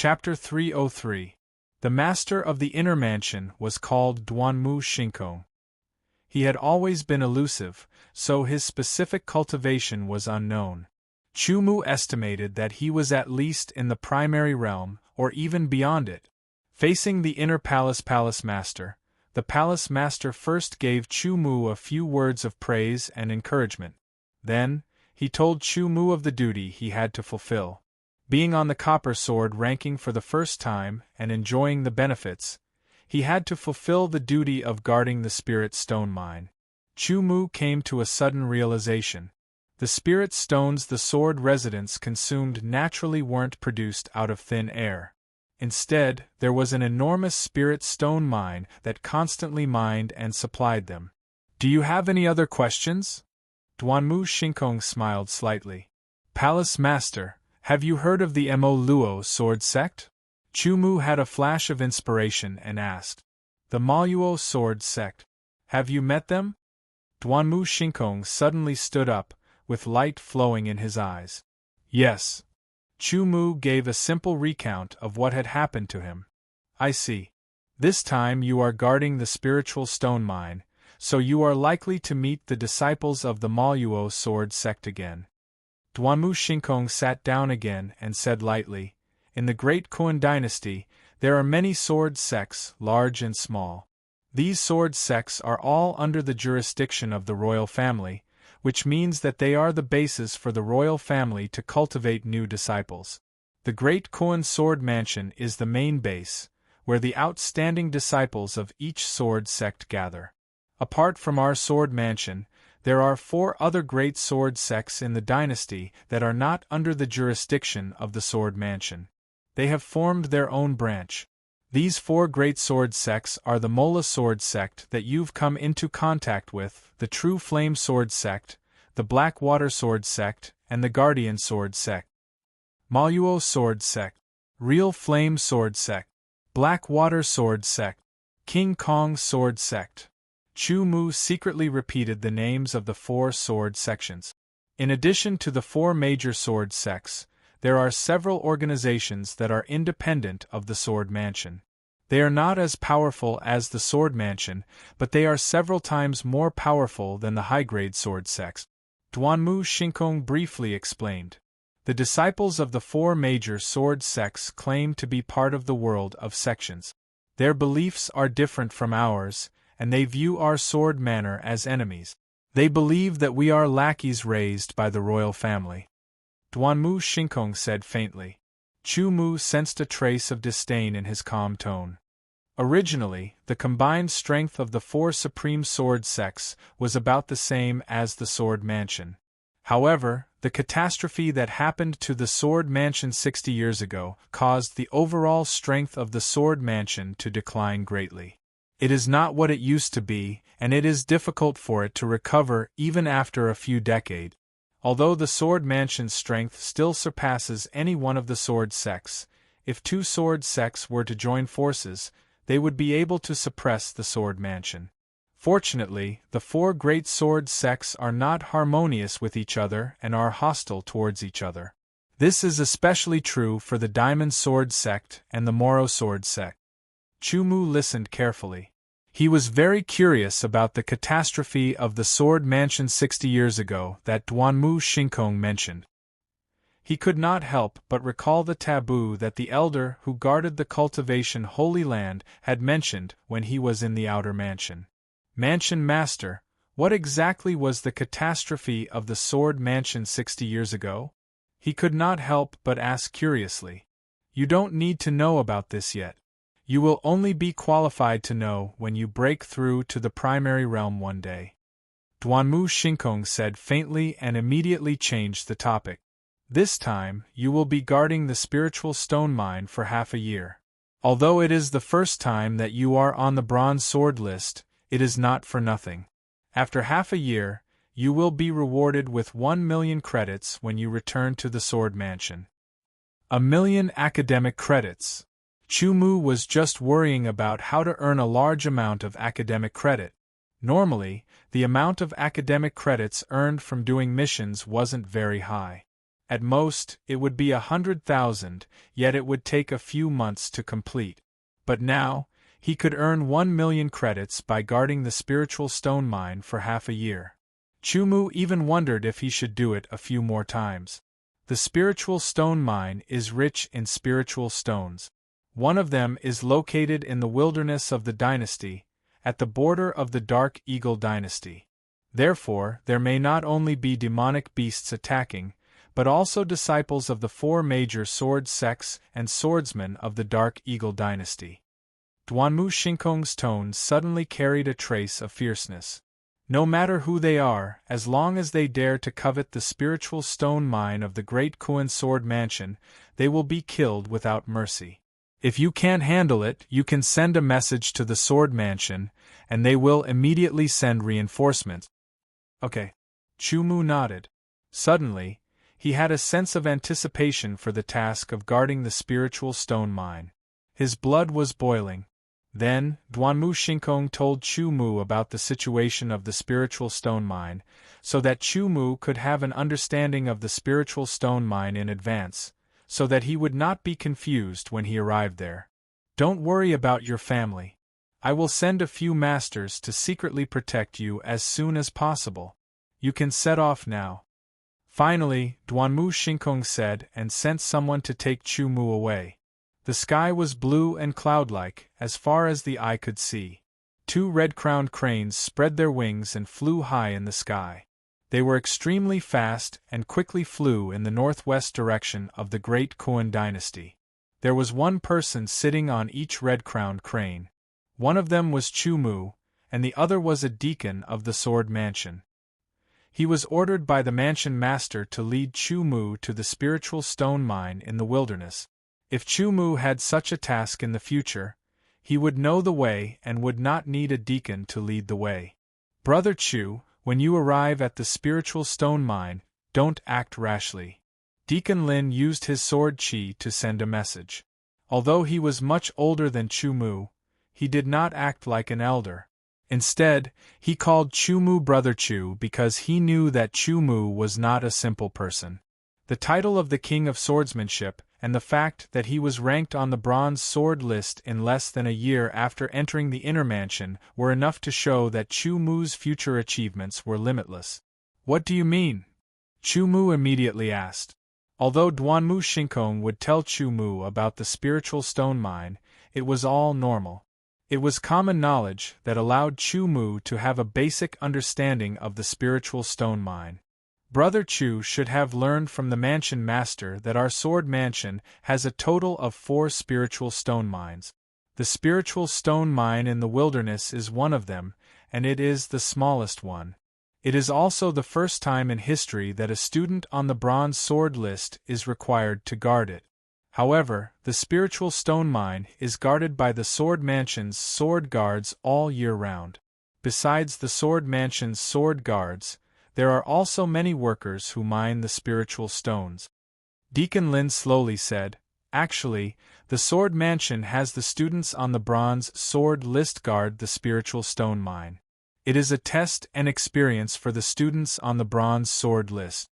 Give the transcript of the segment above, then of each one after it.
Chapter 303. The master of the inner mansion was called Duanmu Shinkong. He had always been elusive, so his specific cultivation was unknown. Chumu estimated that he was at least in the primary realm, or even beyond it. Facing the inner palace master, the palace master first gave Chumu a few words of praise and encouragement. Then, he told Chumu of the duty he had to fulfill. Being on the copper sword ranking for the first time and enjoying the benefits, he had to fulfill the duty of guarding the spirit stone mine. Chumu came to a sudden realization. The spirit stones the sword residents consumed naturally weren't produced out of thin air. Instead, there was an enormous spirit stone mine that constantly mined and supplied them. "Do you have any other questions?" Duanmu Shinkong smiled slightly. "Palace Master, have you heard of the Mo Luo sword sect?" Chumu had a flash of inspiration and asked. "The Maluo sword sect. Have you met them?" Duanmu Shinkong suddenly stood up, with light flowing in his eyes. "Yes." Chumu gave a simple recount of what had happened to him. "I see. This time you are guarding the spiritual stone mine, so you are likely to meet the disciples of the Maluo sword sect again." Duanmu Shinkong sat down again and said lightly, "In the Great Kuan dynasty, there are many sword sects, large and small. These sword sects are all under the jurisdiction of the royal family, which means that they are the basis for the royal family to cultivate new disciples. The Great Kuan Sword Mansion is the main base, where the outstanding disciples of each sword sect gather. Apart from our sword mansion, there are 4 other great sword sects in the dynasty that are not under the jurisdiction of the sword mansion. They have formed their own branch. These 4 great sword sects are the Mola sword sect that you've come into contact with, the True Flame sword sect, the Blackwater sword sect, and the Guardian sword sect. Maluo sword sect, Real Flame sword sect, Blackwater sword sect, King Kong sword sect. Chumu secretly repeated the names of the 4 sword sections. In addition to the 4 major sword sects, there are several organizations that are independent of the sword mansion. They are not as powerful as the sword mansion, but they are several times more powerful than the high-grade sword sects. Duanmu Shinkong briefly explained. The disciples of the 4 major sword sects claim to be part of the world of sections. Their beliefs are different from ours, and they view our sword manor as enemies. They believe that we are lackeys raised by the royal family. Duanmu Shinkong said faintly. Chumu sensed a trace of disdain in his calm tone. Originally, the combined strength of the 4 supreme sword sects was about the same as the sword mansion. However, the catastrophe that happened to the sword mansion 60 years ago caused the overall strength of the sword mansion to decline greatly. It is not what it used to be, and it is difficult for it to recover even after a few decades. Although the sword mansion's strength still surpasses any one of the sword sects, if 2 sword sects were to join forces, they would be able to suppress the sword mansion. Fortunately, the 4 great sword sects are not harmonious with each other and are hostile towards each other. This is especially true for the Diamond Sword sect and the Moro Sword sect. Chumu listened carefully. He was very curious about the catastrophe of the sword mansion 60 years ago that Duanmu Shinkong mentioned. He could not help but recall the taboo that the elder who guarded the cultivation Holy Land had mentioned when he was in the outer mansion. "Mansion Master, what exactly was the catastrophe of the sword mansion 60 years ago?" He could not help but ask curiously. "You don't need to know about this yet. You will only be qualified to know when you break through to the primary realm one day." Duanmu Shinkong said faintly and immediately changed the topic. "This time, you will be guarding the spiritual stone mine for half a year. Although it is the first time that you are on the bronze sword list, it is not for nothing. After half a year, you will be rewarded with 1 million credits when you return to the sword mansion." 1 million academic credits. Chumu was just worrying about how to earn a large amount of academic credit. Normally, the amount of academic credits earned from doing missions wasn't very high. At most, it would be 100,000, yet it would take a few months to complete. But now, he could earn 1,000,000 credits by guarding the spiritual stone mine for half a year. Chumu even wondered if he should do it a few more times. The spiritual stone mine is rich in spiritual stones. One of them is located in the wilderness of the dynasty, at the border of the Dark Eagle dynasty. Therefore, there may not only be demonic beasts attacking, but also disciples of the 4 major sword sects and swordsmen of the Dark Eagle dynasty. Duanmu Shinkong's tones suddenly carried a trace of fierceness. No matter who they are, as long as they dare to covet the spiritual stone mine of the Great Kuan Sword Mansion, they will be killed without mercy. If you can't handle it, you can send a message to the Sword Mansion, and they will immediately send reinforcements. Okay. Chumu nodded. Suddenly, he had a sense of anticipation for the task of guarding the spiritual stone mine. His blood was boiling. Then, Duanmu Shinkong told Chumu about the situation of the spiritual stone mine, so that Chumu could have an understanding of the spiritual stone mine in advance, so that he would not be confused when he arrived there. Don't worry about your family. I will send a few masters to secretly protect you as soon as possible. You can set off now. Finally, Duanmu Shinkong said and sent someone to take Chumu away. The sky was blue and cloud-like, as far as the eye could see. 2 red-crowned cranes spread their wings and flew high in the sky. They were extremely fast and quickly flew in the northwest direction of the Great Kuan dynasty. There was one person sitting on each red-crowned crane. One of them was Chumu, and the other was a deacon of the Sword Mansion. He was ordered by the mansion master to lead Chumu to the spiritual stone mine in the wilderness. If Chumu had such a task in the future, he would know the way and would not need a deacon to lead the way. Brother Chu, when you arrive at the spiritual stone mine, don't act rashly. Deacon Lin used his sword chi to send a message. Although he was much older than Chumu, he did not act like an elder. Instead, he called Chumu Brother Chu because he knew that Chumu was not a simple person. The title of the King of Swordsmanship, and the fact that he was ranked on the Bronze Sword list in less than a year after entering the Inner Mansion, were enough to show that Chumu's future achievements were limitless. What do you mean? Chumu immediately asked. Although Duanmu Shinkong would tell Chumu about the spiritual stone mine, it was all normal. It was common knowledge that allowed Chumu to have a basic understanding of the spiritual stone mine. Brother Chu should have learned from the mansion master that our sword mansion has a total of 4 spiritual stone mines. The spiritual stone mine in the wilderness is one of them, and it is the smallest one. It is also the first time in history that a student on the Bronze Sword list is required to guard it. However, the spiritual stone mine is guarded by the Sword Mansion's sword guards all year round. Besides the Sword Mansion's sword guards, there are also many workers who mine the spiritual stones. Deacon Lin slowly said, Actually, the Sword Mansion has the students on the Bronze Sword list guard the spiritual stone mine. It is a test and experience for the students on the Bronze Sword list.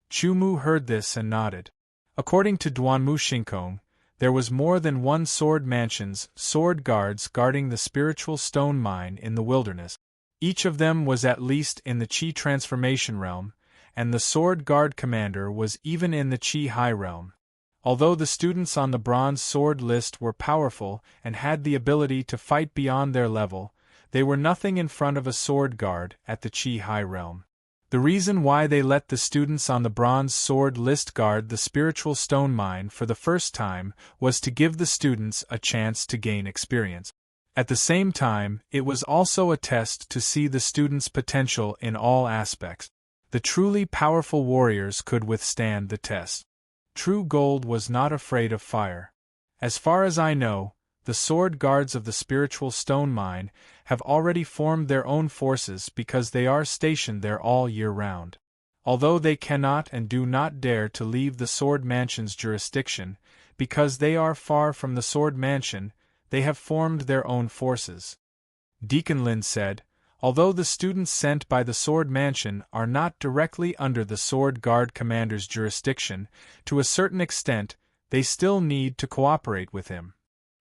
Chumu heard this and nodded. According to Duanmu Shinkong, there was more than one Sword Mansion's sword guards guarding the spiritual stone mine in the wilderness. Each of them was at least in the Qi transformation realm, and the sword guard commander was even in the Qi high realm. Although the students on the Bronze Sword list were powerful and had the ability to fight beyond their level, they were nothing in front of a sword guard at the Qi high realm. The reason why they let the students on the Bronze Sword list guard the spiritual stone mine for the first time was to give the students a chance to gain experience. At the same time, it was also a test to see the students' potential in all aspects. The truly powerful warriors could withstand the test. True gold was not afraid of fire. As far as I know, the sword guards of the spiritual stone mine have already formed their own forces because they are stationed there all year round. Although they cannot and do not dare to leave the Sword Mansion's jurisdiction, because they are far from the Sword Mansion, they have formed their own forces. Deacon Lin said, Although the students sent by the Sword Mansion are not directly under the Sword Guard Commander's jurisdiction, to a certain extent, they still need to cooperate with him.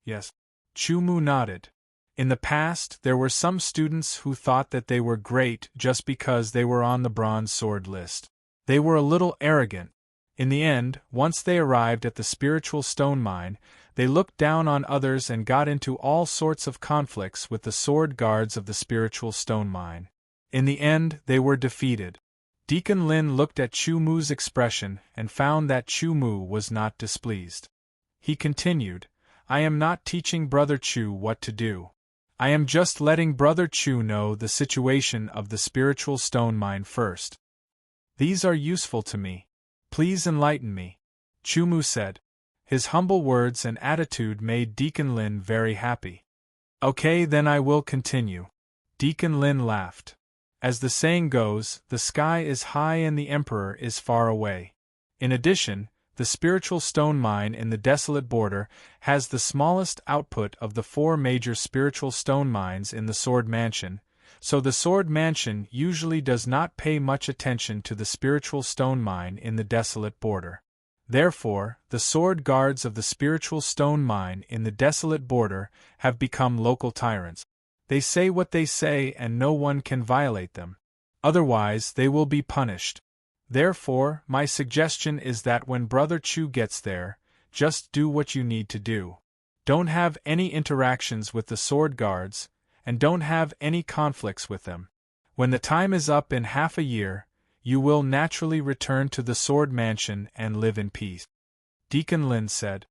Yes. Chumu nodded. In the past, there were some students who thought that they were great just because they were on the Bronze Sword list. They were a little arrogant. In the end, once they arrived at the spiritual stone mine, they looked down on others and got into all sorts of conflicts with the sword guards of the spiritual stone mine. In the end, they were defeated. Deacon Lin looked at Chumu's expression and found that Chumu was not displeased. He continued, I am not teaching Brother Chu what to do. I am just letting Brother Chu know the situation of the spiritual stone mine first. These are useful to me. Please enlighten me, Chumu said. His humble words and attitude made Deacon Lin very happy. Okay, then I will continue. Deacon Lin laughed. As the saying goes, the sky is high and the emperor is far away. In addition, the spiritual stone mine in the desolate border has the smallest output of the 4 major spiritual stone mines in the Sword Mansion, so the Sword Mansion usually does not pay much attention to the spiritual stone mine in the desolate border. Therefore, the sword guards of the spiritual stone mine in the desolate border have become local tyrants. They say what they say and no one can violate them. Otherwise, they will be punished. Therefore, my suggestion is that when Brother Chu gets there, just do what you need to do. Don't have any interactions with the sword guards, and don't have any conflicts with them. When the time is up in half a year, you will naturally return to the Sword Mansion and live in peace. Deacon Lin said.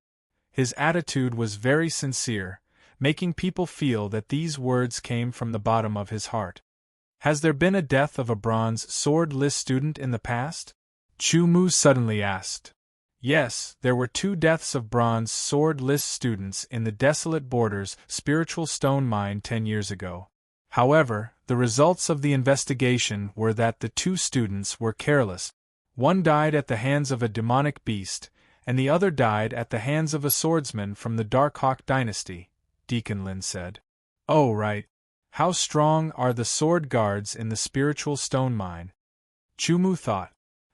His attitude was very sincere, making people feel that these words came from the bottom of his heart. Has there been a death of a Bronze Sword list student in the past? Chumu suddenly asked. Yes, there were 2 deaths of Bronze Sword list students in the Desolate Borders spiritual stone mine 10 years ago. However, the results of the investigation were that the 2 students were careless. One died at the hands of a demonic beast, and the other died at the hands of a swordsman from the Darkhawk dynasty, Deacon Lin said. Oh, right. How strong are the sword guards in the spiritual stone mine? Chumu thought.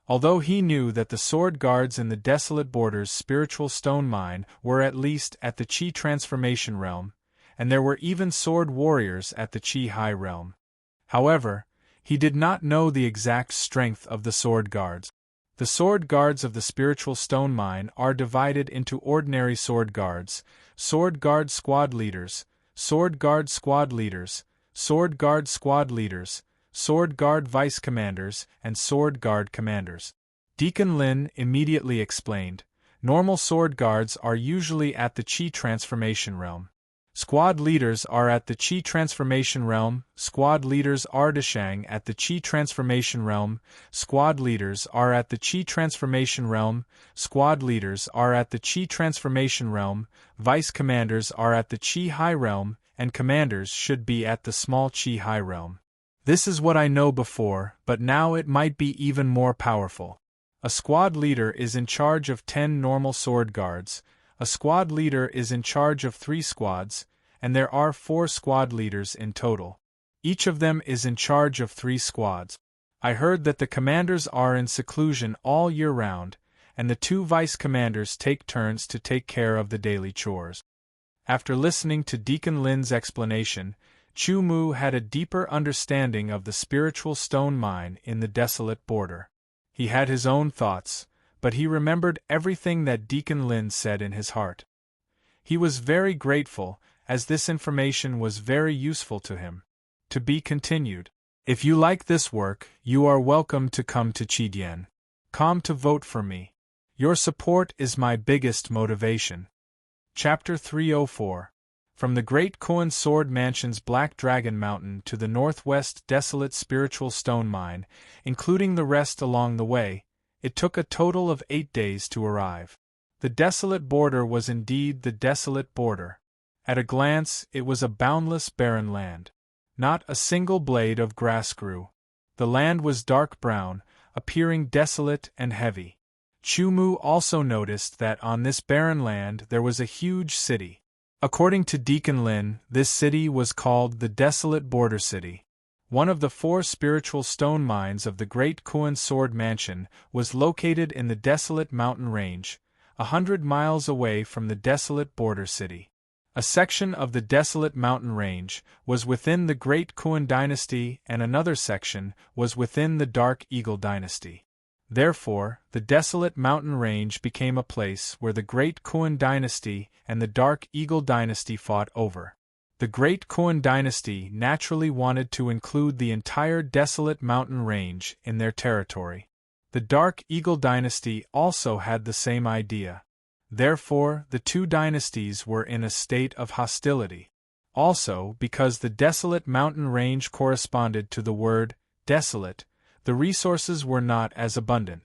Although he knew that the sword guards in the Desolate Borders spiritual stone mine were at least at the Qi transformation realm, and there were even sword warriors at the Qi high realm. However, he did not know the exact strength of the sword guards. The sword guards of the spiritual stone mine are divided into ordinary sword guards, sword guard squad leaders, sword guard squad leaders, sword guard squad leaders, sword guard vice commanders, and sword guard commanders. Deacon Lin immediately explained, normal sword guards are usually at the Qi transformation realm. Squad leaders are at the Qi transformation realm, squad leaders are Dashang at the Qi transformation realm, squad leaders are at the Qi transformation realm, squad leaders are at the Qi transformation realm, vice commanders are at the Qi high realm, and commanders should be at the small Qi high realm. This is what I know before, but now it might be even more powerful. A squad leader is in charge of 10 normal sword guards, a squad leader is in charge of 3 squads, and there are 4 squad leaders in total. Each of them is in charge of 3 squads. I heard that the commanders are in seclusion all year round, and the 2 vice commanders take turns to take care of the daily chores. After listening to Deacon Lin's explanation, Chu Mu had a deeper understanding of the spiritual stone mine in the desolate border. He had his own thoughts, but he remembered everything that Deacon Lin said in his heart. He was very grateful, as this information was very useful to him. To be continued. If you like this work, you are welcome to come to Qidian. Come to vote for me. Your support is my biggest motivation. Chapter 304. From the Great Koan Sword Mansion's Black Dragon Mountain to the northwest desolate spiritual stone mine, including the rest along the way, it took a total of 8 days to arrive. The desolate border was indeed the desolate border. At a glance, it was a boundless barren land. Not a single blade of grass grew. The land was dark brown, appearing desolate and heavy. Chu Mu also noticed that on this barren land there was a huge city. According to Deacon Lin, this city was called the Desolate Border City. One of the 4 spiritual stone mines of the Great Kuan Sword Mansion was located in the desolate mountain range, 100 miles away from the desolate border city. A section of the desolate mountain range was within the Great Kuan dynasty and another section was within the Dark Eagle dynasty. Therefore, the desolate mountain range became a place where the Great Kuan dynasty and the Dark Eagle dynasty fought over. The Great Kuan dynasty naturally wanted to include the entire desolate mountain range in their territory. The Dark Eagle dynasty also had the same idea. Therefore, the 2 dynasties were in a state of hostility. Also, because the desolate mountain range corresponded to the word desolate, the resources were not as abundant.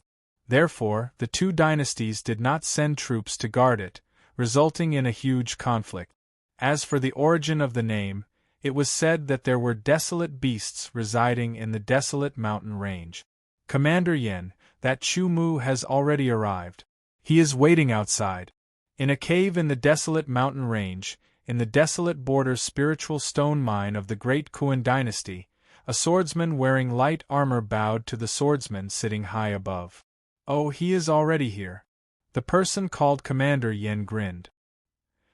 Therefore, the 2 dynasties did not send troops to guard it, resulting in a huge conflict. As for the origin of the name, it was said that there were desolate beasts residing in the desolate mountain range. Commander Yen, that Chu Mu has already arrived. He is waiting outside. In a cave in the desolate mountain range, in the desolate border spiritual stone mine of the Great Kuan dynasty, a swordsman wearing light armor bowed to the swordsman sitting high above. Oh, he is already here. The person called Commander Yen grinned.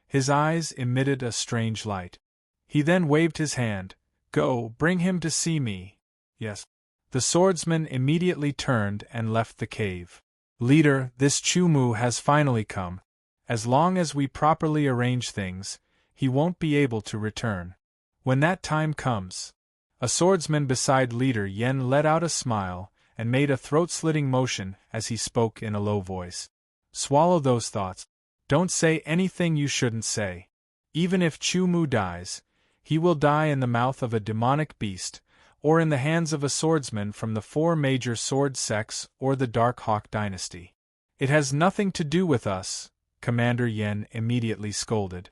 His eyes emitted a strange light. He then waved his hand. Go, bring him to see me. Yes. The swordsman immediately turned and left the cave. Leader, this Chu Mu has finally come. As long as we properly arrange things, he won't be able to return. When that time comes. A swordsman beside Leader Yen let out a smile and made a throat-slitting motion as he spoke in a low voice. Swallow those thoughts. Don't say anything you shouldn't say. Even if Chu Mu dies, he will die in the mouth of a demonic beast, or in the hands of a swordsman from the 4 major sword sects or the Dark Hawk dynasty. It has nothing to do with us, Commander Yen immediately scolded.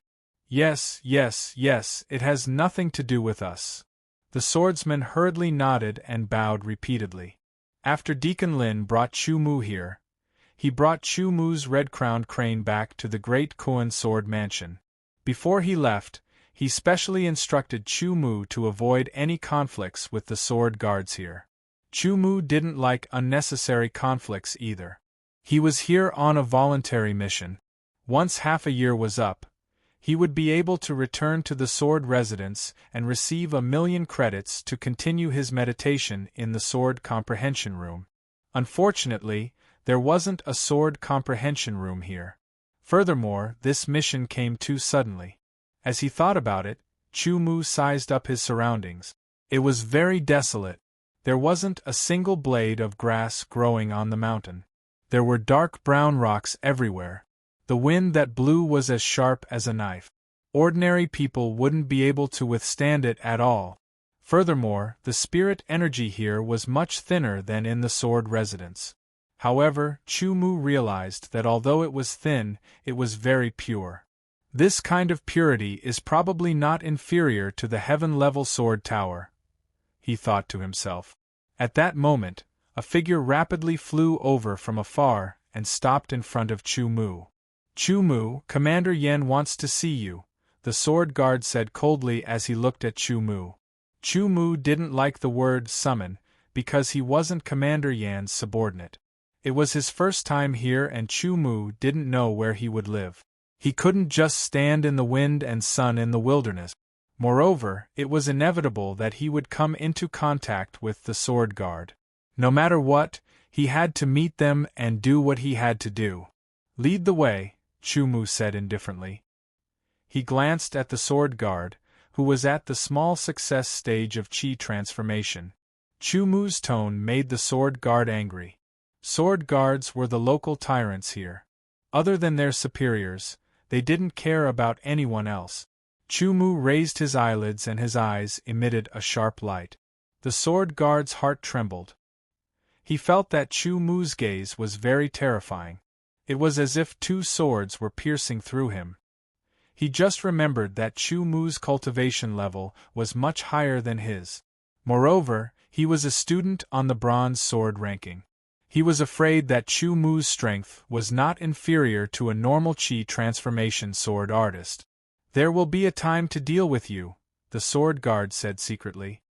Yes, it has nothing to do with us. The swordsman hurriedly nodded and bowed repeatedly. After Deacon Lin brought Chu Mu here, he brought Chu Mu's red-crowned crane back to the Great Kuan Sword Mansion. Before he left, he specially instructed Chu Mu to avoid any conflicts with the sword guards here. Chu Mu didn't like unnecessary conflicts either. He was here on a voluntary mission. Once half a year was up, he would be able to return to the sword residence and receive 1,000,000 credits to continue his meditation in the sword comprehension room. Unfortunately, there wasn't a sword comprehension room here. Furthermore, this mission came too suddenly. As he thought about it, Chu Mu sized up his surroundings. It was very desolate. There wasn't a single blade of grass growing on the mountain. There were dark brown rocks everywhere. The wind that blew was as sharp as a knife. Ordinary people wouldn't be able to withstand it at all. Furthermore, the spirit energy here was much thinner than in the sword residence. However, Chu Mu realized that although it was thin, it was very pure. This kind of purity is probably not inferior to the heaven-level sword tower, he thought to himself. At that moment, a figure rapidly flew over from afar and stopped in front of Chu Mu. Chu Mu, Commander Yen wants to see you, the sword guard said coldly as he looked at Chu Mu. Chu Mu didn't like the word summon, because he wasn't Commander Yan's subordinate. It was his first time here and Chu Mu didn't know where he would live. He couldn't just stand in the wind and sun in the wilderness. Moreover, it was inevitable that he would come into contact with the sword guard. No matter what, he had to meet them and do what he had to do. Lead the way, Chu Mu said indifferently. He glanced at the sword guard, who was at the small success stage of chi transformation. Chu Mu's tone made the sword guard angry. Sword guards were the local tyrants here. Other than their superiors, they didn't care about anyone else. Chu Mu raised his eyelids and his eyes emitted a sharp light. The sword guard's heart trembled. He felt that Chu Mu's gaze was very terrifying. It was as if 2 swords were piercing through him. He just remembered that Chu Mu's cultivation level was much higher than his. Moreover, he was a student on the bronze sword ranking. He was afraid that Chu Mu's strength was not inferior to a normal chi transformation sword artist. There will be a time to deal with you, the sword guard said secretly.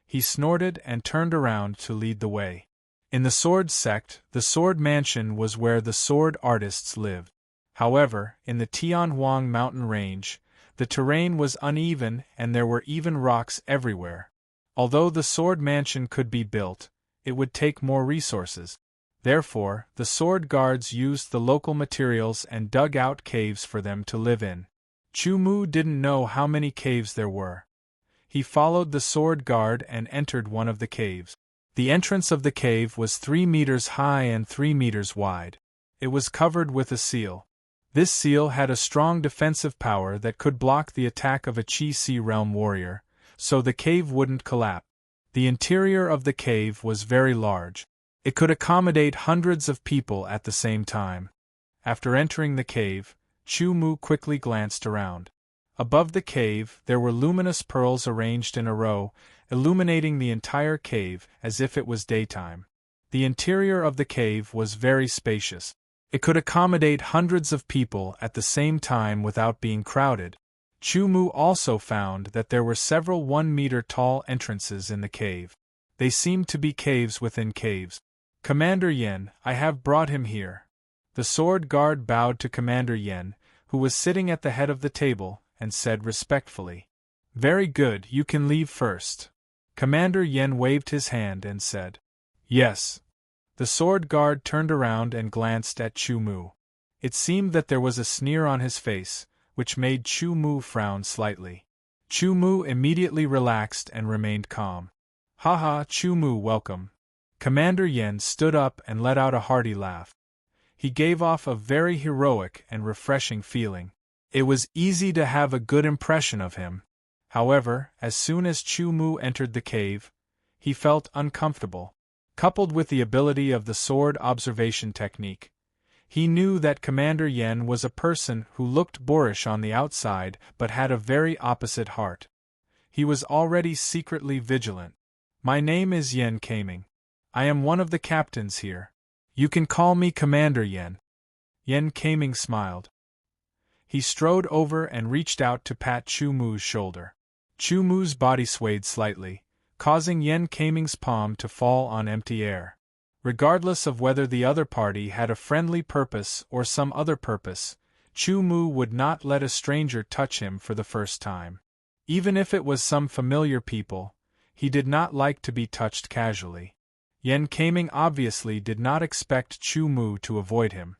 He snorted and turned around to lead the way. In the sword sect, the sword mansion was where the sword artists lived. However, in the Tianhuang mountain range, the terrain was uneven and there were even rocks everywhere. Although the sword mansion could be built, it would take more resources. Therefore, the sword guards used the local materials and dug out caves for them to live in. Chu Mu didn't know how many caves there were. He followed the sword guard and entered one of the caves. The entrance of the cave was 3 meters high and 3 meters wide. It was covered with a seal. This seal had a strong defensive power that could block the attack of a Qi Sea realm warrior, so the cave wouldn't collapse. The interior of the cave was very large. It could accommodate hundreds of people at the same time. After entering the cave, Chu Mu quickly glanced around. Above the cave, there were luminous pearls arranged in a row, illuminating the entire cave as if it was daytime. The interior of the cave was very spacious. It could accommodate hundreds of people at the same time without being crowded. Chu Mu also found that there were several 1-meter-tall entrances in the cave. They seemed to be caves within caves. "Commander Yen, I have brought him here." The sword guard bowed to Commander Yen, who was sitting at the head of the table, and said respectfully, "Very good, you can leave first." Commander Yen waved his hand and said, "Yes." The sword guard turned around and glanced at Chu Mu. It seemed that there was a sneer on his face, which made Chu Mu frown slightly. Chu Mu immediately relaxed and remained calm. "Haha, Chu Mu, welcome." Commander Yen stood up and let out a hearty laugh. He gave off a very heroic and refreshing feeling. It was easy to have a good impression of him. However, as soon as Chu Mu entered the cave, he felt uncomfortable. Coupled with the ability of the sword observation technique, he knew that Commander Yen was a person who looked boorish on the outside but had a very opposite heart. He was already secretly vigilant. "My name is Yen Kaming. I am one of the captains here. You can call me Commander Yen." Yen Kaming smiled. He strode over and reached out to pat Chu Mu's shoulder. Chu Mu's body swayed slightly, causing Yen Kaming's palm to fall on empty air. Regardless of whether the other party had a friendly purpose or some other purpose, Chu Mu would not let a stranger touch him for the first time. Even if it was some familiar people, he did not like to be touched casually. Yen Kaming obviously did not expect Chu Mu to avoid him.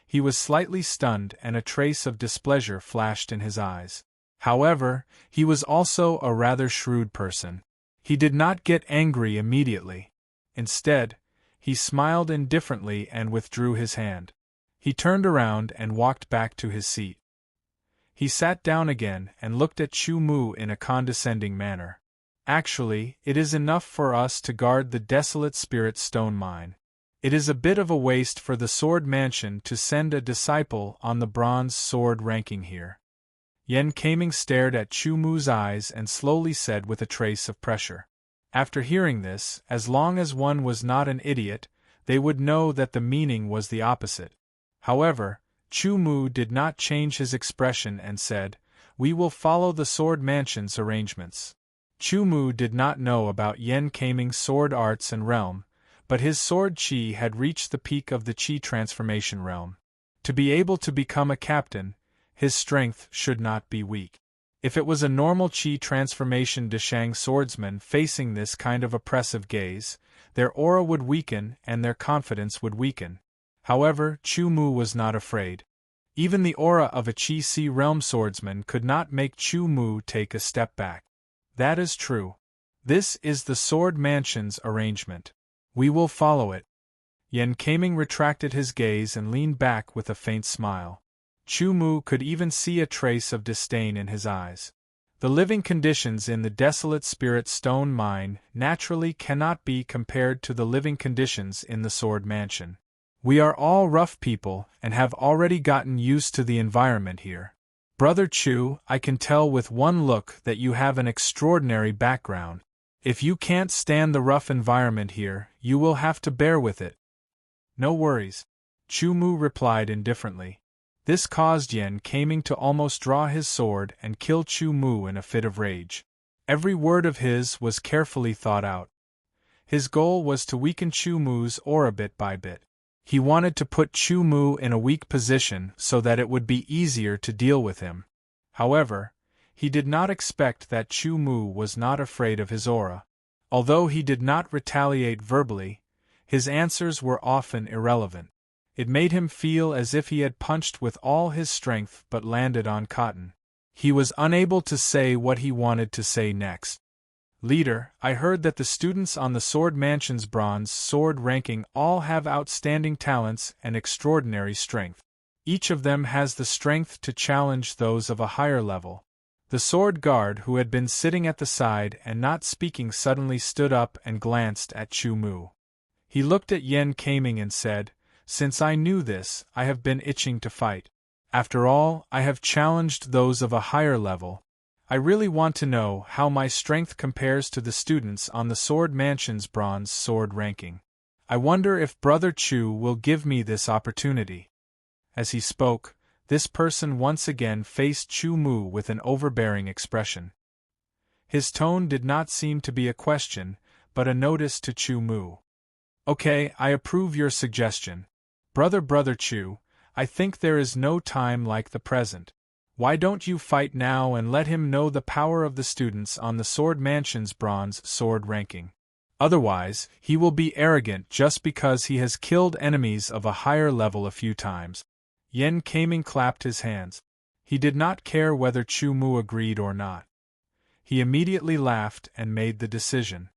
He was slightly stunned and a trace of displeasure flashed in his eyes. However, he was also a rather shrewd person. He did not get angry immediately. Instead, he smiled indifferently and withdrew his hand. He turned around and walked back to his seat. He sat down again and looked at Chu Mu in a condescending manner. "Actually, it is enough for us to guard the desolate spirit stone mine. It is a bit of a waste for the sword mansion to send a disciple on the bronze sword ranking here." Yen Kaming stared at Chu Mu's eyes and slowly said with a trace of pressure. After hearing this, as long as one was not an idiot, they would know that the meaning was the opposite. However, Chu Mu did not change his expression and said, "We will follow the sword mansion's arrangements." Chu Mu did not know about Yen Kaming's sword arts and realm, but his sword chi had reached the peak of the chi transformation realm. To be able to become a captain, his strength should not be weak. If it was a normal chi transformation Deshang swordsman facing this kind of oppressive gaze, their aura would weaken and their confidence would weaken. However, Chu Mu was not afraid. Even the aura of a Qi Sea realm swordsman could not make Chu Mu take a step back. "That is true. This is the sword mansion's arrangement. We will follow it." Yen Kaming retracted his gaze and leaned back with a faint smile. Chu Mu could even see a trace of disdain in his eyes. The living conditions in the desolate spirit stone mine naturally cannot be compared to the living conditions in the sword mansion. "We are all rough people and have already gotten used to the environment here. Brother Chu, I can tell with one look that you have an extraordinary background. If you can't stand the rough environment here, you will have to bear with it." "No worries," Chu Mu replied indifferently. This caused Yen Kaming to almost draw his sword and kill Chu Mu in a fit of rage. Every word of his was carefully thought out. His goal was to weaken Chu Mu's aura bit by bit. He wanted to put Chu Mu in a weak position so that it would be easier to deal with him. However, he did not expect that Chu Mu was not afraid of his aura. Although he did not retaliate verbally, his answers were often irrelevant. It made him feel as if he had punched with all his strength but landed on cotton. He was unable to say what he wanted to say next. Leader, I heard that the students on the Sword Mansion's bronze sword ranking all have outstanding talents and extraordinary strength. Each of them has the strength to challenge those of a higher level. The sword guard who had been sitting at the side and not speaking suddenly stood up and glanced at Chu Mu. He looked at Yen Kaming and said, "Since I knew this, I have been itching to fight. After all, I have challenged those of a higher level. I really want to know how my strength compares to the students on the Sword Mansion's bronze sword ranking. I wonder if Brother Chu will give me this opportunity." As he spoke, this person once again faced Chu Mu with an overbearing expression. His tone did not seem to be a question, but a notice to Chu Mu. "Okay, I approve your suggestion. Brother Chu, I think there is no time like the present. Why don't you fight now and let him know the power of the students on the Sword Mansion's bronze sword ranking? Otherwise, he will be arrogant just because he has killed enemies of a higher level a few times." Yen Kaming clapped his hands. He did not care whether Chu Mu agreed or not. He immediately laughed and made the decision.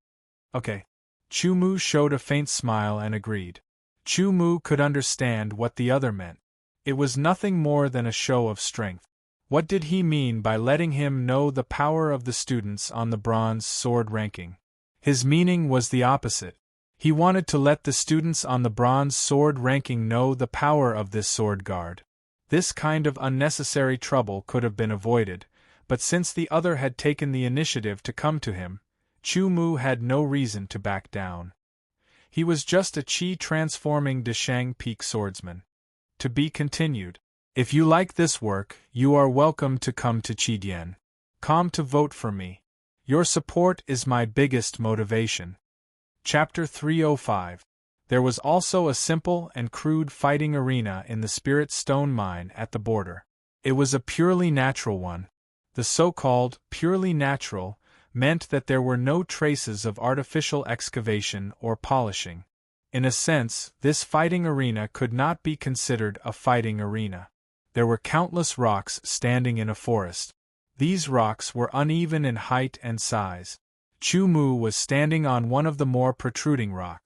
"Okay." Chu Mu showed a faint smile and agreed. Chu Mu could understand what the other meant. It was nothing more than a show of strength. What did he mean by letting him know the power of the students on the bronze sword ranking? His meaning was the opposite. He wanted to let the students on the bronze sword ranking know the power of this sword guard. This kind of unnecessary trouble could have been avoided, but since the other had taken the initiative to come to him, Chu Mu had no reason to back down. He was just a chi-transforming Deshang Peak swordsman. To be continued. If you like this work, you are welcome to come to Chidien.com to vote for me. Your support is my biggest motivation. Chapter 305. There was also a simple and crude fighting arena in the Spirit Stone Mine at the border. It was a purely natural one. The so-called purely natural meant that there were no traces of artificial excavation or polishing. In a sense, this fighting arena could not be considered a fighting arena. There were countless rocks standing in a forest. These rocks were uneven in height and size. Chu Mu was standing on one of the more protruding rocks.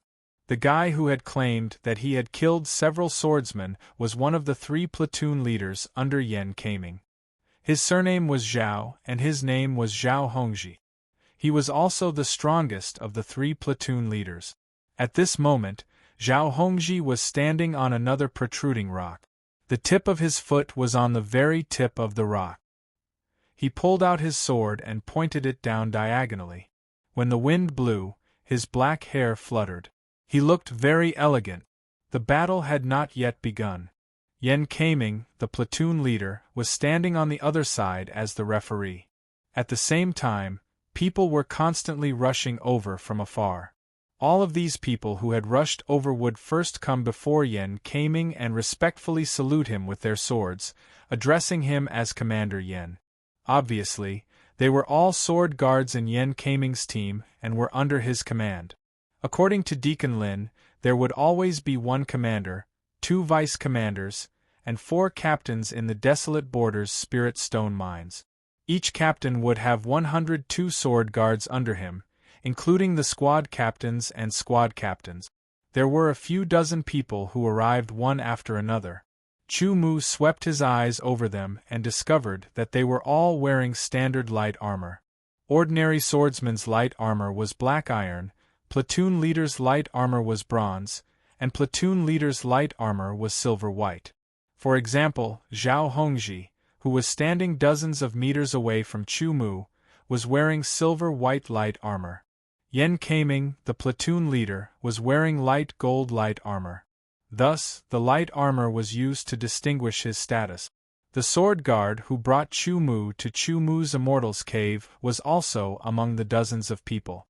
The guy who had claimed that he had killed several swordsmen was one of the 3 platoon leaders under Yen Kaming. His surname was Zhao, and his name was Zhao Hongji. He was also the strongest of the 3 platoon leaders. At this moment, Zhao Hongji was standing on another protruding rock. The tip of his foot was on the very tip of the rock. He pulled out his sword and pointed it down diagonally. When the wind blew, his black hair fluttered. He looked very elegant. The battle had not yet begun. Yen Kaming, the platoon leader, was standing on the other side as the referee. At the same time, people were constantly rushing over from afar. All of these people who had rushed over would first come before Yen Kaming and respectfully salute him with their swords, addressing him as Commander Yen. Obviously, they were all sword guards in Yen Kaming's team and were under his command. According to Deacon Lin, there would always be 1 commander, 2 vice-commanders, and 4 captains in the Desolate Borders Spirit Stone Mines. Each captain would have 102 sword guards under him, including the squad captains and squad captains. There were a few dozen people who arrived one after another. Chu Mu swept his eyes over them and discovered that they were all wearing standard light armor. Ordinary swordsman's light armor was black iron, platoon leader's light armor was bronze, and platoon leader's light armor was silver white. For example, Zhao Hongji, who was standing dozens of meters away from Chu Mu, was wearing silver white light armor. Yen Kaming, the platoon leader, was wearing light gold light armor. Thus, the light armor was used to distinguish his status. The sword guard who brought Chu Mu to Chu Mu's Immortal's Cave was also among the dozens of people.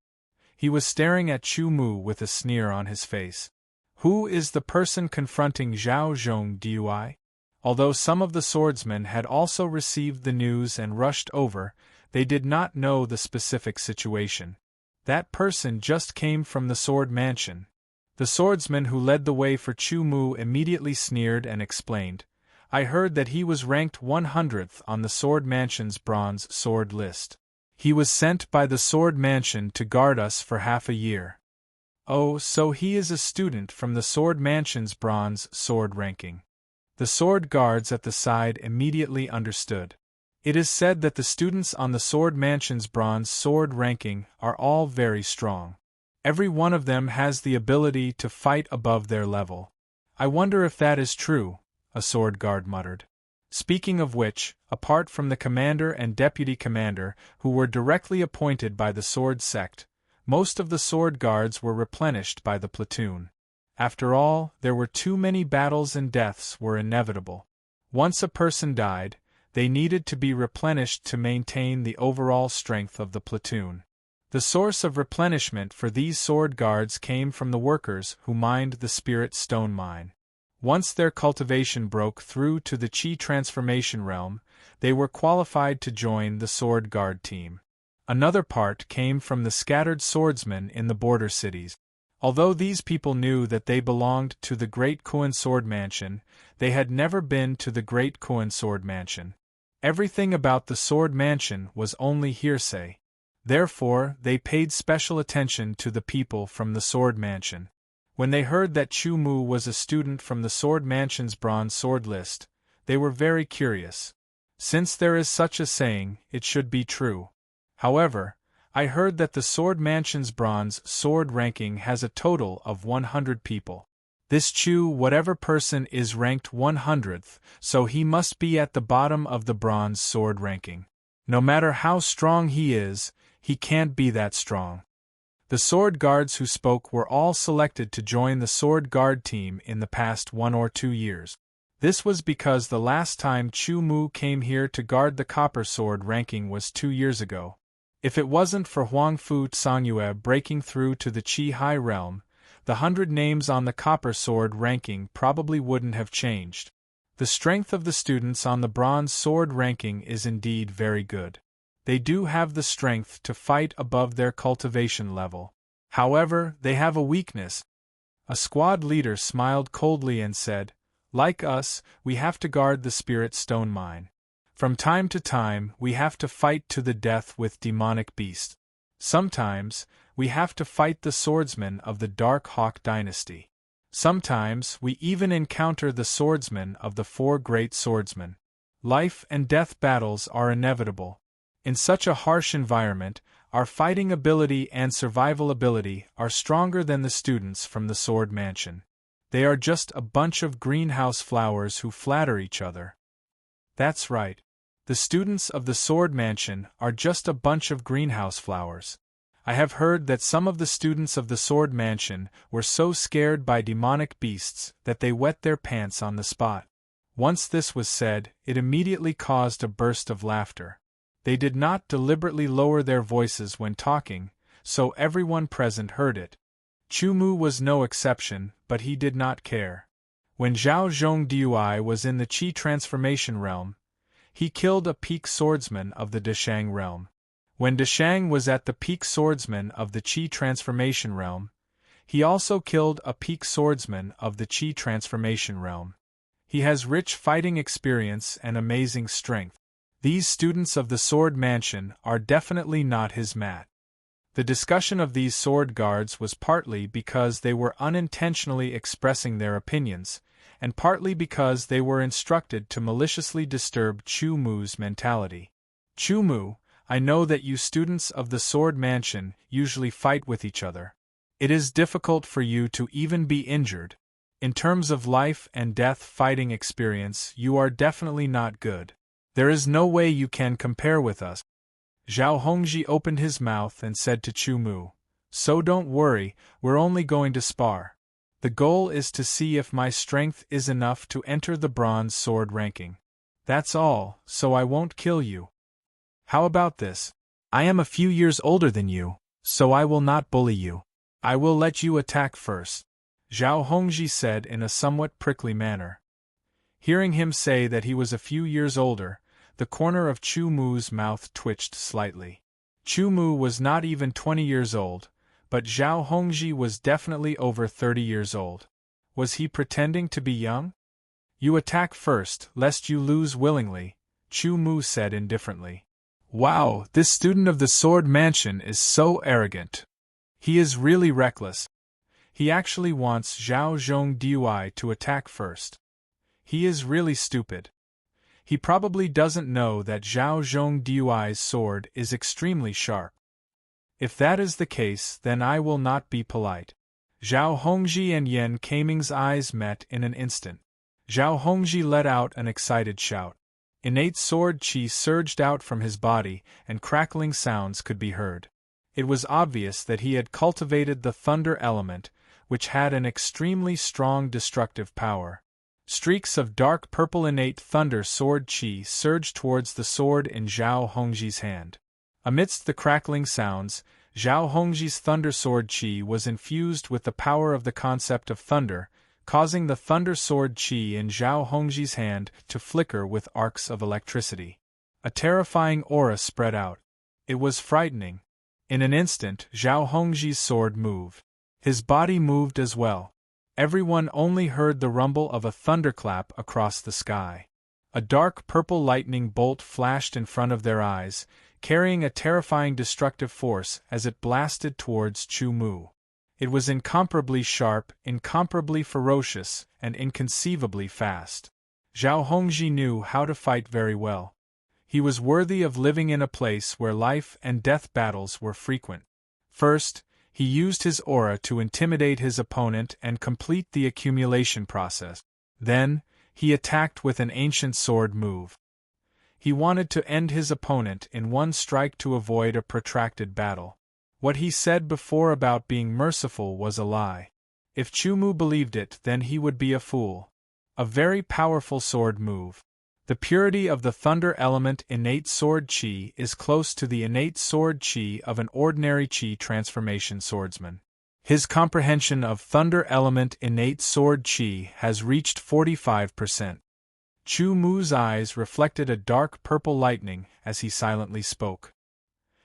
He was staring at Chu Mu with a sneer on his face. Who is the person confronting Zhao Zhongdui? Although some of the swordsmen had also received the news and rushed over, they did not know the specific situation. That person just came from the Sword Mansion. The swordsman who led the way for Chu Mu immediately sneered and explained, I heard that he was ranked 100th on the Sword Mansion's bronze sword list. He was sent by the Sword Mansion to guard us for half a year. Oh, so he is a student from the Sword Mansion's bronze sword ranking. The sword guards at the side immediately understood. It is said that the students on the Sword Mansion's bronze sword ranking are all very strong. Every one of them has the ability to fight above their level. I wonder if that is true, a sword guard muttered. Speaking of which, apart from the commander and deputy commander, who were directly appointed by the sword sect, most of the sword guards were replenished by the platoon. After all, there were too many battles and deaths were inevitable. Once a person died, they needed to be replenished to maintain the overall strength of the platoon. The source of replenishment for these sword guards came from the workers who mined the Spirit Stone mine. Once their cultivation broke through to the Qi transformation realm, they were qualified to join the sword guard team. Another part came from the scattered swordsmen in the border cities. Although these people knew that they belonged to the Great Kuan Sword Mansion, they had never been to the Great Kuan Sword Mansion. Everything about the Sword Mansion was only hearsay. Therefore, they paid special attention to the people from the Sword Mansion. When they heard that Chu Mu was a student from the Sword Mansion's bronze sword list, they were very curious. Since there is such a saying, it should be true. However, I heard that the Sword Mansion's bronze sword ranking has a total of 100 people. This Chu whatever person is ranked 100th, so he must be at the bottom of the bronze sword ranking. No matter how strong he is, he can't be that strong. The sword guards who spoke were all selected to join the sword guard team in the past 1 or 2 years. This was because the last time Chu Mu came here to guard the copper sword ranking was 2 years ago. If it wasn't for Huang Fu Songyue breaking through to the Qi High Realm, the 100 names on the copper sword ranking probably wouldn't have changed. The strength of the students on the bronze sword ranking is indeed very good. They do have the strength to fight above their cultivation level. However, they have a weakness. A squad leader smiled coldly and said, like us, we have to guard the Spirit Stone mine. From time to time, we have to fight to the death with demonic beasts. Sometimes, we have to fight the swordsmen of the Dark Hawk dynasty. Sometimes, we even encounter the swordsmen of the 4 great swordsmen. Life and death battles are inevitable. In such a harsh environment, our fighting ability and survival ability are stronger than the students from the Sword Mansion. They are just a bunch of greenhouse flowers who flatter each other. That's right. The students of the Sword Mansion are just a bunch of greenhouse flowers. I have heard that some of the students of the Sword Mansion were so scared by demonic beasts that they wet their pants on the spot. Once this was said, it immediately caused a burst of laughter. They did not deliberately lower their voices when talking, so everyone present heard it. Chu Mu was no exception, but he did not care. When Zhao Zhongdui was in the Qi transformation realm, he killed a peak swordsman of the Deshang realm. When Deshang was at the peak swordsman of the Qi transformation realm, he also killed a peak swordsman of the Qi transformation realm. He has rich fighting experience and amazing strength. These students of the Sword Mansion are definitely not his match. The discussion of these sword guards was partly because they were unintentionally expressing their opinions, and partly because they were instructed to maliciously disturb Chu Mu's mentality. Chu Mu, I know that you students of the Sword Mansion usually fight with each other. It is difficult for you to even be injured. In terms of life and death fighting experience, you are definitely not good. There is no way you can compare with us. Zhao Hongji opened his mouth and said to Chu Mu, so don't worry, we're only going to spar. The goal is to see if my strength is enough to enter the bronze sword ranking. That's all, so I won't kill you. How about this? I am a few years older than you, so I will not bully you. I will let you attack first, Zhao Hongji said in a somewhat prickly manner. Hearing him say that he was a few years older, the corner of Chu Mu's mouth twitched slightly. Chu Mu was not even 20 years old, but Zhao Hongji was definitely over 30 years old. Was he pretending to be young? You attack first, lest you lose willingly, Chu Mu said indifferently. Wow, this student of the Sword Mansion is so arrogant. He is really reckless. He actually wants Zhao Zhongdui to attack first. He is really stupid. He probably doesn't know that Zhao Zhongdui's sword is extremely sharp. If that is the case, then I will not be polite. Zhao Hongji and Yan Kaming's eyes met in an instant. Zhao Hongji let out an excited shout. Innate sword qi surged out from his body, and crackling sounds could be heard. It was obvious that he had cultivated the thunder element, which had an extremely strong destructive power. Streaks of dark purple innate thunder sword qi surged towards the sword in Zhao Hongji's hand. Amidst the crackling sounds, Zhao Hongji's thunder sword qi was infused with the power of the concept of thunder, causing the thunder sword qi in Zhao Hongji's hand to flicker with arcs of electricity. A terrifying aura spread out. It was frightening. In an instant, Zhao Hongji's sword moved. His body moved as well. Everyone only heard the rumble of a thunderclap across the sky. A dark purple lightning bolt flashed in front of their eyes, carrying a terrifying destructive force as it blasted towards Chu Mu. It was incomparably sharp, incomparably ferocious, and inconceivably fast. Zhao Hongji knew how to fight very well. He was worthy of living in a place where life and death battles were frequent. First, he used his aura to intimidate his opponent and complete the accumulation process. Then, he attacked with an ancient sword move. He wanted to end his opponent in one strike to avoid a protracted battle. What he said before about being merciful was a lie. If Chu Mu believed it, then he would be a fool. A very powerful sword move. The purity of the thunder element innate sword qi is close to the innate sword qi of an ordinary qi transformation swordsman. His comprehension of thunder element innate sword qi has reached 45%. Chu Mu's eyes reflected a dark purple lightning as he silently spoke.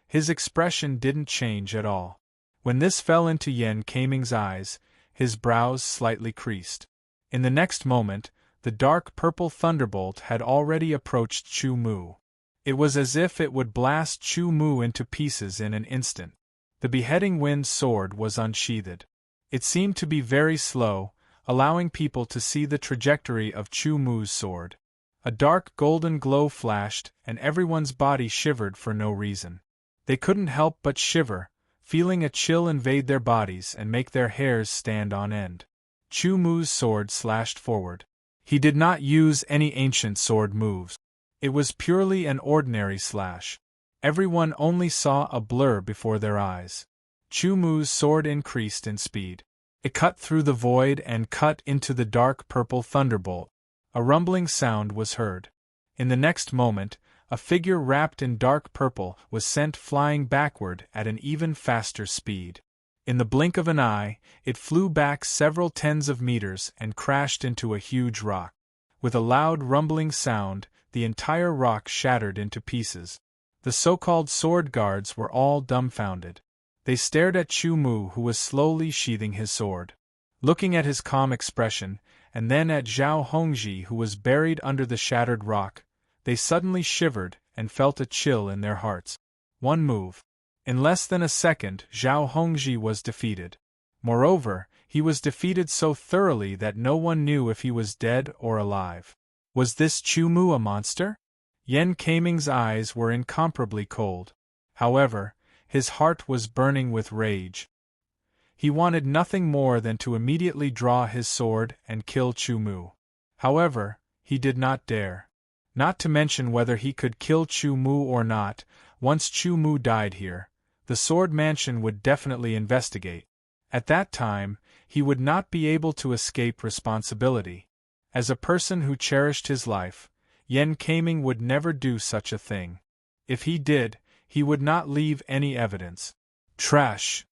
His expression didn't change at all. When this fell into Yan Kaming's eyes, his brows slightly creased. In the next moment, the dark purple thunderbolt had already approached Chu Mu. It was as if it would blast Chu Mu into pieces in an instant. The beheading wind sword was unsheathed. It seemed to be very slow, allowing people to see the trajectory of Chu Mu's sword. A dark golden glow flashed, and everyone's body shivered for no reason. They couldn't help but shiver, feeling a chill invade their bodies and make their hairs stand on end. Chu Mu's sword slashed forward. He did not use any ancient sword moves. It was purely an ordinary slash. Everyone only saw a blur before their eyes. Chu Mu's sword increased in speed. It cut through the void and cut into the dark purple thunderbolt. A rumbling sound was heard. In the next moment, a figure wrapped in dark purple was sent flying backward at an even faster speed. In the blink of an eye, it flew back several tens of meters and crashed into a huge rock. With a loud rumbling sound, the entire rock shattered into pieces. The so-called sword guards were all dumbfounded. They stared at Chu Mu, who was slowly sheathing his sword. Looking at his calm expression, and then at Zhao Hongji, who was buried under the shattered rock, they suddenly shivered and felt a chill in their hearts. One move. In less than a second, Zhao Hongji was defeated. Moreover, he was defeated so thoroughly that no one knew if he was dead or alive. Was this Chu Mu a monster? Yan Kaming's eyes were incomparably cold. However, his heart was burning with rage. He wanted nothing more than to immediately draw his sword and kill Chu Mu. However, he did not dare. Not to mention whether he could kill Chu Mu or not. Once Chu Mu died here, the Sword Mansion would definitely investigate. At that time, he would not be able to escape responsibility. As a person who cherished his life, Yen Kaming would never do such a thing. If he did, he would not leave any evidence. Trash!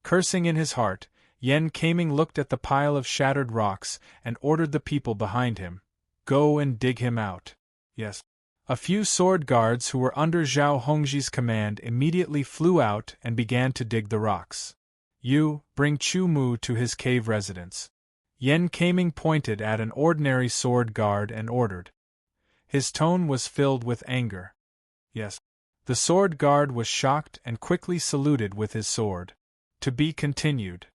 Cursing in his heart, Yen Kaming looked at the pile of shattered rocks and ordered the people behind him, "Go and dig him out." Yes. A few sword guards who were under Zhao Hongji's command immediately flew out and began to dig the rocks. "You, bring Chu Mu to his cave residence." Yen Kaming pointed at an ordinary sword guard and ordered. His tone was filled with anger. Yes. The sword guard was shocked and quickly saluted with his sword. To be continued.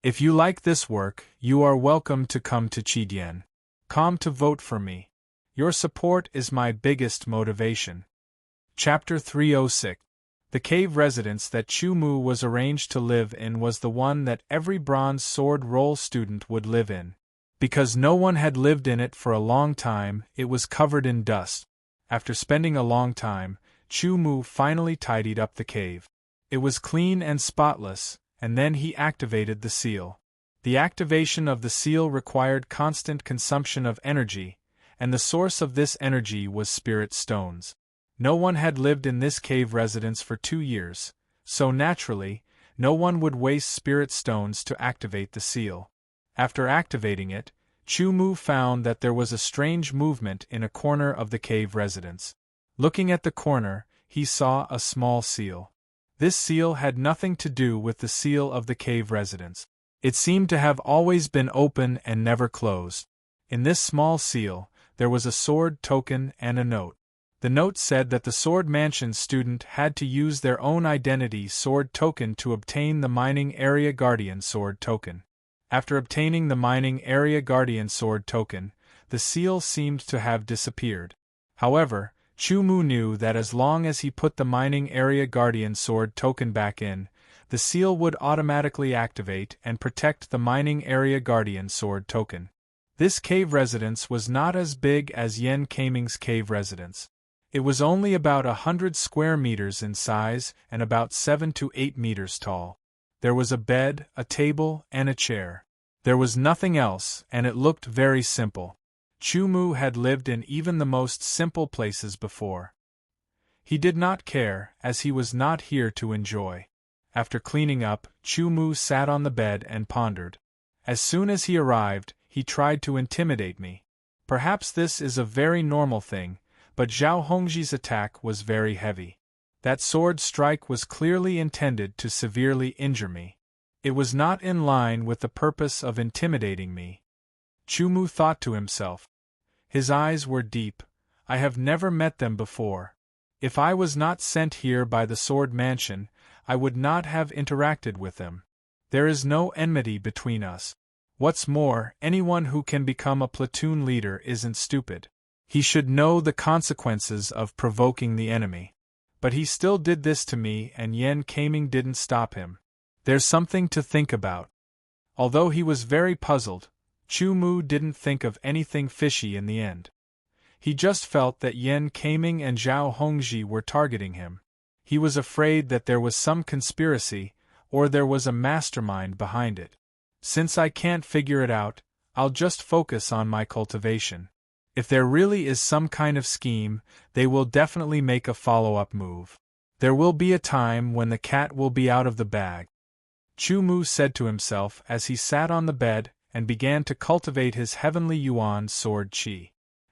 If you like this work, you are welcome to come to Chidian. Come to vote for me. Your support is my biggest motivation. Chapter 306. The cave residence that Chu Mu was arranged to live in was the one that every bronze sword roll student would live in. Because no one had lived in it for a long time, it was covered in dust. After spending a long time, Chu Mu finally tidied up the cave. It was clean and spotless, and then he activated the seal. The activation of the seal required constant consumption of energy, and the source of this energy was spirit stones. No one had lived in this cave residence for 2 years, so naturally, no one would waste spirit stones to activate the seal. After activating it, Chu Mu found that there was a strange movement in a corner of the cave residence. Looking at the corner, he saw a small seal. This seal had nothing to do with the seal of the cave residence. It seemed to have always been open and never closed. In this small seal, there was a sword token and a note. The note said that the Sword Mansion student had to use their own identity sword token to obtain the Mining Area Guardian sword token. After obtaining the Mining Area Guardian sword token, the seal seemed to have disappeared. However, Chu Mu knew that as long as he put the Mining Area Guardian sword token back in, the seal would automatically activate and protect the Mining Area Guardian sword token. This cave residence was not as big as Yen Kaming's cave residence. It was only about 100 square meters in size and about 7 to 8 meters tall. There was a bed, a table, and a chair. There was nothing else, and it looked very simple. Chu Mu had lived in even the most simple places before. He did not care, as he was not here to enjoy. After cleaning up, Chu Mu sat on the bed and pondered. As soon as he arrived, he tried to intimidate me. Perhaps this is a very normal thing, but Zhao Hongji's attack was very heavy. That sword strike was clearly intended to severely injure me. It was not in line with the purpose of intimidating me. Chu Mu thought to himself. His eyes were deep. I have never met them before. If I was not sent here by the Sword Mansion, I would not have interacted with them. There is no enmity between us. What's more, anyone who can become a platoon leader isn't stupid. He should know the consequences of provoking the enemy. But he still did this to me, and Yen Kaming didn't stop him. There's something to think about. Although he was very puzzled, Chu Mu didn't think of anything fishy in the end. He just felt that Yen Kaming and Zhao Hongji were targeting him. He was afraid that there was some conspiracy, or there was a mastermind behind it. Since I can't figure it out, I'll just focus on my cultivation. If there really is some kind of scheme, they will definitely make a follow-up move. There will be a time when the cat will be out of the bag. Chu Mu said to himself as he sat on the bed and began to cultivate his heavenly yuan sword qi.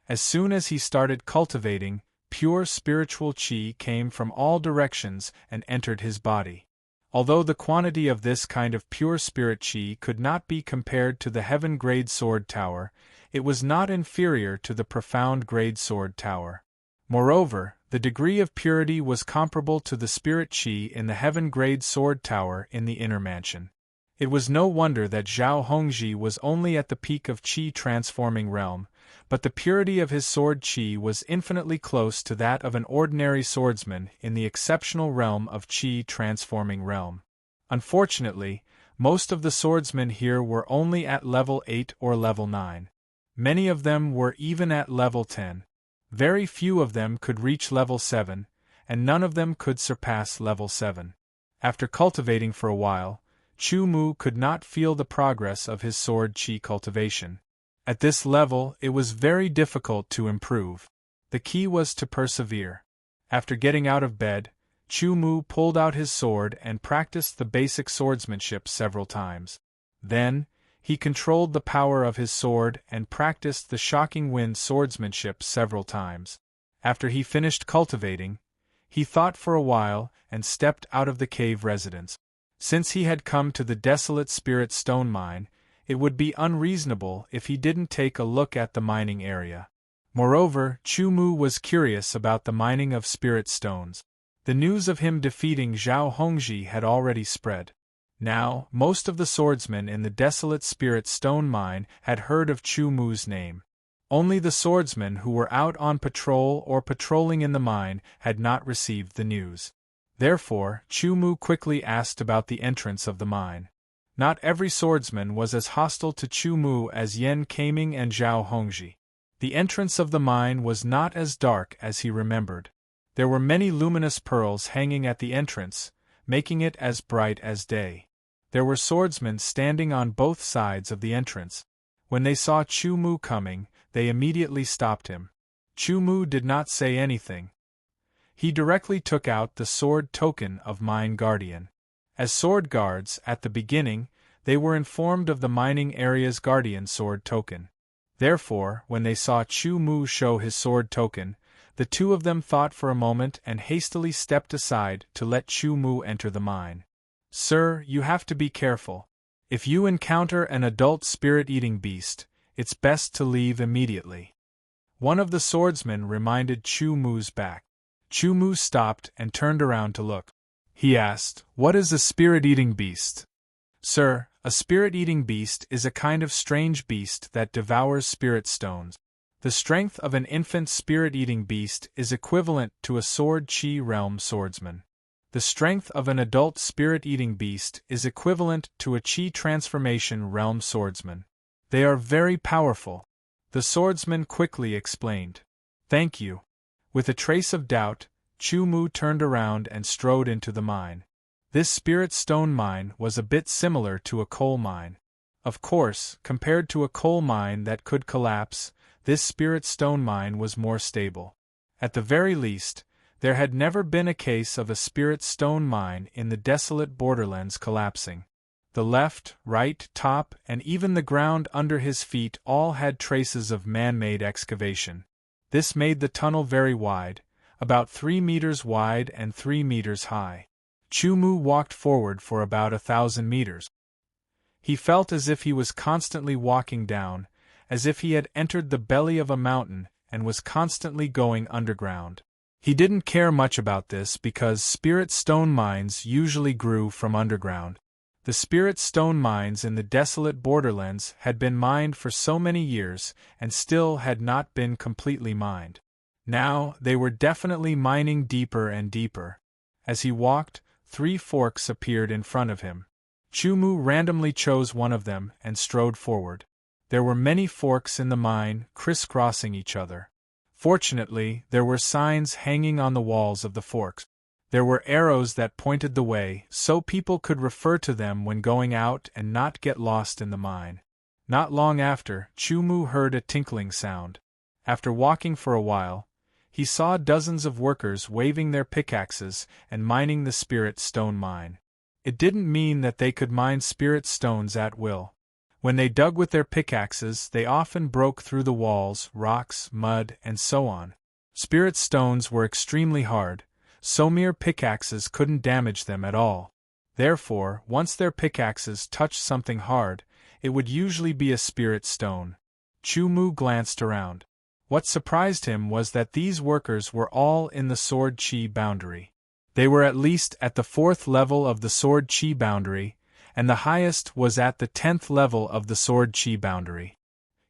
As soon as he started cultivating, pure spiritual qi came from all directions and entered his body. Although the quantity of this kind of pure spirit qi could not be compared to the heaven-grade sword tower, it was not inferior to the profound-grade sword tower. Moreover, the degree of purity was comparable to the spirit qi in the heaven-grade sword tower in the inner mansion. It was no wonder that Zhao Hongji was only at the peak of qi transforming realm, but the purity of his sword qi was infinitely close to that of an ordinary swordsman in the exceptional realm of qi transforming realm. Unfortunately, most of the swordsmen here were only at level 8 or level 9. Many of them were even at level 10. Very few of them could reach level 7, and none of them could surpass level 7. After cultivating for a while, Chu Mu could not feel the progress of his sword qi cultivation. At this level, it was very difficult to improve. The key was to persevere. After getting out of bed, Chu Mu pulled out his sword and practiced the basic swordsmanship several times. Then, he controlled the power of his sword and practiced the shocking wind swordsmanship several times. After he finished cultivating, he thought for a while and stepped out of the cave residence. Since he had come to the desolate spirit stone mine, it would be unreasonable if he didn't take a look at the mining area. Moreover, Chu Mu was curious about the mining of spirit stones. The news of him defeating Zhao Hongji had already spread. Now, most of the swordsmen in the desolate spirit stone mine had heard of Chu Mu's name. Only the swordsmen who were out on patrol or patrolling in the mine had not received the news. Therefore, Chu Mu quickly asked about the entrance of the mine. Not every swordsman was as hostile to Chu Mu as Yan Kaming and Zhao Hongji. The entrance of the mine was not as dark as he remembered. There were many luminous pearls hanging at the entrance, making it as bright as day. There were swordsmen standing on both sides of the entrance. When they saw Chu Mu coming, they immediately stopped him. Chu Mu did not say anything. He directly took out the sword token of Mine Guardian. As sword guards, at the beginning, they were informed of the mining area's guardian sword token. Therefore, when they saw Chu Mu show his sword token, the two of them thought for a moment and hastily stepped aside to let Chu Mu enter the mine. "Sir, you have to be careful. If you encounter an adult spirit-eating beast, it's best to leave immediately," one of the swordsmen reminded Chu Mu's back. Chu Mu stopped and turned around to look. He asked, "What is a spirit-eating beast?" "Sir, a spirit-eating beast is a kind of strange beast that devours spirit stones. The strength of an infant spirit-eating beast is equivalent to a sword chi realm swordsman. The strength of an adult spirit-eating beast is equivalent to a chi transformation realm swordsman. They are very powerful," the swordsman quickly explained. "Thank you." With a trace of doubt, Chu Mu turned around and strode into the mine. This spirit stone mine was a bit similar to a coal mine. Of course, compared to a coal mine that could collapse, this spirit stone mine was more stable. At the very least, there had never been a case of a spirit stone mine in the desolate borderlands collapsing. The left, right, top, and even the ground under his feet all had traces of man-made excavation. This made the tunnel very wide, about 3 meters wide and 3 meters high. Chu Mu walked forward for about 1,000 meters. He felt as if he was constantly walking down, as if he had entered the belly of a mountain and was constantly going underground. He didn't care much about this because spirit stone mines usually grew from underground. The spirit stone mines in the desolate borderlands had been mined for so many years and still had not been completely mined. Now, they were definitely mining deeper and deeper. As he walked, 3 forks appeared in front of him. Chu Mu randomly chose one of them and strode forward. There were many forks in the mine, crisscrossing each other. Fortunately, there were signs hanging on the walls of the forks. There were arrows that pointed the way, so people could refer to them when going out and not get lost in the mine. Not long after, Chu Mu heard a tinkling sound. After walking for a while, he saw dozens of workers waving their pickaxes and mining the spirit stone mine. It didn't mean that they could mine spirit stones at will. When they dug with their pickaxes, they often broke through the walls, rocks, mud, and so on. Spirit stones were extremely hard, so mere pickaxes couldn't damage them at all. Therefore, once their pickaxes touched something hard, it would usually be a spirit stone. Chu Mu glanced around. What surprised him was that these workers were all in the sword chi boundary. They were at least at the 4th level of the sword chi boundary, and the highest was at the 10th level of the sword chi boundary.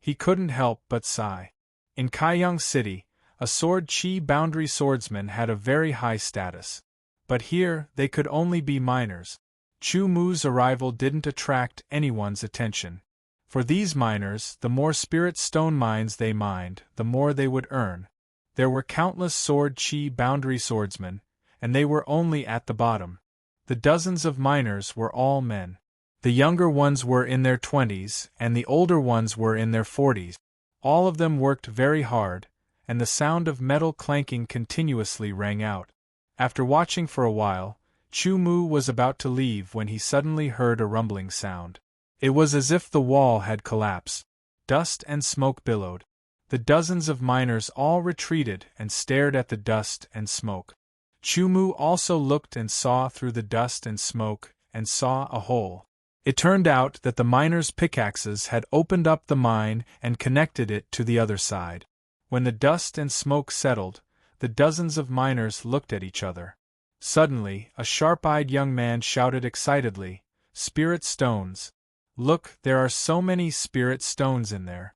He couldn't help but sigh. In Kaiyang City, a sword chi boundary swordsman had a very high status. But here, they could only be miners. Chu Mu's arrival didn't attract anyone's attention. For these miners, the more spirit stone mines they mined, the more they would earn. There were countless sword chi boundary swordsmen, and they were only at the bottom. The dozens of miners were all men. The younger ones were in their 20s, and the older ones were in their 40s. All of them worked very hard, and the sound of metal clanking continuously rang out. After watching for a while, Chu Mu was about to leave when he suddenly heard a rumbling sound. It was as if the wall had collapsed. Dust and smoke billowed. The dozens of miners all retreated and stared at the dust and smoke. Chu Mu also looked and saw through the dust and smoke, and saw a hole. It turned out that the miners' pickaxes had opened up the mine and connected it to the other side. When the dust and smoke settled, the dozens of miners looked at each other. Suddenly, a sharp-eyed young man shouted excitedly, "Spirit stones! Look, there are so many spirit stones in there."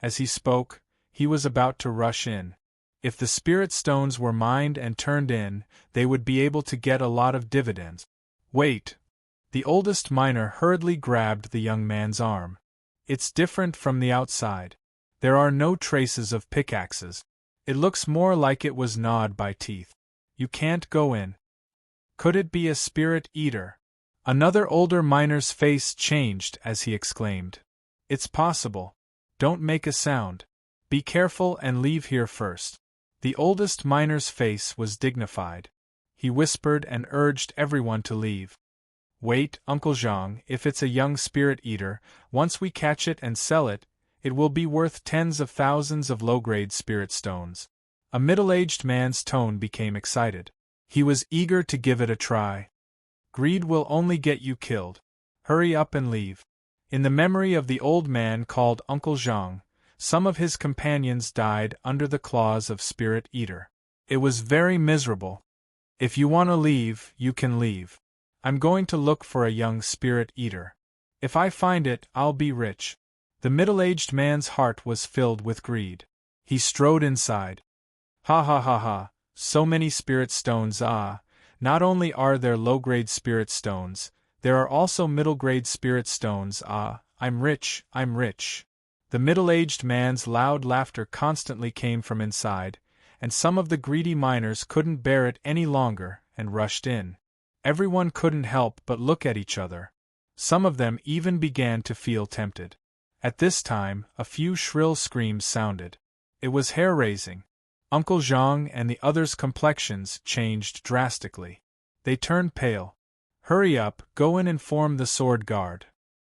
As he spoke, he was about to rush in. If the spirit stones were mined and turned in, they would be able to get a lot of dividends. "Wait!" The oldest miner hurriedly grabbed the young man's arm. "It's different from the outside. There are no traces of pickaxes. It looks more like it was gnawed by teeth. You can't go in." "Could it be a spirit eater?" Another older miner's face changed as he exclaimed. "It's possible. Don't make a sound. Be careful and leave here first." The oldest miner's face was dignified. He whispered and urged everyone to leave. "Wait, Uncle Zhang, if it's a young spirit eater, once we catch it and sell it, it will be worth tens of thousands of low-grade spirit stones." A middle-aged man's tone became excited. He was eager to give it a try. "Greed will only get you killed. Hurry up and leave." In the memory of the old man called Uncle Zhang, some of his companions died under the claws of Spirit Eater. It was very miserable. "If you want to leave, you can leave. I'm going to look for a young Spirit Eater. If I find it, I'll be rich." The middle-aged man's heart was filled with greed. He strode inside. "Ha ha ha ha, so many spirit stones, ah! Not only are there low-grade spirit stones, there are also middle-grade spirit stones, ah! I'm rich, I'm rich." The middle-aged man's loud laughter constantly came from inside, and some of the greedy miners couldn't bear it any longer and rushed in. Everyone couldn't help but look at each other. Some of them even began to feel tempted. At this time, a few shrill screams sounded. It was hair-raising. Uncle Zhang and the others' complexions changed drastically. They turned pale. "Hurry up, go and inform the sword guard."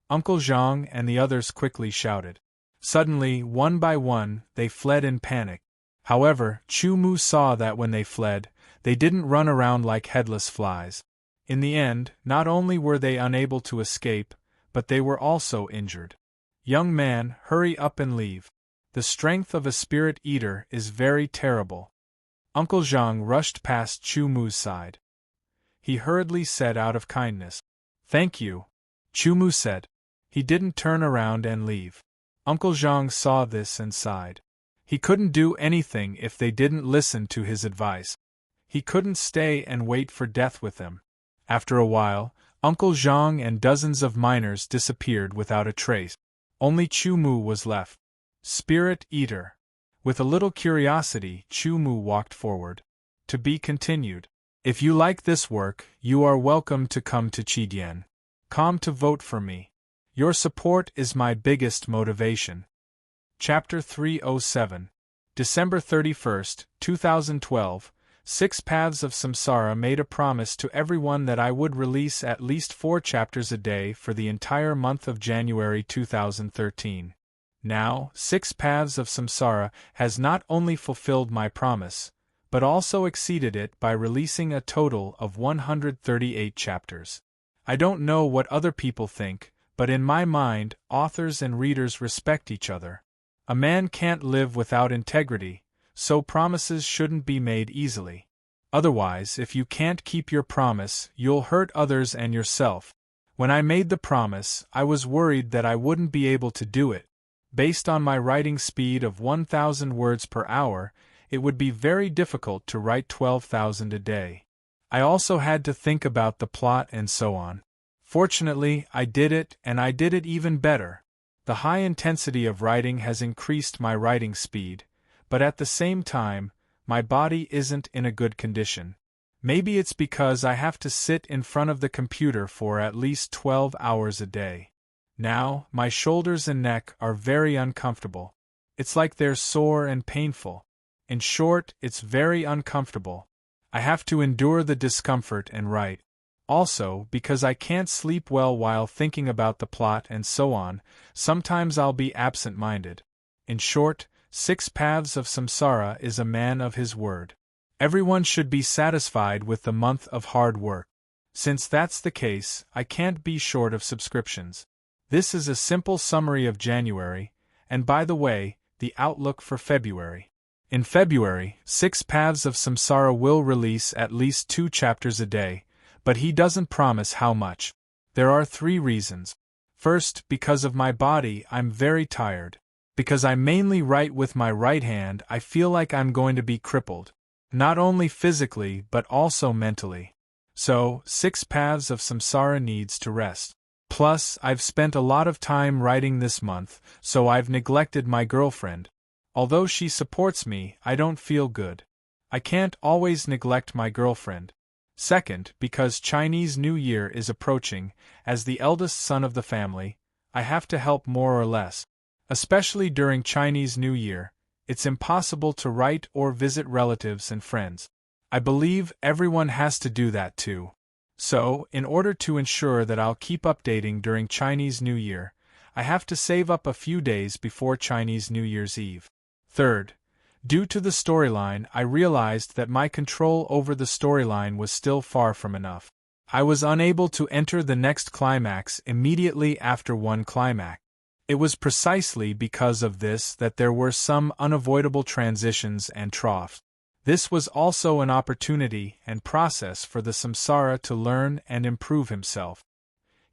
Uncle Zhang and the others quickly shouted. Suddenly, one by one, they fled in panic. However, Chu Mu saw that when they fled, they didn't run around like headless flies. In the end, not only were they unable to escape, but they were also injured. "Young man, hurry up and leave. The strength of a spirit eater is very terrible." Uncle Zhang rushed past Chu Mu's side. He hurriedly said out of kindness, "Thank you." Chu Mu said. He didn't turn around and leave. Uncle Zhang saw this and sighed. He couldn't do anything if they didn't listen to his advice. He couldn't stay and wait for death with them. After a while, Uncle Zhang and dozens of miners disappeared without a trace. Only Chu Mu was left. Spirit Eater. With a little curiosity, Chu Mu walked forward. To be continued. If you like this work, you are welcome to come to Chidian.com to vote for me. Your support is my biggest motivation. Chapter 307. December 31st, 2012. 6 Paths of Samsara made a promise to everyone that I would release at least 4 chapters a day for the entire month of January 2013. Now, 6 Paths of Samsara has not only fulfilled my promise, but also exceeded it by releasing a total of 138 chapters. I don't know what other people think, but in my mind, authors and readers respect each other. A man can't live without integrity, so promises shouldn't be made easily. Otherwise, if you can't keep your promise, you'll hurt others and yourself. When I made the promise, I was worried that I wouldn't be able to do it. Based on my writing speed of 1,000 words per hour, it would be very difficult to write 12,000 a day. I also had to think about the plot and so on. Fortunately, I did it, and I did it even better. The high intensity of writing has increased my writing speed, but at the same time, my body isn't in a good condition. Maybe it's because I have to sit in front of the computer for at least 12 hours a day. Now, my shoulders and neck are very uncomfortable. It's like they're sore and painful. In short, it's very uncomfortable. I have to endure the discomfort and write. Also, because I can't sleep well while thinking about the plot and so on, sometimes I'll be absent-minded. In short, Six Paths of Samsara is a man of his word. Everyone should be satisfied with the month of hard work. Since that's the case, I can't be short of subscriptions. This is a simple summary of January, and by the way, the outlook for February. In February, Six Paths of Samsara will release at least 2 chapters a day, but he doesn't promise how much. There are 3 reasons. First, because of my body, I'm very tired. Because I mainly write with my right hand, I feel like I'm going to be crippled. Not only physically, but also mentally. So, Six Paths of Samsara needs to rest. Plus, I've spent a lot of time writing this month, so I've neglected my girlfriend. Although she supports me, I don't feel good. I can't always neglect my girlfriend. Second, because Chinese New Year is approaching, as the eldest son of the family, I have to help more or less. Especially during Chinese New Year, it's impossible to write or visit relatives and friends. I believe everyone has to do that too. So, in order to ensure that I'll keep updating during Chinese New Year, I have to save up a few days before Chinese New Year's Eve. Third, due to the storyline, I realized that my control over the storyline was still far from enough. I was unable to enter the next climax immediately after one climax. It was precisely because of this that there were some unavoidable transitions and troughs. This was also an opportunity and process for the samsara to learn and improve himself.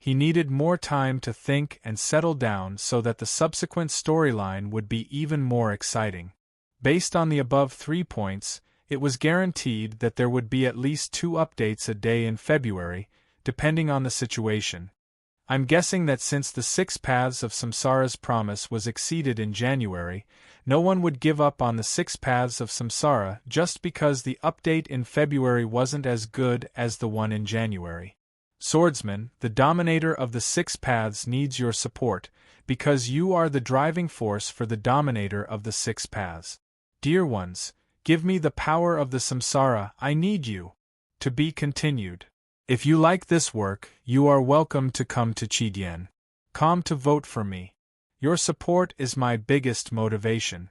He needed more time to think and settle down so that the subsequent storyline would be even more exciting. Based on the above 3 points, it was guaranteed that there would be at least 2 updates a day in February, depending on the situation. I'm guessing that since the Six Paths of Samsara's promise was exceeded in January, no one would give up on the Six Paths of Samsara just because the update in February wasn't as good as the one in January. Swordsman, the dominator of the Six Paths needs your support, because you are the driving force for the dominator of the Six Paths. Dear ones, give me the power of the samsara, I need you. To be continued. If you like this work, you are welcome to come to Chidien. Come to vote for me. Your support is my biggest motivation.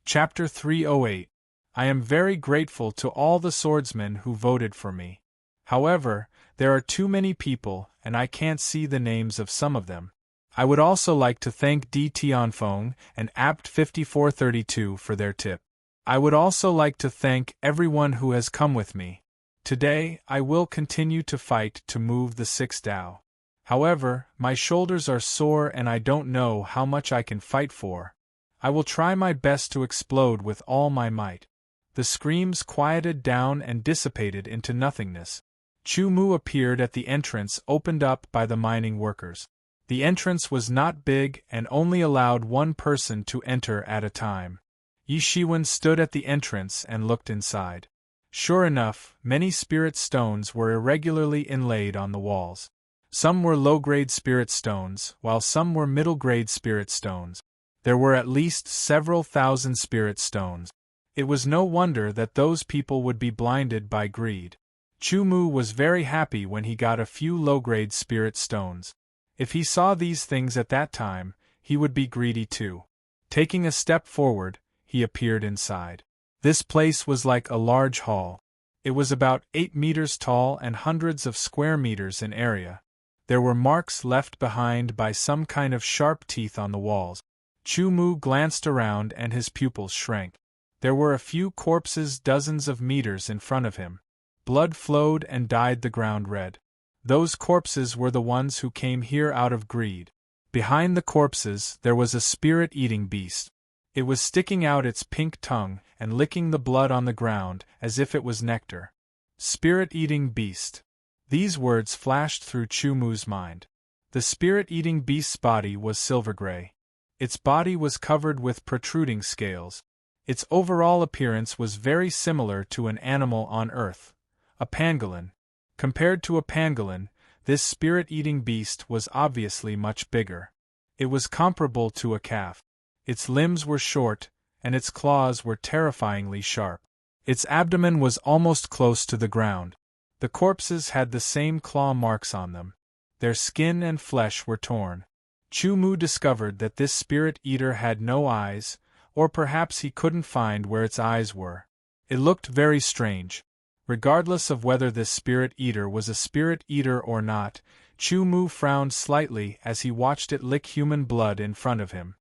Chapter 308. I am very grateful to all the swordsmen who voted for me. However, there are too many people, and I can't see the names of some of them. I would also like to thank D. Tianfeng and Apt5432 for their tip. I would also like to thank everyone who has come with me. Today, I will continue to fight to move the 6 Dao. However, my shoulders are sore and I don't know how much I can fight for. I will try my best to explode with all my might. The screams quieted down and dissipated into nothingness. Chu Mu appeared at the entrance opened up by the mining workers. The entrance was not big and only allowed 1 person to enter at a time. Yi Shiwen stood at the entrance and looked inside. Sure enough, many spirit stones were irregularly inlaid on the walls. Some were low-grade spirit stones, while some were middle-grade spirit stones. There were at least several thousand spirit stones. It was no wonder that those people would be blinded by greed. Chu Mu was very happy when he got a few low-grade spirit stones. If he saw these things at that time, he would be greedy too. Taking a step forward, he appeared inside. This place was like a large hall. It was about 8 meters tall and hundreds of square meters in area. There were marks left behind by some kind of sharp teeth on the walls. Chu Mu glanced around and his pupils shrank. There were a few corpses dozens of meters in front of him. Blood flowed and dyed the ground red. Those corpses were the ones who came here out of greed. Behind the corpses there was a spirit-eating beast. It was sticking out its pink tongue and licking the blood on the ground as if it was nectar. Spirit-eating beast. These words flashed through Chu Mu's mind. The spirit-eating beast's body was silver-gray. Its body was covered with protruding scales. Its overall appearance was very similar to an animal on Earth, a pangolin. Compared to a pangolin, this spirit-eating beast was obviously much bigger. It was comparable to a calf. Its limbs were short, and its claws were terrifyingly sharp. Its abdomen was almost close to the ground. The corpses had the same claw marks on them. Their skin and flesh were torn. Chu Mu discovered that this spirit eater had no eyes, or perhaps he couldn't find where its eyes were. It looked very strange. Regardless of whether this spirit eater was a spirit eater or not, Chu Mu frowned slightly as he watched it lick human blood in front of him.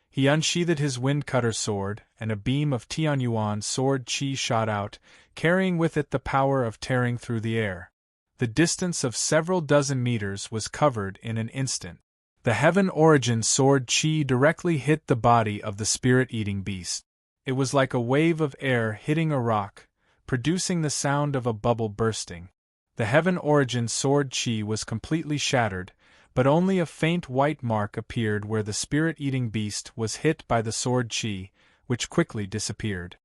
He unsheathed his wind-cutter sword, and a beam of Tianyuan sword chi shot out, carrying with it the power of tearing through the air. The distance of several dozen meters was covered in an instant. The Heaven Origin sword chi directly hit the body of the spirit-eating beast. It was like a wave of air hitting a rock, producing the sound of a bubble bursting. The Heaven Origin sword chi was completely shattered, but only a faint white mark appeared where the spirit-eating beast was hit by the sword chi, which quickly disappeared.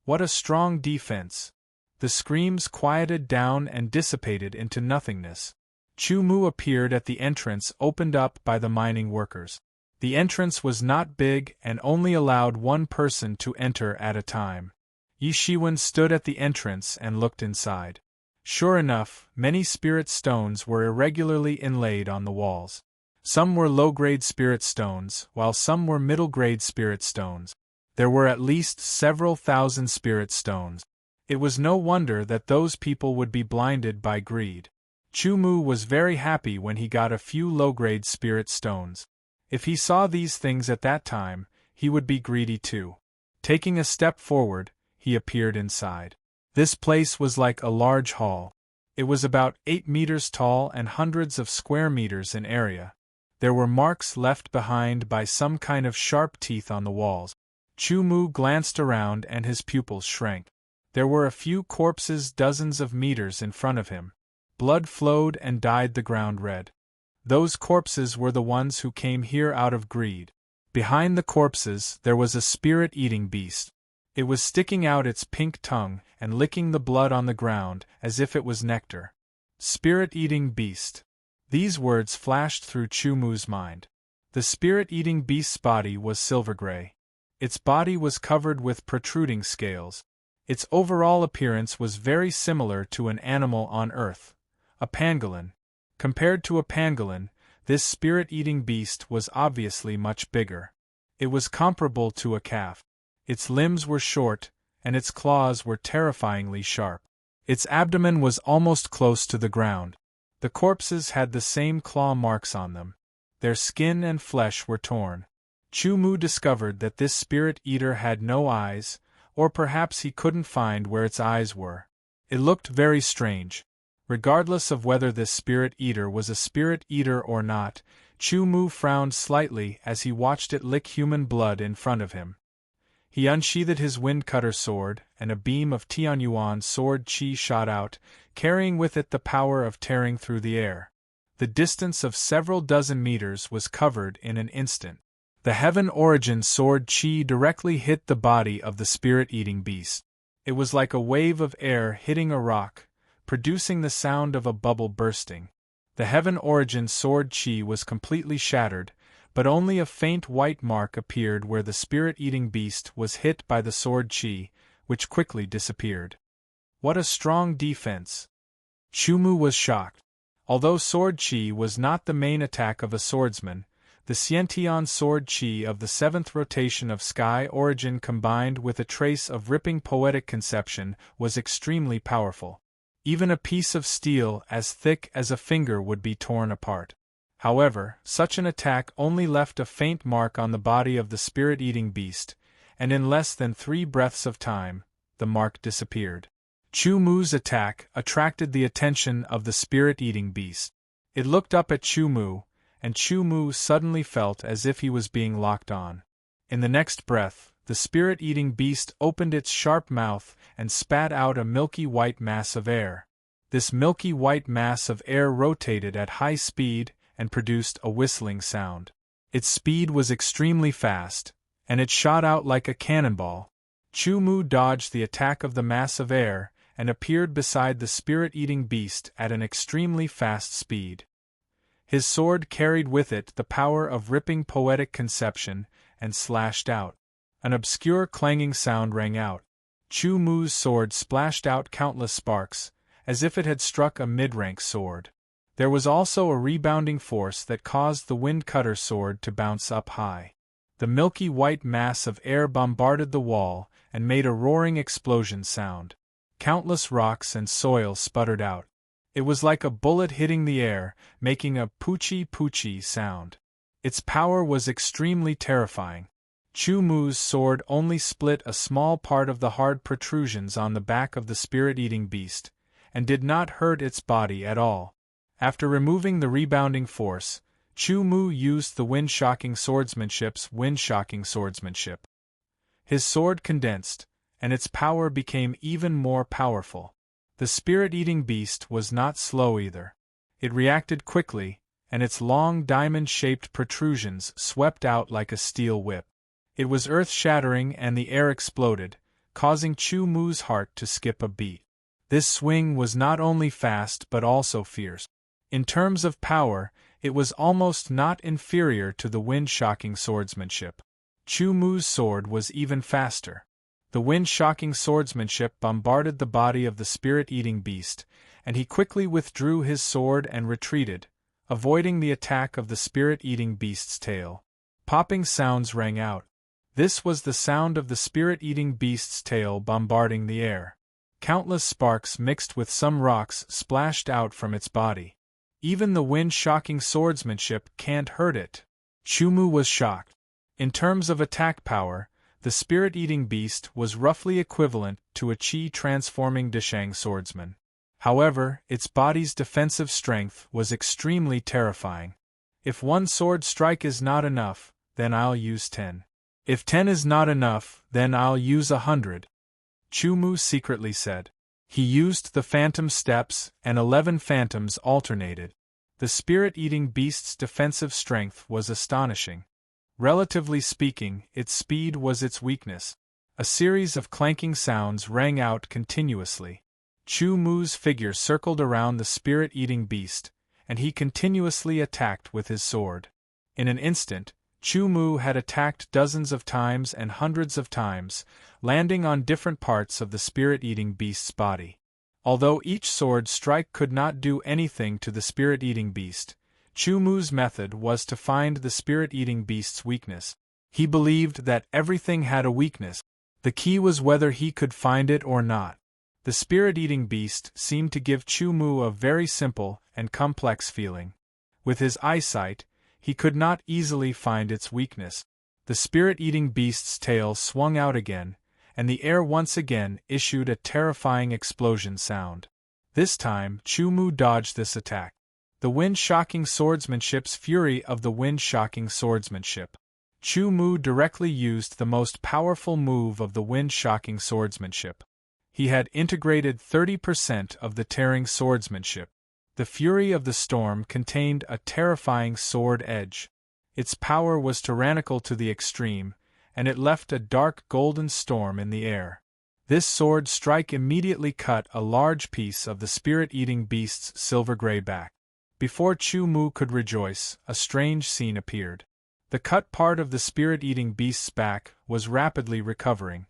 What a strong defense! The screams quieted down and dissipated into nothingness. Chu Mu appeared at the entrance opened up by the mining workers. The entrance was not big and only allowed one person to enter at a time. Yi Shiwen stood at the entrance and looked inside. Sure enough, many spirit stones were irregularly inlaid on the walls. Some were low-grade spirit stones, while some were middle-grade spirit stones. There were at least several thousand spirit stones. It was no wonder that those people would be blinded by greed. Chu Mu was very happy when he got a few low-grade spirit stones. If he saw these things at that time, he would be greedy too. Taking a step forward, he appeared inside. This place was like a large hall. It was about 8 meters tall and hundreds of square meters in area. There were marks left behind by some kind of sharp teeth on the walls. Chu Mu glanced around and his pupils shrank. There were a few corpses dozens of meters in front of him. Blood flowed and dyed the ground red. Those corpses were the ones who came here out of greed. Behind the corpses there was a spirit-eating beast. It was sticking out its pink tongue and licking the blood on the ground as if it was nectar. Spirit-eating beast. These words flashed through Chu Mu's mind. The spirit-eating beast's body was silver-gray. Its body was covered with protruding scales. Its overall appearance was very similar to an animal on Earth, a pangolin. Compared to a pangolin, this spirit-eating beast was obviously much bigger. It was comparable to a calf. Its limbs were short, and its claws were terrifyingly sharp. Its abdomen was almost close to the ground. The corpses had the same claw marks on them. Their skin and flesh were torn. Chu Mu discovered that this spirit eater had no eyes, or perhaps he couldn't find where its eyes were. It looked very strange. Regardless of whether this spirit eater was a spirit eater or not, Chu Mu frowned slightly as he watched it lick human blood in front of him. He unsheathed his wind-cutter sword, and a beam of Tianyuan sword chi shot out, carrying with it the power of tearing through the air. The distance of several dozen meters was covered in an instant. The Heaven Origin sword chi directly hit the body of the spirit-eating beast. It was like a wave of air hitting a rock, producing the sound of a bubble bursting. The Heaven Origin sword chi was completely shattered, but only a faint white mark appeared where the spirit-eating beast was hit by the sword chi, which quickly disappeared. What a strong defense! Chu Mu was shocked. Although sword chi was not the main attack of a swordsman, the Xiantian sword chi of the 7th rotation of Sky Origin combined with a trace of ripping poetic conception was extremely powerful. Even a piece of steel as thick as a finger would be torn apart. However, such an attack only left a faint mark on the body of the spirit-eating beast, and in less than 3 breaths of time, the mark disappeared. Chu Mu's attack attracted the attention of the spirit-eating beast. It looked up at Chu Mu, and Chu Mu suddenly felt as if he was being locked on. In the next breath, the spirit-eating beast opened its sharp mouth and spat out a milky white mass of air. This milky white mass of air rotated at high speed and produced a whistling sound. Its speed was extremely fast, and it shot out like a cannonball. Chu Mu dodged the attack of the mass of air and appeared beside the spirit-eating beast at an extremely fast speed. His sword carried with it the power of ripping poetic conception and slashed out. An obscure clanging sound rang out. Chu Mu's sword splashed out countless sparks, as if it had struck a mid-rank sword. There was also a rebounding force that caused the wind cutter sword to bounce up high. The milky white mass of air bombarded the wall and made a roaring explosion sound. Countless rocks and soil sputtered out. It was like a bullet hitting the air, making a poochie-poochie sound. Its power was extremely terrifying. Chu Mu's sword only split a small part of the hard protrusions on the back of the spirit-eating beast, and did not hurt its body at all. After removing the rebounding force, Chu Mu used the wind-shocking swordsmanship's wind-shocking swordsmanship. His sword condensed, and its power became even more powerful. The spirit-eating beast was not slow either. It reacted quickly, and its long diamond-shaped protrusions swept out like a steel whip. It was earth-shattering and the air exploded, causing Chu Mu's heart to skip a beat. This swing was not only fast but also fierce. In terms of power, it was almost not inferior to the wind-shocking swordsmanship. Chu Mu's sword was even faster. The wind-shocking swordsmanship bombarded the body of the spirit-eating beast, and he quickly withdrew his sword and retreated, avoiding the attack of the spirit-eating beast's tail. Popping sounds rang out. This was the sound of the spirit-eating beast's tail bombarding the air. Countless sparks mixed with some rocks splashed out from its body. Even the wind-shocking swordsmanship can't hurt it. Chu Mu was shocked. In terms of attack power, the spirit-eating beast was roughly equivalent to a Qi-transforming Deshang swordsman. However, its body's defensive strength was extremely terrifying. If one sword strike is not enough, then I'll use 10. If 10 is not enough, then I'll use 100. Chu Mu secretly said. He used the phantom steps, and 11 phantoms alternated. The spirit-eating beast's defensive strength was astonishing. Relatively speaking, its speed was its weakness. A series of clanking sounds rang out continuously. Chu Mu's figure circled around the spirit-eating beast, and he continuously attacked with his sword. In an instant, Chu Mu had attacked dozens of times and hundreds of times, landing on different parts of the spirit-eating beast's body. Although each sword strike could not do anything to the spirit-eating beast, Chu Mu's method was to find the spirit-eating beast's weakness. He believed that everything had a weakness. The key was whether he could find it or not. The spirit-eating beast seemed to give Chu Mu a very simple and complex feeling. With his eyesight, he could not easily find its weakness. The spirit-eating beast's tail swung out again, and the air once again issued a terrifying explosion sound. This time, Chu Mu dodged this attack. The wind-shocking swordsmanship's fury of the wind-shocking swordsmanship. Chu Mu directly used the most powerful move of the wind-shocking swordsmanship. He had integrated 30% of the tearing swordsmanship. The fury of the storm contained a terrifying sword edge. Its power was tyrannical to the extreme, and it left a dark golden storm in the air. This sword strike immediately cut a large piece of the spirit-eating beast's silver-gray back. Before Chu Mu could rejoice, a strange scene appeared. The cut part of the spirit-eating beast's back was rapidly recovering.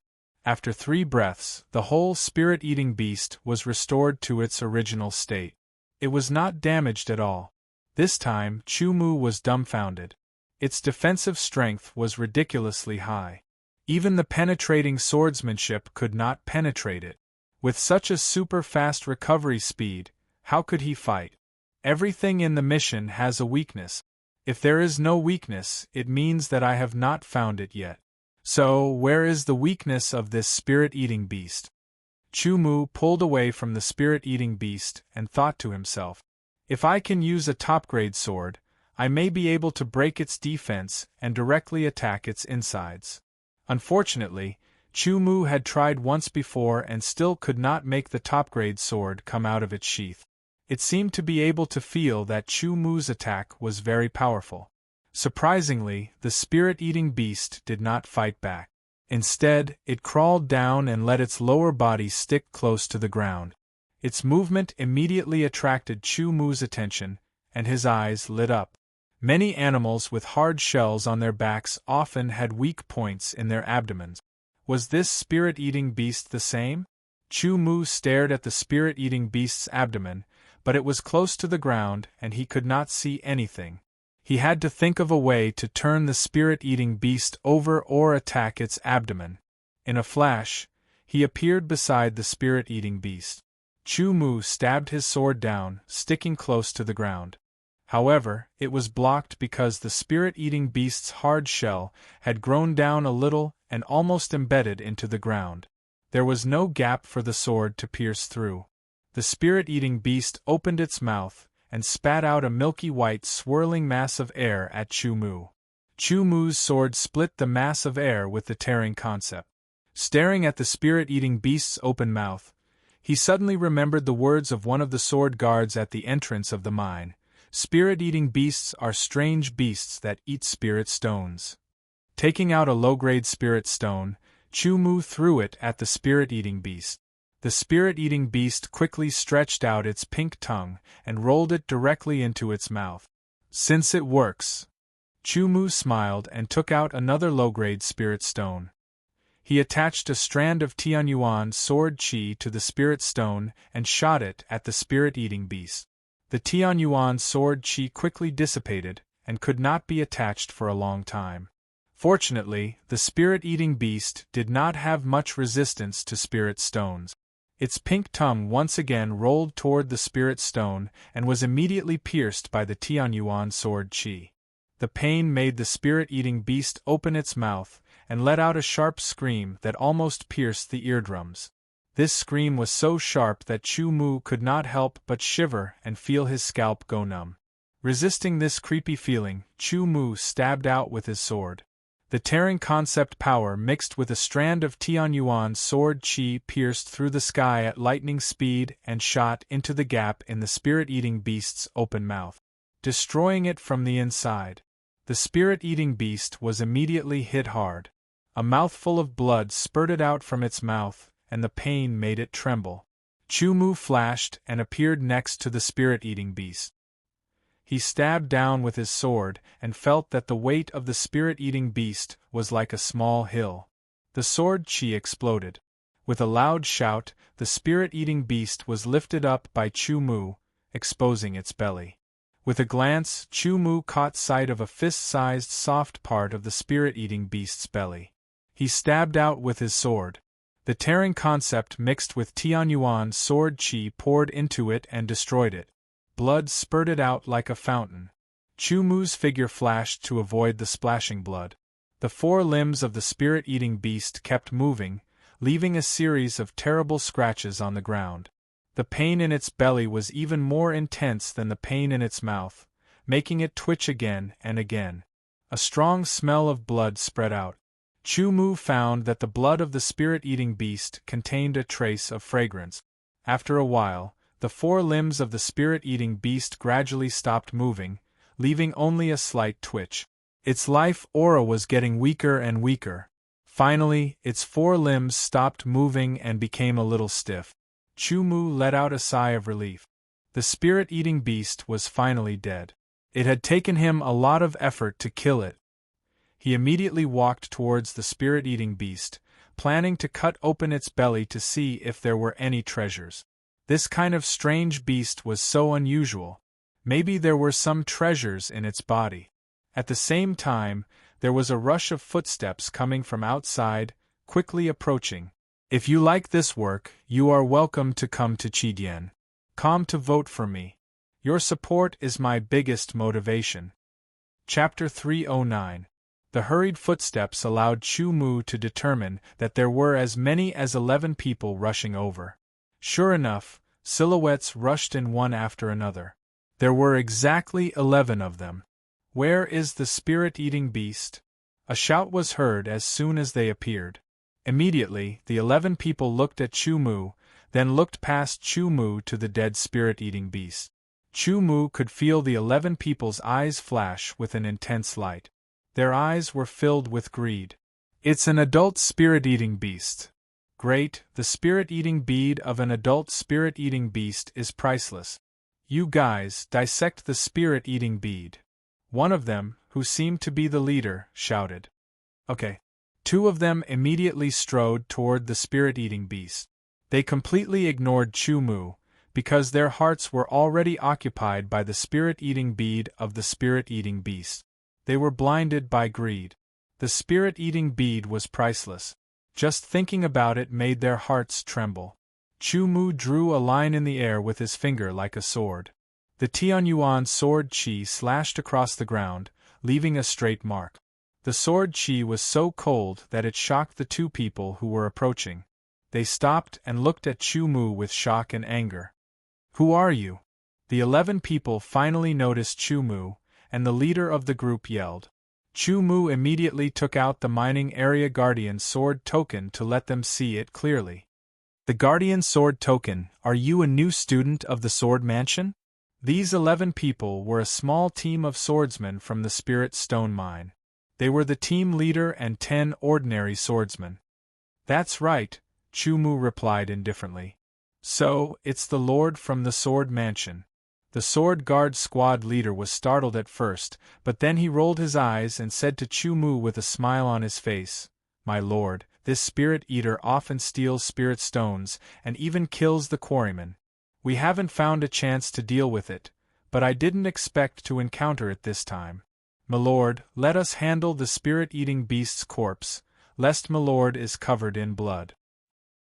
After 3 breaths, the whole spirit-eating beast was restored to its original state. It was not damaged at all. This time, Chu Mu was dumbfounded. Its defensive strength was ridiculously high. Even the penetrating swordsmanship could not penetrate it. With such a super-fast recovery speed, how could he fight? Everything in the mission has a weakness. If there is no weakness, it means that I have not found it yet. So, where is the weakness of this spirit-eating beast? Chu Mu pulled away from the spirit-eating beast and thought to himself, if I can use a top-grade sword, I may be able to break its defense and directly attack its insides. Unfortunately, Chu Mu had tried once before and still could not make the top-grade sword come out of its sheath. It seemed to be able to feel that Chu Mu's attack was very powerful. Surprisingly, the spirit-eating beast did not fight back. Instead, it crawled down and let its lower body stick close to the ground. Its movement immediately attracted Chu Mu's attention, and his eyes lit up. Many animals with hard shells on their backs often had weak points in their abdomens. Was this spirit-eating beast the same? Chu Mu stared at the spirit-eating beast's abdomen, but it was close to the ground and he could not see anything. He had to think of a way to turn the spirit-eating beast over or attack its abdomen. In a flash, he appeared beside the spirit-eating beast. Chu Mu stabbed his sword down, sticking close to the ground. However, it was blocked because the spirit-eating beast's hard shell had grown down a little and almost embedded into the ground. There was no gap for the sword to pierce through. The spirit-eating beast opened its mouth and spat out a milky white swirling mass of air at Chu Mu. Chu Mu's sword split the mass of air with the tearing concept. Staring at the spirit-eating beast's open mouth, he suddenly remembered the words of one of the sword guards at the entrance of the mine. Spirit-eating beasts are strange beasts that eat spirit stones. Taking out a low-grade spirit stone, Chu Mu threw it at the spirit-eating beast. The spirit-eating beast quickly stretched out its pink tongue and rolled it directly into its mouth. Since it works. Chu Mu smiled and took out another low-grade spirit stone. He attached a strand of Tianyuan sword qi to the spirit stone and shot it at the spirit-eating beast. The Tianyuan sword qi quickly dissipated and could not be attached for a long time. Fortunately, the spirit-eating beast did not have much resistance to spirit stones. Its pink tongue once again rolled toward the spirit stone and was immediately pierced by the Tianyuan sword qi. The pain made the spirit-eating beast open its mouth and let out a sharp scream that almost pierced the eardrums. This scream was so sharp that Chu Mu could not help but shiver and feel his scalp go numb. Resisting this creepy feeling, Chu Mu stabbed out with his sword. The tearing concept power mixed with a strand of Tianyuan sword qi pierced through the sky at lightning speed and shot into the gap in the spirit-eating beast's open mouth, destroying it from the inside. The spirit-eating beast was immediately hit hard. A mouthful of blood spurted out from its mouth, and the pain made it tremble. Chu Mu flashed and appeared next to the spirit-eating beast. He stabbed down with his sword and felt that the weight of the spirit-eating beast was like a small hill. The sword qi exploded. With a loud shout, the spirit-eating beast was lifted up by Chu Mu, exposing its belly. With a glance, Chu Mu caught sight of a fist-sized soft part of the spirit-eating beast's belly. He stabbed out with his sword. The tearing concept mixed with Tianyuan sword qi poured into it and destroyed it. Blood spurted out like a fountain. Chu Mu's figure flashed to avoid the splashing blood. The four limbs of the spirit-eating beast kept moving, leaving a series of terrible scratches on the ground. The pain in its belly was even more intense than the pain in its mouth, making it twitch again and again. A strong smell of blood spread out. Chu Mu found that the blood of the spirit-eating beast contained a trace of fragrance. After a while, the four limbs of the spirit-eating beast gradually stopped moving, leaving only a slight twitch. Its life aura was getting weaker and weaker. Finally, its four limbs stopped moving and became a little stiff. Chu Mu let out a sigh of relief. The spirit-eating beast was finally dead. It had taken him a lot of effort to kill it. He immediately walked towards the spirit-eating beast, planning to cut open its belly to see if there were any treasures. This kind of strange beast was so unusual. Maybe there were some treasures in its body. At the same time, there was a rush of footsteps coming from outside, quickly approaching. If you like this work, you are welcome to come to Chidien.com to vote for me. Your support is my biggest motivation. Chapter 309. The hurried footsteps allowed Chu Mu to determine that there were as many as 11 people rushing over. Sure enough, silhouettes rushed in one after another. There were exactly 11 of them. Where is the spirit-eating beast? A shout was heard as soon as they appeared. Immediately, the 11 people looked at Chu Mu, then looked past Chu Mu to the dead spirit-eating beast. Chu Mu could feel the 11 people's eyes flash with an intense light. Their eyes were filled with greed. It's an adult spirit-eating beast. Great, the spirit-eating bead of an adult spirit-eating beast is priceless. You guys, dissect the spirit-eating bead. One of them, who seemed to be the leader, shouted, "Okay." Two of them immediately strode toward the spirit-eating beast. They completely ignored Chu-Mu, because their hearts were already occupied by the spirit-eating bead of the spirit-eating beast. They were blinded by greed. The spirit-eating bead was priceless. Just thinking about it made their hearts tremble. Chu-Mu drew a line in the air with his finger like a sword. The Tianyuan sword chi slashed across the ground, leaving a straight mark. The sword chi was so cold that it shocked the two people who were approaching. They stopped and looked at Chu-Mu with shock and anger. "Who are you?" The 11 people finally noticed Chu-Mu, and the leader of the group yelled. Chu-Mu immediately took out the Mining Area Guardian Sword token to let them see it clearly. "The Guardian Sword token, are you a new student of the Sword Mansion?" These 11 people were a small team of swordsmen from the Spirit Stone Mine. They were the team leader and 10 ordinary swordsmen. "That's right," Chu-Mu replied indifferently. "So, it's the Lord from the Sword Mansion." The Sword Guard squad leader was startled at first, but then he rolled his eyes and said to Chu-Mu with a smile on his face, "My lord, this spirit eater often steals spirit stones and even kills the quarrymen. We haven't found a chance to deal with it, but I didn't expect to encounter it this time. Milord, let us handle the spirit-eating beast's corpse, lest Milord is covered in blood."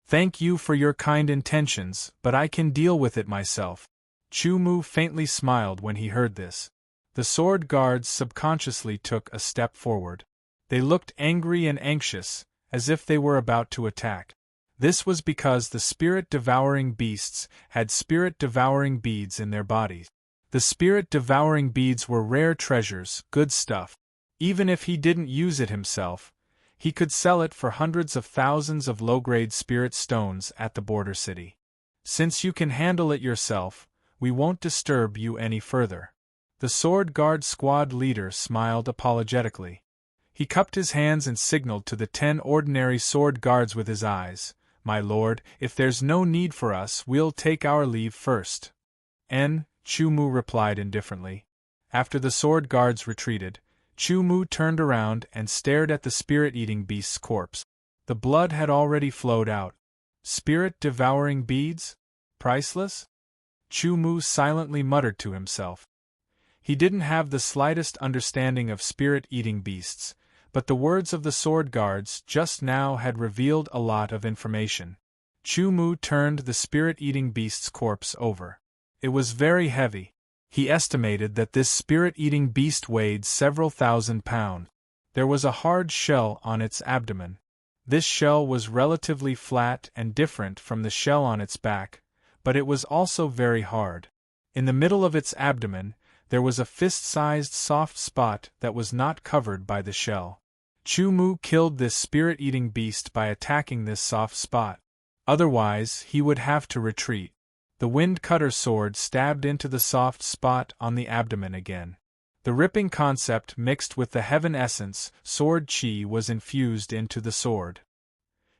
"Thank you for your kind intentions, but I can deal with it myself." Chu-Mu faintly smiled when he heard this. The sword guards subconsciously took a step forward. They looked angry and anxious, as if they were about to attack. This was because the spirit-devouring beasts had spirit-devouring beads in their bodies. The spirit-devouring beads were rare treasures, good stuff. Even if he didn't use it himself, he could sell it for hundreds of thousands of low-grade spirit stones at the border city. "Since you can handle it yourself, we won't disturb you any further." The Sword Guard squad leader smiled apologetically. He cupped his hands and signaled to the 10 ordinary sword guards with his eyes, "My lord, if there's no need for us, we'll take our leave first." Chu-Mu replied indifferently. After the sword guards retreated, Chu-Mu turned around and stared at the spirit-eating beast's corpse. The blood had already flowed out. Spirit-devouring beads? Priceless? Chu-Mu silently muttered to himself. He didn't have the slightest understanding of spirit-eating beasts, but the words of the sword guards just now had revealed a lot of information. Chu-Mu turned the spirit-eating beast's corpse over. It was very heavy. He estimated that this spirit-eating beast weighed several thousand pounds. There was a hard shell on its abdomen. This shell was relatively flat and different from the shell on its back, but it was also very hard. In the middle of its abdomen, there was a fist-sized soft spot that was not covered by the shell. Chu-Mu killed this spirit-eating beast by attacking this soft spot. Otherwise, he would have to retreat. The wind cutter sword stabbed into the soft spot on the abdomen again. The ripping concept mixed with the heaven essence, sword chi, was infused into the sword.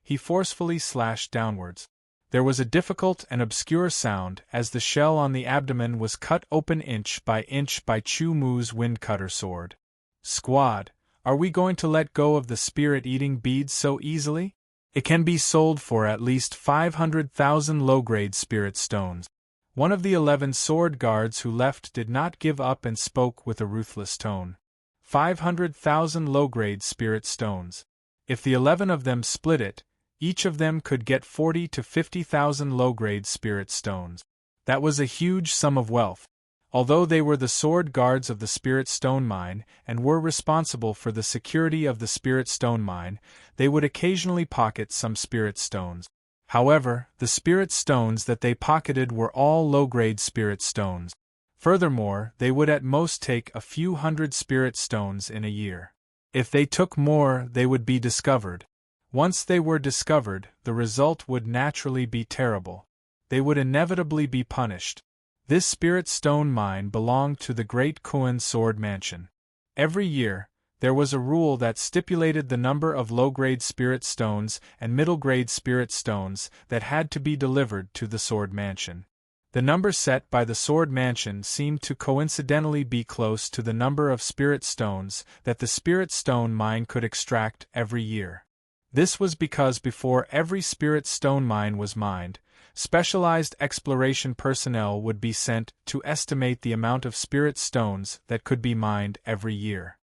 He forcefully slashed downwards. There was a difficult and obscure sound as the shell on the abdomen was cut open inch by Chu-Mu's wind cutter sword. "Squad, are we going to let go of the spirit-eating beads so easily? It can be sold for at least 500,000 low-grade spirit stones." One of the 11 sword guards who left did not give up and spoke with a ruthless tone. 500,000 low-grade spirit stones. If the 11 of them split it, each of them could get 40 to 50,000 low-grade spirit stones. That was a huge sum of wealth. Although they were the sword guards of the Spirit Stone Mine and were responsible for the security of the Spirit Stone Mine, they would occasionally pocket some spirit stones. However, the spirit stones that they pocketed were all low-grade spirit stones. Furthermore, they would at most take a few hundred spirit stones in a year. If they took more, they would be discovered. Once they were discovered, the result would naturally be terrible. They would inevitably be punished. This spirit stone mine belonged to the Great Kuan Sword Mansion. Every year, there was a rule that stipulated the number of low-grade spirit stones and middle-grade spirit stones that had to be delivered to the Sword Mansion. The number set by the sword mansion seemed to coincidentally be close to the number of spirit stones that the spirit stone mine could extract every year. This was because before every spirit stone mine was mined, specialized exploration personnel would be sent to estimate the amount of spirit stones that could be mined every year.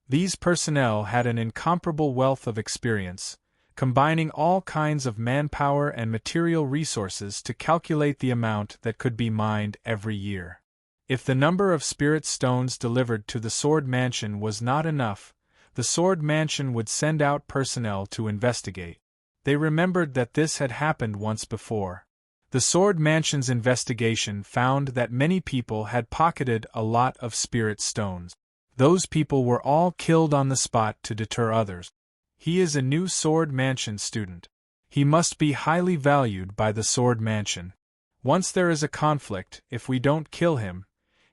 These personnel had an incomparable wealth of experience, combining all kinds of manpower and material resources to calculate the amount that could be mined every year. If the number of spirit stones delivered to the sword mansion was not enough, the sword mansion would send out personnel to investigate. They remembered that this had happened once before. The sword mansion's investigation found that many people had pocketed a lot of spirit stones. Those people were all killed on the spot to deter others. He is a new sword mansion student. He must be highly valued by the sword mansion. Once there is a conflict, if we don't kill him,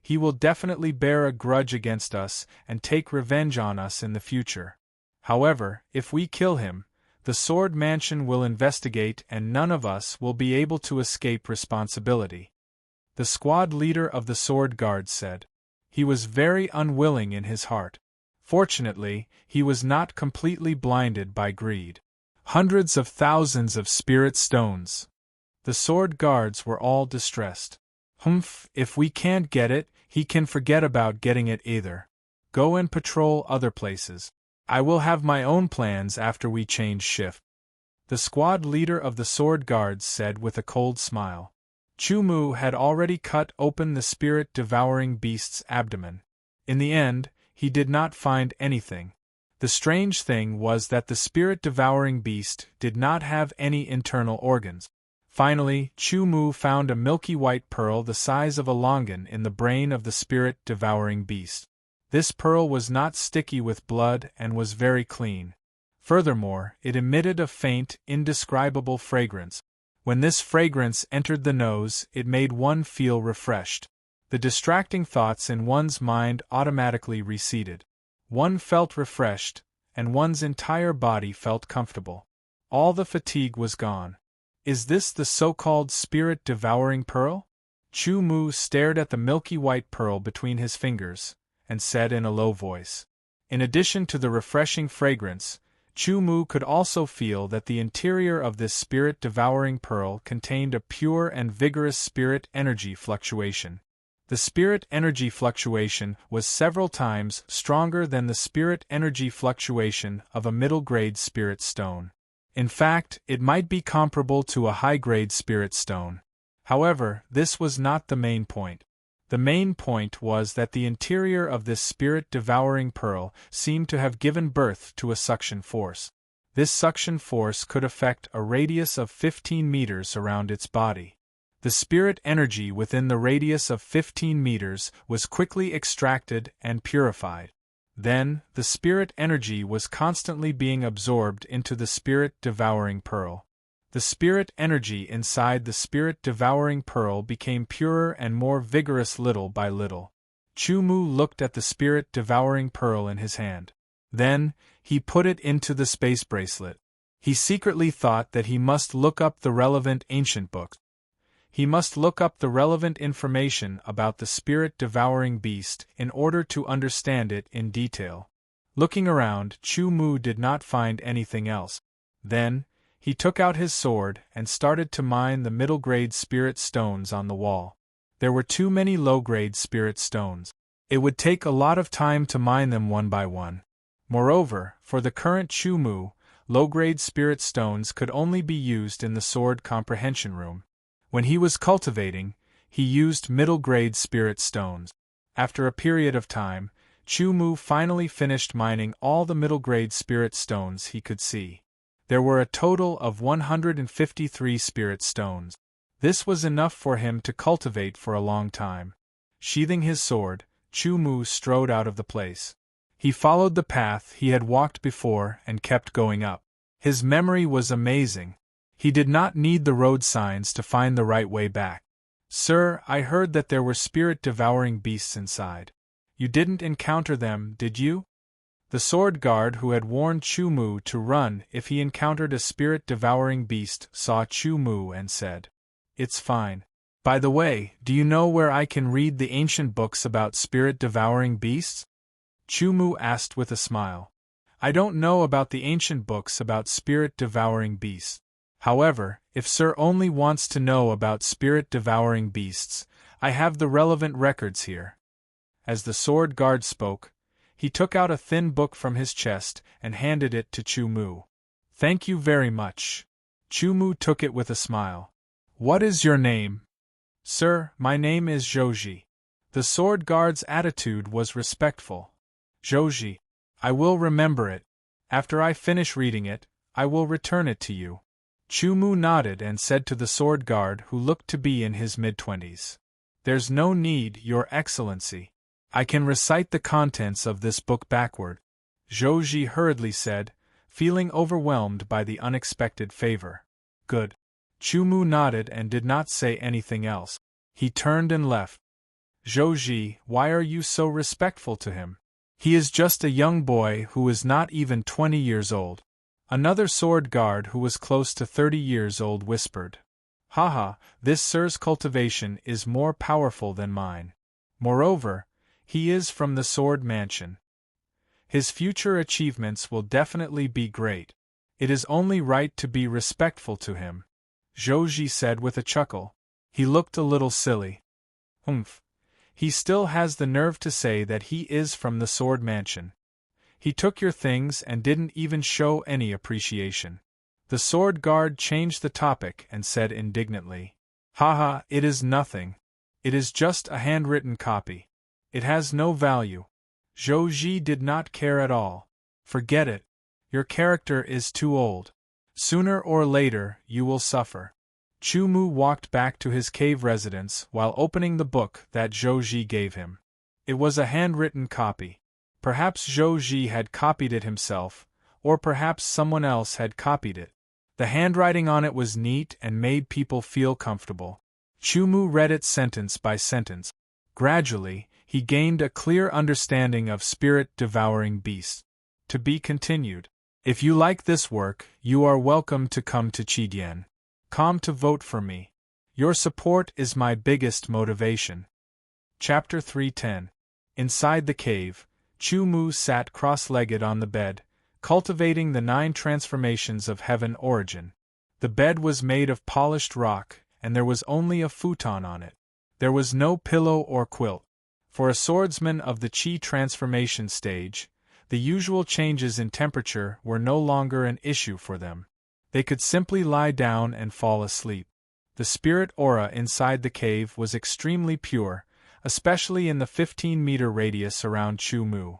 he will definitely bear a grudge against us and take revenge on us in the future. However, if we kill him, the sword mansion will investigate and none of us will be able to escape responsibility. The squad leader of the sword guards said. He was very unwilling in his heart. Fortunately, he was not completely blinded by greed. Hundreds of thousands of spirit stones. The sword guards were all distressed. If we can't get it, he can forget about getting it either. Go and patrol other places. I will have my own plans after we change shift. The squad leader of the sword guards said with a cold smile. Chu-Mu had already cut open the spirit-devouring beast's abdomen. In the end, he did not find anything. The strange thing was that the spirit-devouring beast did not have any internal organs. Finally, Chu-Mu found a milky white pearl the size of a longan in the brain of the spirit-devouring beast. This pearl was not sticky with blood and was very clean. Furthermore, it emitted a faint, indescribable fragrance. When this fragrance entered the nose, it made one feel refreshed. The distracting thoughts in one's mind automatically receded. One felt refreshed, and one's entire body felt comfortable. All the fatigue was gone. Is this the so-called spirit-devouring pearl? Chu-Mu stared at the milky white pearl between his fingers, and said in a low voice. In addition to the refreshing fragrance, Chu-Mu could also feel that the interior of this spirit-devouring pearl contained a pure and vigorous spirit energy fluctuation. The spirit energy fluctuation was several times stronger than the spirit energy fluctuation of a middle-grade spirit stone. In fact, it might be comparable to a high-grade spirit stone. However, this was not the main point. The main point was that the interior of this spirit-devouring pearl seemed to have given birth to a suction force. This suction force could affect a radius of 15 meters around its body. The spirit energy within the radius of 15 meters was quickly extracted and purified. Then, the spirit energy was constantly being absorbed into the spirit-devouring pearl. The spirit energy inside the spirit-devouring pearl became purer and more vigorous little by little. Chu-Mu looked at the spirit-devouring pearl in his hand. Then, he put it into the space bracelet. He secretly thought that he must look up the relevant ancient books. He must look up the relevant information about the spirit-devouring beast in order to understand it in detail. Looking around, Chu-Mu did not find anything else. Then, he took out his sword and started to mine the middle-grade spirit stones on the wall. There were too many low-grade spirit stones. It would take a lot of time to mine them one by one. Moreover, for the current Chu-Mu, low-grade spirit stones could only be used in the sword comprehension room. When he was cultivating, he used middle-grade spirit stones. After a period of time, Chu-Mu finally finished mining all the middle-grade spirit stones he could see. There were a total of 153 spirit stones. This was enough for him to cultivate for a long time. Sheathing his sword, Chu-Mu strode out of the place. He followed the path he had walked before and kept going up. His memory was amazing. He did not need the road signs to find the right way back. "Sir, I heard that there were spirit-devouring beasts inside. You didn't encounter them, did you?" The sword guard who had warned Chu-Mu to run if he encountered a spirit-devouring beast saw Chu-Mu and said, "It's fine. By the way, do you know where I can read the ancient books about spirit-devouring beasts? Chu-Mu asked with a smile. I don't know about the ancient books about spirit-devouring beasts. However, if Sir only wants to know about spirit-devouring beasts, I have the relevant records here. As the sword guard spoke, he took out a thin book from his chest and handed it to Chu-Mu. Thank you very much. Chu-Mu took it with a smile. What is your name? Sir, my name is Zhouji. The sword guard's attitude was respectful. Zhouji, I will remember it. After I finish reading it, I will return it to you. Chu-Mu nodded and said to the sword guard, who looked to be in his mid-20s. There's no need, Your Excellency. I can recite the contents of this book backward, Zhouji hurriedly said, feeling overwhelmed by the unexpected favor. Good. Chu-Mu nodded and did not say anything else. He turned and left. Zhouji, why are you so respectful to him? He is just a young boy who is not even 20 years old. Another sword guard who was close to 30 years old whispered. Haha, this sir's cultivation is more powerful than mine. Moreover, he is from the sword mansion. His future achievements will definitely be great. It is only right to be respectful to him, Zhouji said with a chuckle. He looked a little silly. Humph. He still has the nerve to say that he is from the sword mansion. He took your things and didn't even show any appreciation. The sword guard changed the topic and said indignantly. Haha, it is nothing. It is just a handwritten copy. It has no value. Zhouji did not care at all. Forget it. Your character is too old. Sooner or later, you will suffer. Chu-Mu walked back to his cave residence while opening the book that Zhouji gave him. It was a handwritten copy. Perhaps Zhouji had copied it himself, or perhaps someone else had copied it. The handwriting on it was neat and made people feel comfortable. Chu-Mu read it sentence by sentence. Gradually, he gained a clear understanding of spirit-devouring beasts. To be continued. If you like this work, you are welcome to come to Chidien.com to vote for me. Your support is my biggest motivation. Chapter 310. Inside the cave, Chu-Mu sat cross-legged on the bed, cultivating the 9 transformations of heaven origin. The bed was made of polished rock, and there was only a futon on it. There was no pillow or quilt. For a swordsman of the Qi transformation stage, the usual changes in temperature were no longer an issue for them. They could simply lie down and fall asleep. The spirit aura inside the cave was extremely pure, especially in the 15-meter radius around Chu-Mu.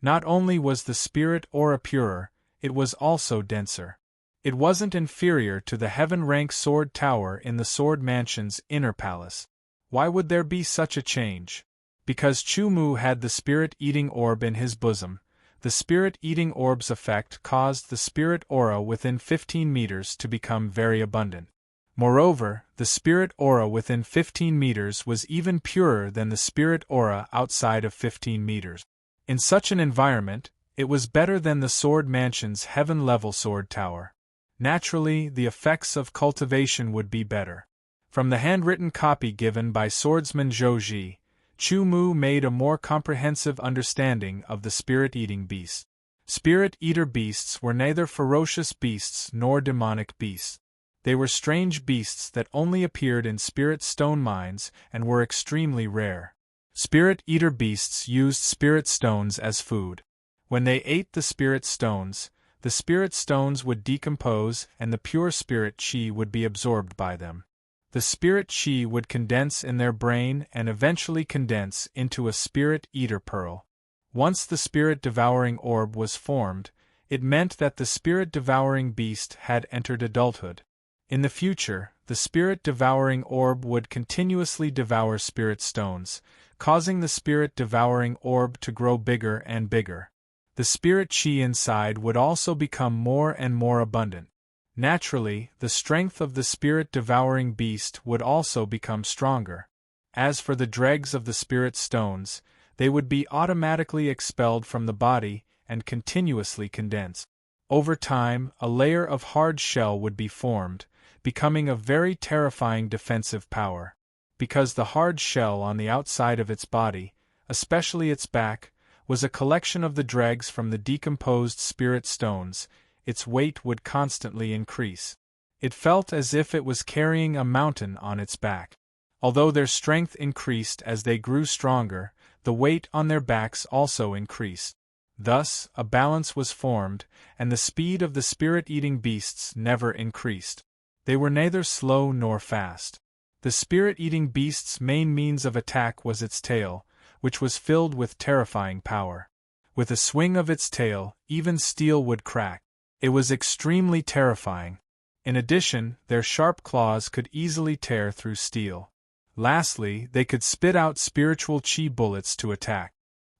Not only was the spirit aura purer, it was also denser. It wasn't inferior to the heaven-rank sword tower in the sword mansion's inner palace. Why would there be such a change? Because Chu-Mu had the spirit-eating orb in his bosom. The spirit-eating orb's effect caused the spirit aura within 15 meters to become very abundant. Moreover, the spirit aura within 15 meters was even purer than the spirit aura outside of 15 meters. In such an environment, it was better than the sword mansion's heaven-level sword tower. Naturally, the effects of cultivation would be better. From the handwritten copy given by swordsman Zhouji, Chu-Mu made a more comprehensive understanding of the spirit-eating beast. Spirit-eater beasts were neither ferocious beasts nor demonic beasts. They were strange beasts that only appeared in spirit stone mines and were extremely rare. Spirit-eater beasts used spirit stones as food. When they ate the spirit stones would decompose and the pure spirit qi would be absorbed by them. The spirit qi would condense in their brain and eventually condense into a spirit-eater pearl. Once the spirit-devouring orb was formed, it meant that the spirit-devouring beast had entered adulthood. In the future, the spirit-devouring orb would continuously devour spirit stones, causing the spirit-devouring orb to grow bigger and bigger. The spirit qi inside would also become more and more abundant. Naturally, the strength of the spirit-devouring beast would also become stronger. As for the dregs of the spirit stones, they would be automatically expelled from the body and continuously condensed. Over time, a layer of hard shell would be formed, becoming a very terrifying defensive power. because the hard shell on the outside of its body, especially its back, was a collection of the dregs from the decomposed spirit stones. Its weight would constantly increase. It felt as if it was carrying a mountain on its back. Although their strength increased as they grew stronger, the weight on their backs also increased. Thus, a balance was formed, and the speed of the spirit-eating beasts never increased. They were neither slow nor fast. The spirit-eating beast's main means of attack was its tail, which was filled with terrifying power. With a swing of its tail, even steel would crack. It was extremely terrifying. In addition, their sharp claws could easily tear through steel. Lastly, they could spit out spiritual chi bullets to attack.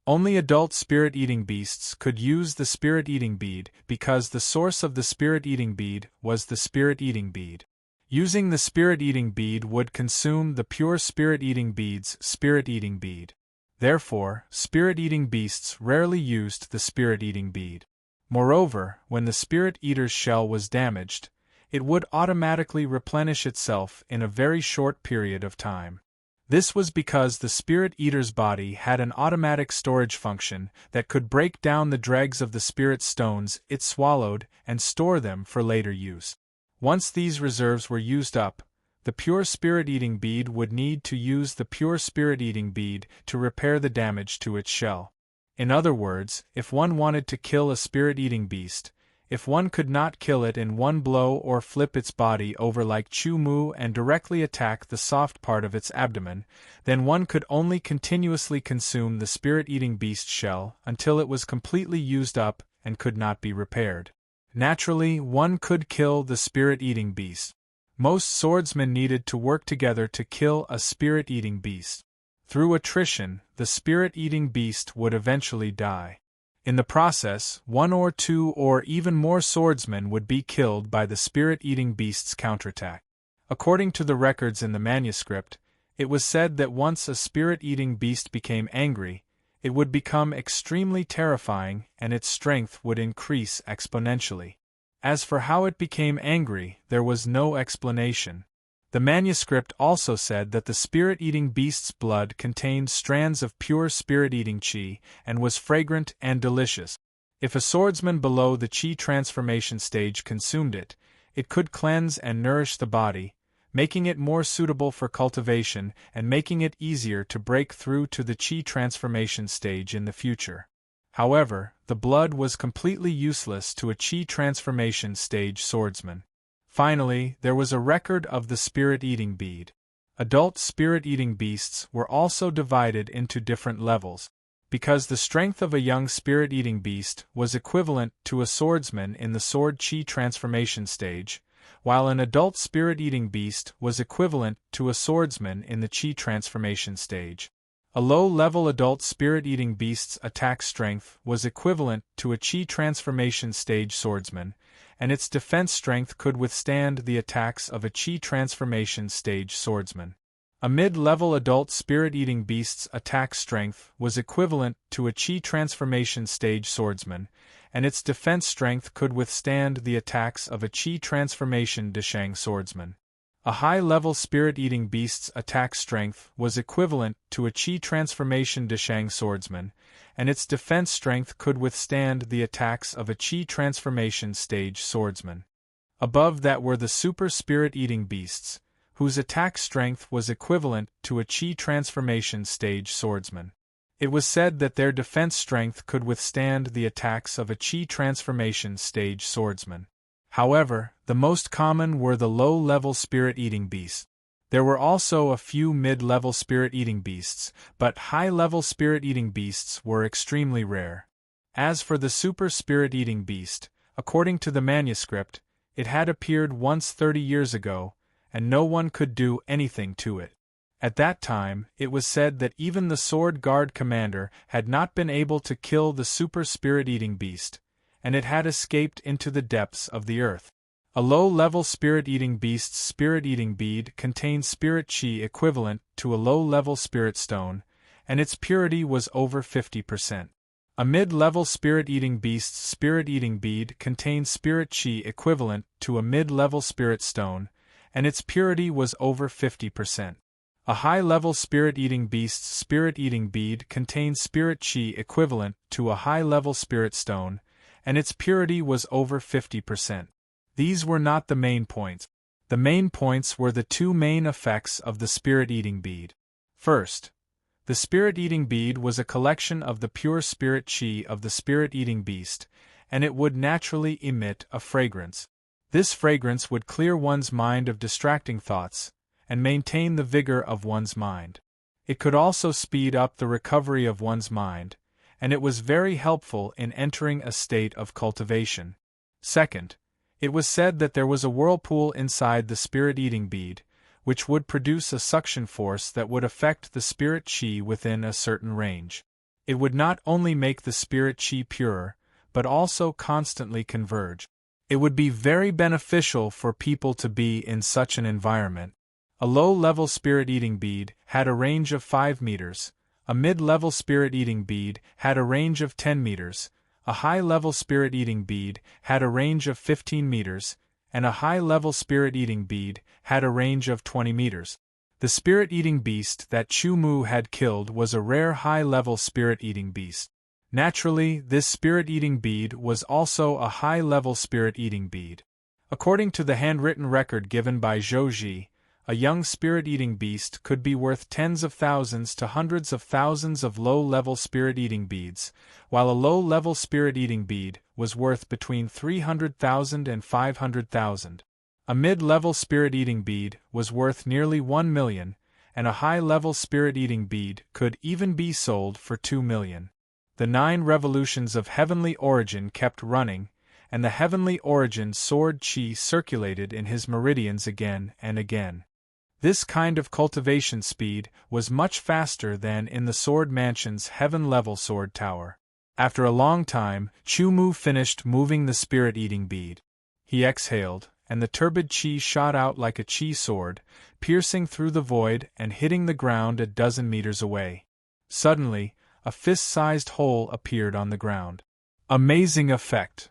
Only adult spirit-eating beasts could use the spirit-eating bead because the source of the spirit-eating bead was the spirit-eating bead. Using the spirit-eating bead would consume the pure spirit-eating bead's spirit-eating bead. Therefore, spirit-eating beasts rarely used the spirit-eating bead. Moreover, when the spirit-eater's shell was damaged, it would automatically replenish itself in a very short period of time. This was because the spirit eater's body had an automatic storage function that could break down the dregs of the spirit stones it swallowed and store them for later use. Once these reserves were used up, the pure spirit-eating bead would need to use the pure spirit-eating bead to repair the damage to its shell. In other words, if one wanted to kill a spirit-eating beast, if one could not kill it in one blow or flip its body over like Chu Mu and directly attack the soft part of its abdomen, then one could only continuously consume the spirit-eating beast shell until it was completely used up and could not be repaired. Naturally, one could kill the spirit-eating beast. Most swordsmen needed to work together to kill a spirit-eating beast. Through attrition, the spirit-eating beast would eventually die. In the process, one or two or even more swordsmen would be killed by the spirit-eating beast's counterattack. According to the records in the manuscript, it was said that once a spirit-eating beast became angry, it would become extremely terrifying and its strength would increase exponentially. As for how it became angry, there was no explanation. The manuscript also said that the spirit-eating beast's blood contained strands of pure spirit-eating chi and was fragrant and delicious. If a swordsman below the chi transformation stage consumed it, it could cleanse and nourish the body, making it more suitable for cultivation and making it easier to break through to the chi transformation stage in the future. However, the blood was completely useless to a chi transformation stage swordsman. Finally, there was a record of the spirit-eating bead. Adult spirit-eating beasts were also divided into different levels. Because the strength of a young spirit-eating beast was equivalent to a swordsman in the sword chi transformation stage, while an adult spirit-eating beast was equivalent to a swordsman in the chi transformation stage. A low-level adult spirit-eating beast's attack strength was equivalent to a chi transformation stage swordsman, and its defense strength could withstand the attacks of a chi transformation stage swordsman. A mid-level adult spirit-eating beast's attack strength was equivalent to a chi transformation stage swordsman, and its defense strength could withstand the attacks of a chi transformation deshang swordsman. A high-level spirit-eating beast's attack strength was equivalent to a chi transformation deshang swordsman, and its defense strength could withstand the attacks of a chi transformation stage swordsman. Above that were the super spirit-eating beasts, whose attack strength was equivalent to a chi transformation stage swordsman. It was said that their defense strength could withstand the attacks of a chi transformation stage swordsman. However, the most common were the low-level spirit-eating beasts. There were also a few mid-level spirit-eating beasts, but high-level spirit-eating beasts were extremely rare. As for the super spirit-eating beast, according to the manuscript, it had appeared once 30 years ago, and no one could do anything to it. At that time, it was said that even the sword guard commander had not been able to kill the super spirit-eating beast, and it had escaped into the depths of the earth. A low-level spirit-eating beast's spirit-eating bead contained spirit chi equivalent to a low-level spirit stone, and its purity was over 50%. A mid-level spirit-eating beast's spirit-eating bead contained spirit chi equivalent to a mid-level spirit stone, and its purity was over 50%. A high-level spirit-eating beast's spirit-eating bead contained spirit chi equivalent to a high-level spirit stone, and its purity was over 50%. These were not the main points. The main points were the two main effects of the spirit-eating bead. First, the spirit-eating bead was a collection of the pure spirit chi of the spirit-eating beast, and it would naturally emit a fragrance. This fragrance would clear one's mind of distracting thoughts, and maintain the vigor of one's mind. It could also speed up the recovery of one's mind, and it was very helpful in entering a state of cultivation. Second, it was said that there was a whirlpool inside the spirit-eating bead, which would produce a suction force that would affect the spirit chi within a certain range. It would not only make the spirit chi purer, but also constantly converge. It would be very beneficial for people to be in such an environment. A low-level spirit-eating bead had a range of 5 meters, a mid-level spirit-eating bead had a range of 10 meters, a high-level spirit-eating bead had a range of 15 meters, and a high-level spirit-eating bead had a range of 20 meters. The spirit-eating beast that Chu Mu had killed was a rare high-level spirit-eating beast. Naturally, this spirit-eating bead was also a high-level spirit-eating bead. According to the handwritten record given by Zhou Ji, a young spirit-eating beast could be worth tens of thousands to hundreds of thousands of low-level spirit-eating beads, while a low-level spirit-eating bead was worth between 300,000 and 500,000. A mid-level spirit-eating bead was worth nearly 1 million, and a high-level spirit-eating bead could even be sold for 2 million. The 9 revolutions of heavenly origin kept running, and the heavenly origin sword chi circulated in his meridians again and again. This kind of cultivation speed was much faster than in the Sword Mansion's heaven-level sword tower. After a long time, Chu Mu finished moving the spirit-eating bead. He exhaled, and the turbid chi shot out like a chi sword, piercing through the void and hitting the ground a dozen meters away. Suddenly, a fist-sized hole appeared on the ground. Amazing effect!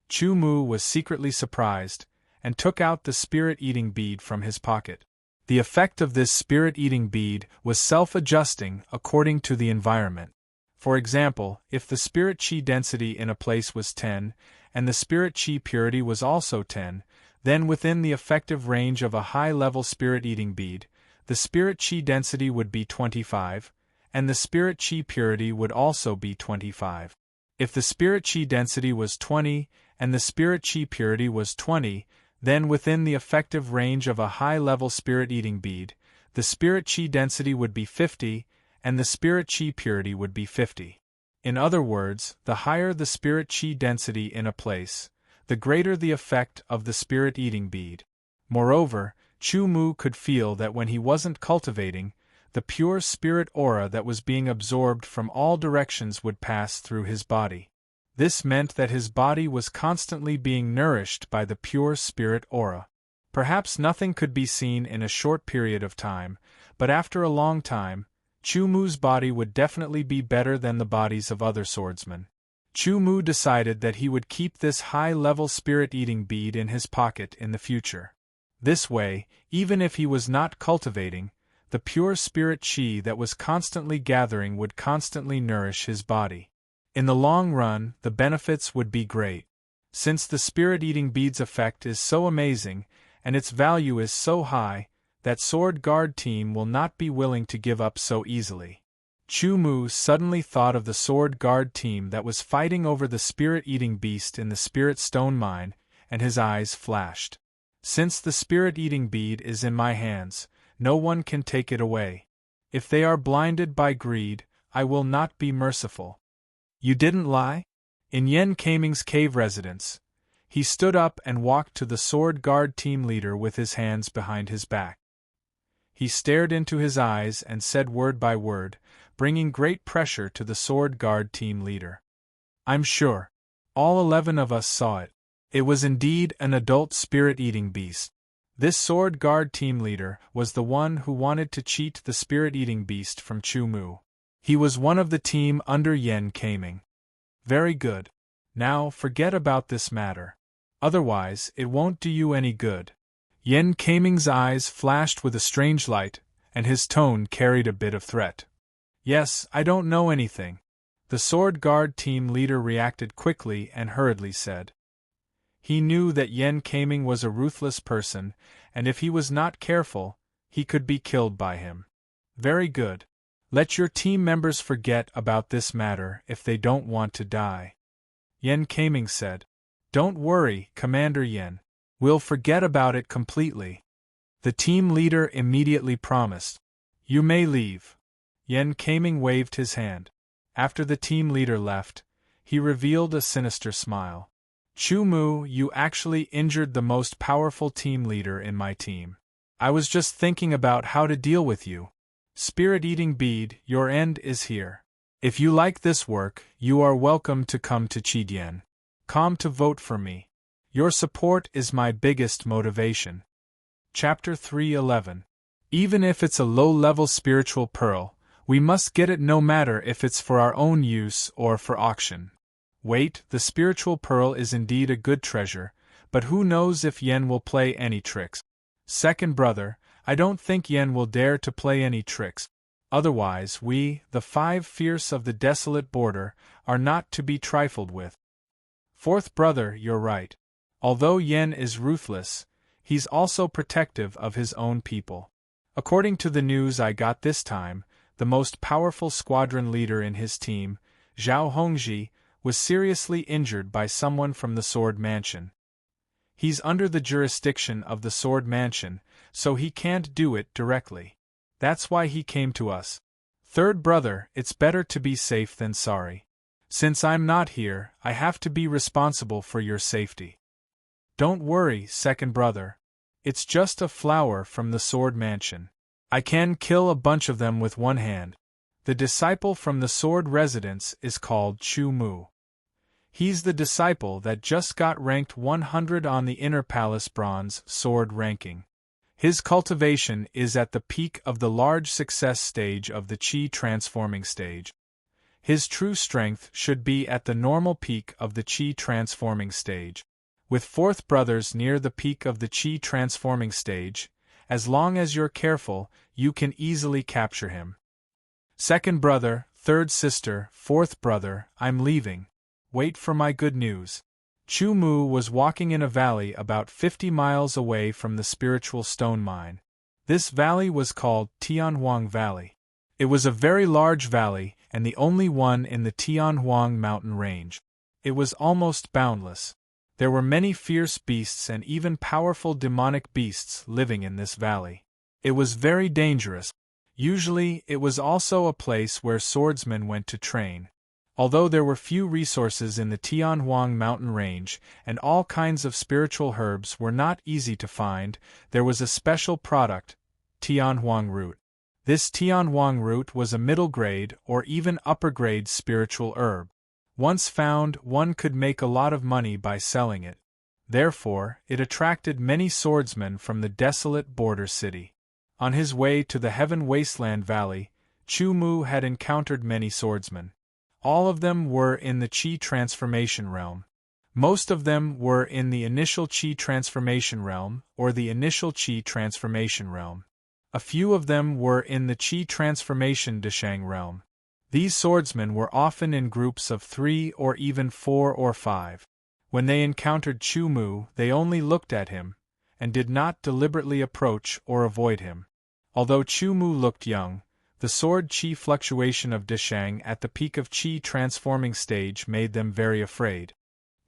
Chu Mu was secretly surprised, and took out the spirit-eating bead from his pocket. The effect of this spirit-eating bead was self-adjusting according to the environment. For example, if the spirit chi density in a place was 10, and the spirit chi purity was also 10, then within the effective range of a high-level spirit-eating bead, the spirit chi density would be 25, and the spirit chi purity would also be 25. If the spirit chi density was 20, and the spirit chi purity was 20, then within the effective range of a high-level spirit-eating bead, the spirit chi density would be 50, and the spirit chi purity would be 50. In other words, the higher the spirit chi density in a place, the greater the effect of the spirit-eating bead. Moreover, Chu Mu could feel that when he wasn't cultivating, the pure spirit aura that was being absorbed from all directions would pass through his body. This meant that his body was constantly being nourished by the pure spirit aura. Perhaps nothing could be seen in a short period of time, but after a long time, Chu Mu's body would definitely be better than the bodies of other swordsmen. Chu Mu decided that he would keep this high-level spirit-eating bead in his pocket in the future. This way, even if he was not cultivating, the pure spirit chi that was constantly gathering would constantly nourish his body. In the long run, the benefits would be great. Since the spirit-eating bead's effect is so amazing, and its value is so high, that Sword Guard team will not be willing to give up so easily. Chu Mu suddenly thought of the Sword Guard team that was fighting over the spirit-eating beast in the Spirit Stone Mine, and his eyes flashed. Since the spirit-eating bead is in my hands, no one can take it away. If they are blinded by greed, I will not be merciful. You didn't lie? In Yen Kaming's cave residence, he stood up and walked to the Sword Guard team leader with his hands behind his back. He stared into his eyes and said word by word, bringing great pressure to the Sword Guard team leader. I'm sure. All 11 of us saw it. It was indeed an adult spirit-eating beast. This Sword Guard team leader was the one who wanted to cheat the spirit-eating beast from Chu Mu. He was one of the team under Yen Kaming. Very good. Now forget about this matter. Otherwise, it won't do you any good. Yen Kaming's eyes flashed with a strange light, and his tone carried a bit of threat. Yes, I don't know anything. The Sword Guard team leader reacted quickly and hurriedly said. He knew that Yen Kaming was a ruthless person, and if he was not careful, he could be killed by him. Very good. Let your team members forget about this matter if they don't want to die. Yen Kaming said. Don't worry, Commander Yen. We'll forget about it completely. The team leader immediately promised. You may leave. Yen Kaming waved his hand. After the team leader left, he revealed a sinister smile. Chu Mu, you actually injured the most powerful team leader in my team. I was just thinking about how to deal with you. Spirit-eating bead, your end is here. If you like this work, you are welcome to come to Qidien. Come to vote for me. Your support is my biggest motivation. Chapter 3:11. Even if it's a low-level spiritual pearl, we must get it no matter if it's for our own use or for auction. Wait, the spiritual pearl is indeed a good treasure, but who knows if Yen will play any tricks? Second brother, I don't think Yen will dare to play any tricks. Otherwise we, the 5 fierce of the desolate border, are not to be trifled with. Fourth brother, you're right. Although Yen is ruthless, he's also protective of his own people. According to the news I got this time, the most powerful squadron leader in his team, Zhao Hongji, was seriously injured by someone from the Sword Mansion. He's under the jurisdiction of the Sword Mansion, so he can't do it directly. That's why he came to us. Third brother, it's better to be safe than sorry. Since I'm not here, I have to be responsible for your safety. Don't worry, second brother. It's just a flower from the Sword Mansion. I can kill a bunch of them with one hand. The disciple from the Sword Residence is called Chu Mu. He's the disciple that just got ranked 100 on the Inner Palace Bronze Sword ranking. His cultivation is at the peak of the large success stage of the Qi transforming stage. His true strength should be at the normal peak of the Qi transforming stage. With fourth brothers near the peak of the Qi transforming stage, as long as you're careful, you can easily capture him. Second brother, third sister, fourth brother, I'm leaving. Wait for my good news. Chu Mu was walking in a valley about 50 miles away from the spiritual stone mine. This valley was called Tianhuang Valley. It was a very large valley and the only one in the Tianhuang mountain range. It was almost boundless. There were many fierce beasts and even powerful demonic beasts living in this valley. It was very dangerous. Usually, it was also a place where swordsmen went to train. Although there were few resources in the Tianhuang mountain range, and all kinds of spiritual herbs were not easy to find, there was a special product, Tianhuang root. This Tianhuang root was a middle-grade or even upper-grade spiritual herb. Once found, one could make a lot of money by selling it. Therefore, it attracted many swordsmen from the desolate border city. On his way to the Heaven Wasteland Valley, Chu Mu had encountered many swordsmen. All of them were in the Qi transformation realm. Most of them were in the initial Qi transformation realm or the initial Qi transformation realm. A few of them were in the Qi transformation Deshang realm. These swordsmen were often in groups of 3 or even 4 or 5. When they encountered Chu Mu, they only looked at him, and did not deliberately approach or avoid him. Although Chu Mu looked young, the sword Qi fluctuation of Deshang at the peak of Qi transforming stage made them very afraid.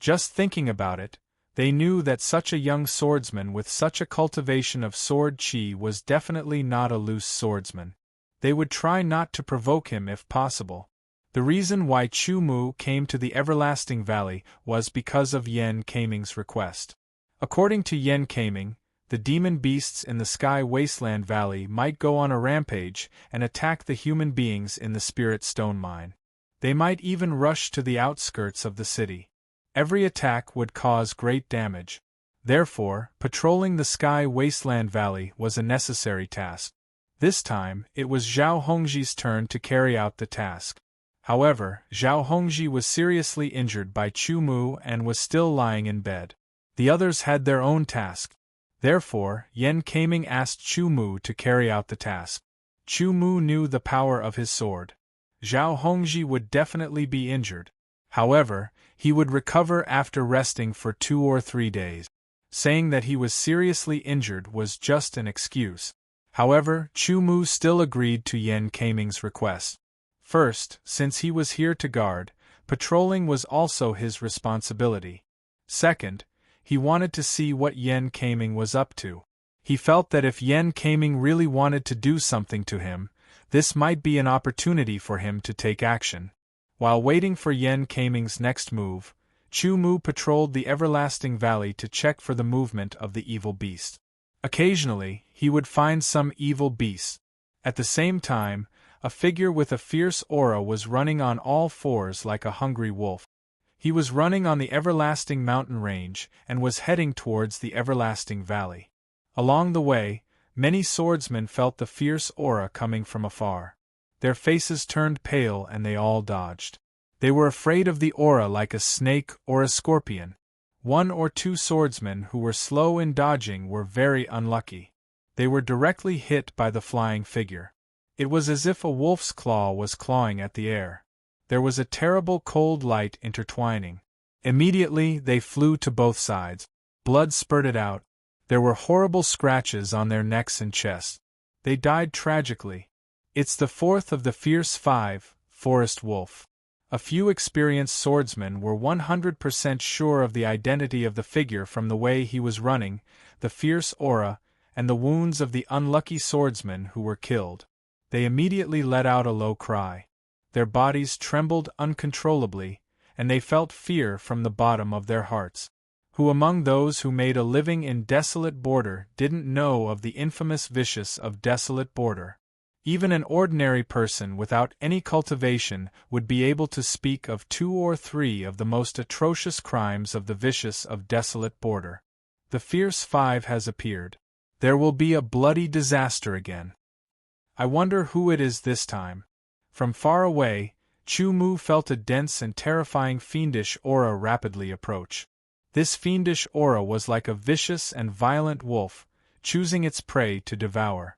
Just thinking about it, they knew that such a young swordsman with such a cultivation of sword Qi was definitely not a loose swordsman. They would try not to provoke him if possible. The reason why Chu Mu came to the Everlasting Valley was because of Yen Kaming's request. According to Yen Kaming, the demon beasts in the Sky Wasteland Valley might go on a rampage and attack the human beings in the Spirit Stone Mine. They might even rush to the outskirts of the city. Every attack would cause great damage. Therefore, patrolling the Sky Wasteland Valley was a necessary task. This time, it was Zhao Hongji's turn to carry out the task. However, Zhao Hongji was seriously injured by Chu Mu and was still lying in bed. The others had their own task. Therefore, Yen Kaming asked Chu Mu to carry out the task. Chu Mu knew the power of his sword. Zhao Hongji would definitely be injured. However, he would recover after resting for 2 or 3 days. Saying that he was seriously injured was just an excuse. However, Chu Mu still agreed to Yan Kaming's request. First, since he was here to guard, patrolling was also his responsibility. Second, he wanted to see what Yan Kaming was up to. He felt that if Yan Kaming really wanted to do something to him, this might be an opportunity for him to take action. While waiting for Yan Kaming's next move, Chu Mu patrolled the everlasting valley to check for the movement of the evil beast. Occasionally, he would find some evil beast. At the same time, a figure with a fierce aura was running on all fours like a hungry wolf. He was running on the everlasting mountain range and was heading towards the everlasting valley. Along the way, many swordsmen felt the fierce aura coming from afar. Their faces turned pale and they all dodged. They were afraid of the aura like a snake or a scorpion. 1 or 2 swordsmen who were slow in dodging were very unlucky. They were directly hit by the flying figure. It was as if a wolf's claw was clawing at the air. There was a terrible cold light intertwining. Immediately they flew to both sides. Blood spurted out. There were horrible scratches on their necks and chests. They died tragically. It's the 4th of the fierce 5, forest wolf. A few experienced swordsmen were 100% sure of the identity of the figure from the way he was running, the fierce aura, and the wounds of the unlucky swordsmen who were killed. They immediately let out a low cry. Their bodies trembled uncontrollably, and they felt fear from the bottom of their hearts. Who among those who made a living in Desolate Border didn't know of the infamous vicious of Desolate Border? Even an ordinary person without any cultivation would be able to speak of 2 or 3 of the most atrocious crimes of the vicious of Desolate Border. The fierce 5 has appeared. There will be a bloody disaster again. I wonder who it is this time. From far away, Chu Mu felt a dense and terrifying fiendish aura rapidly approach. This fiendish aura was like a vicious and violent wolf, choosing its prey to devour.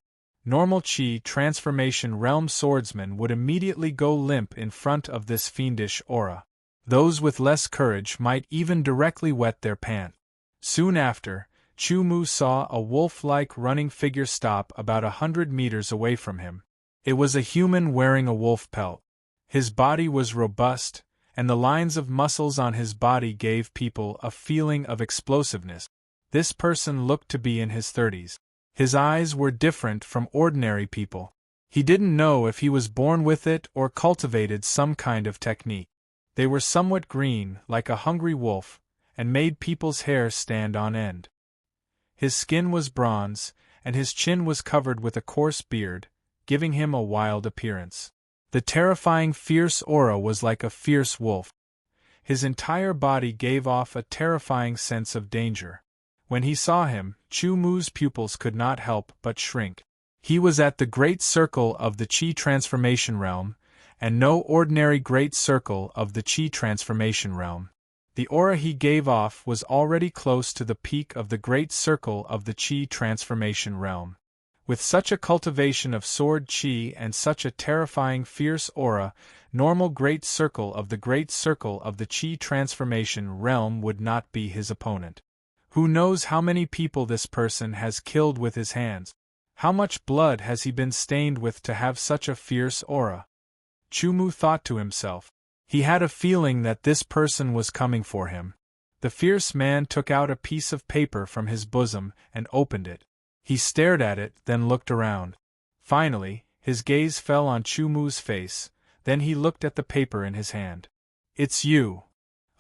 Normal Qi transformation realm swordsmen would immediately go limp in front of this fiendish aura. Those with less courage might even directly wet their pants. Soon after, Chu Mu saw a wolf-like running figure stop about 100 meters away from him. It was a human wearing a wolf pelt. His body was robust, and the lines of muscles on his body gave people a feeling of explosiveness. This person looked to be in his 30s. His eyes were different from ordinary people. He didn't know if he was born with it or cultivated some kind of technique. They were somewhat green, like a hungry wolf, and made people's hair stand on end. His skin was bronze, and his chin was covered with a coarse beard, giving him a wild appearance. The terrifying fierce aura was like a fierce wolf. His entire body gave off a terrifying sense of danger. When he saw him, Chu Mu's pupils could not help but shrink. He was at the Great Circle of the Qi Transformation Realm, and no ordinary Great Circle of the Qi Transformation Realm. The aura he gave off was already close to the peak of the Great Circle of the Qi Transformation Realm. With such a cultivation of sword Qi and such a terrifying fierce aura, normal Great Circle of the Great Circle of the Qi Transformation Realm would not be his opponent. Who knows how many people this person has killed with his hands? How much blood has he been stained with to have such a fierce aura? Chu Mu thought to himself. He had a feeling that this person was coming for him. The fierce man took out a piece of paper from his bosom and opened it. He stared at it, then looked around. Finally, his gaze fell on Chu Mu's face, then he looked at the paper in his hand. "It's you!"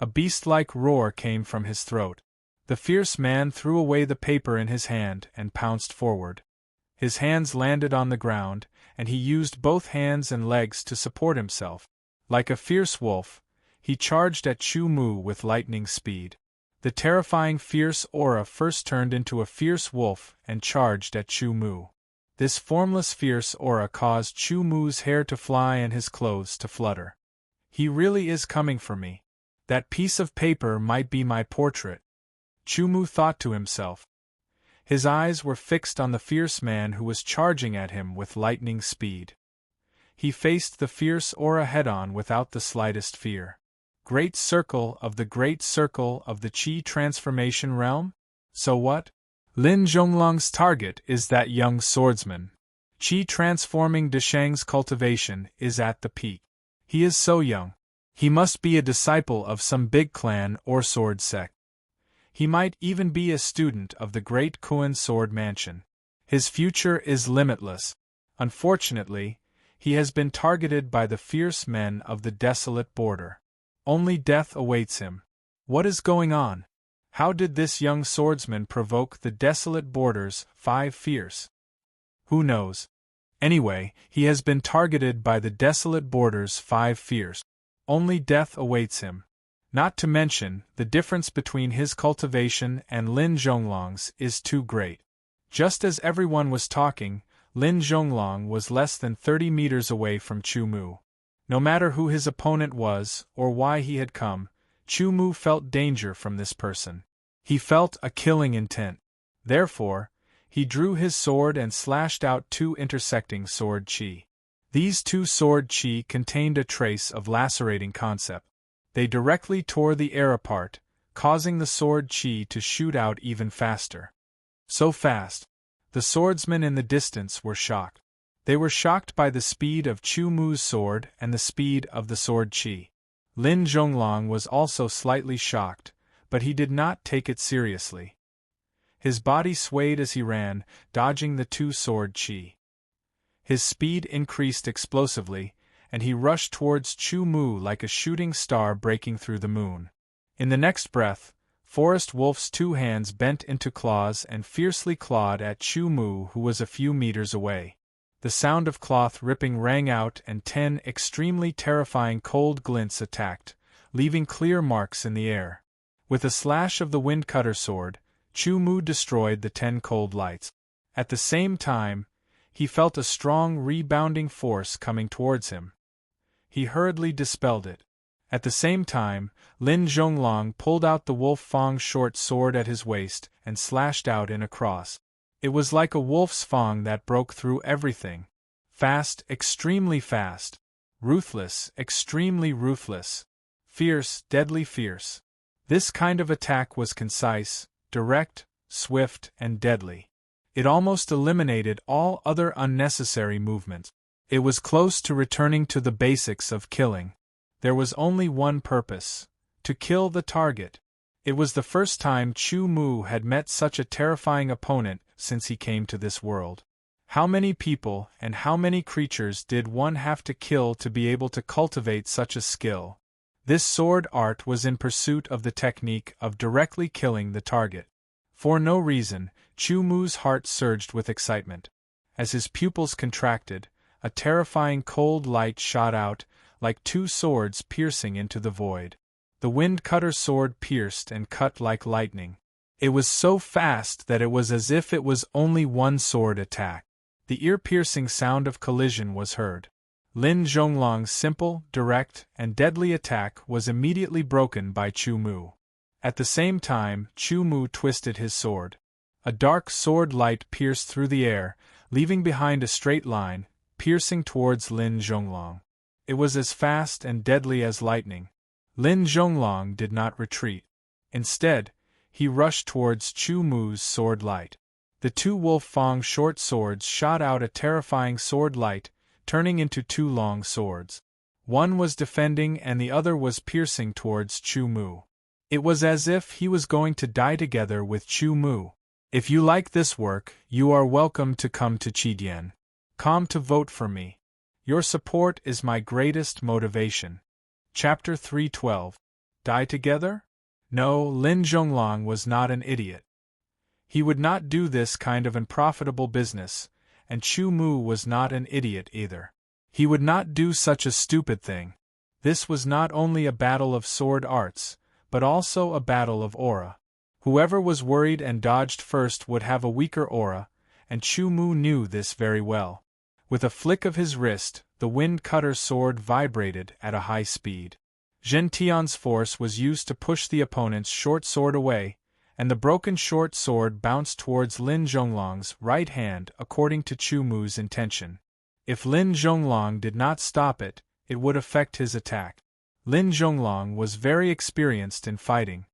A beast-like roar came from his throat. The fierce man threw away the paper in his hand and pounced forward. His hands landed on the ground, and he used both hands and legs to support himself. Like a fierce wolf, he charged at Chu Mu with lightning speed. The terrifying fierce aura first turned into a fierce wolf and charged at Chu Mu. This formless fierce aura caused Chu Mu's hair to fly and his clothes to flutter. He really is coming for me. That piece of paper might be my portrait. Chu Mu thought to himself. His eyes were fixed on the fierce man who was charging at him with lightning speed. He faced the fierce aura head-on without the slightest fear. Great circle of the Qi transformation realm? So what? Lin Zhonglong's target is that young swordsman. Qi transforming Deshang's cultivation is at the peak. He is so young. He must be a disciple of some big clan or sword sect. He might even be a student of the great Kuan sword mansion. His future is limitless. Unfortunately, he has been targeted by the fierce men of the desolate border. Only death awaits him. What is going on? How did this young swordsman provoke the desolate border's 5 fierce? Who knows? Anyway, he has been targeted by the desolate border's 5 fierce. Only death awaits him. Not to mention, the difference between his cultivation and Lin Zhonglong's is too great. Just as everyone was talking, Lin Zhonglong was less than 30 meters away from Chu Mu. No matter who his opponent was, or why he had come, Chu Mu felt danger from this person. He felt a killing intent. Therefore, he drew his sword and slashed out 2 intersecting sword qi. These 2 sword qi contained a trace of lacerating concept. They directly tore the air apart, causing the sword qi to shoot out even faster. So fast. The swordsmen in the distance were shocked. They were shocked by the speed of Chu Mu's sword and the speed of the sword qi. Lin Zhonglong was also slightly shocked, but he did not take it seriously. His body swayed as he ran, dodging the 2 sword qi. His speed increased explosively, and he rushed towards Chu Mu like a shooting star breaking through the moon. In the next breath, Forest Wolf's 2 hands bent into claws and fiercely clawed at Chu Mu, who was a few meters away. The sound of cloth ripping rang out and 10 extremely terrifying cold glints attacked, leaving clear marks in the air. With a slash of the wind cutter sword, Chu Mu destroyed the 10 cold lights. At the same time, he felt a strong rebounding force coming towards him. He hurriedly dispelled it. At the same time, Lin Zhonglong pulled out the wolf fang short sword at his waist and slashed out in a cross. It was like a wolf's fang that broke through everything. Fast, extremely fast. Ruthless, extremely ruthless. Fierce, deadly fierce. This kind of attack was concise, direct, swift, and deadly. It almost eliminated all other unnecessary movements. It was close to returning to the basics of killing. There was only one purpose: to kill the target. It was the first time Chu Mu had met such a terrifying opponent since he came to this world. How many people and how many creatures did one have to kill to be able to cultivate such a skill? This sword art was in pursuit of the technique of directly killing the target. For no reason, Chu Mu's heart surged with excitement. As his pupils contracted, a terrifying cold light shot out, like 2 swords piercing into the void. The wind cutter sword pierced and cut like lightning. It was so fast that it was as if it was only one sword attack. The ear-piercing sound of collision was heard. Lin Zhonglong's simple, direct, and deadly attack was immediately broken by Chu Mu. At the same time, Chu Mu twisted his sword. A dark sword light pierced through the air, leaving behind a straight line, piercing towards Lin Zhonglong. It was as fast and deadly as lightning. Lin Zhonglong did not retreat. Instead, he rushed towards Chu Mu's sword light. The 2 wolf fang short swords shot out a terrifying sword light, turning into 2 long swords. One was defending and the other was piercing towards Chu Mu. It was as if he was going to die together with Chu Mu. If you like this work, you are welcome to come to Qi.com to vote for me. Your support is my greatest motivation. Chapter 312. Die together? No, Lin Zhonglong was not an idiot. He would not do this kind of unprofitable business, and Chu Mu was not an idiot either. He would not do such a stupid thing. This was not only a battle of sword arts, but also a battle of aura. Whoever was worried and dodged first would have a weaker aura, and Chu Mu knew this very well. With a flick of his wrist, the wind cutter sword vibrated at a high speed. Zhen Tian's force was used to push the opponent's short sword away, and the broken short sword bounced towards Lin Zhonglong's right hand according to Chu Mu's intention. If Lin Zhonglong did not stop it, it would affect his attack. Lin Zhonglong was very experienced in fighting.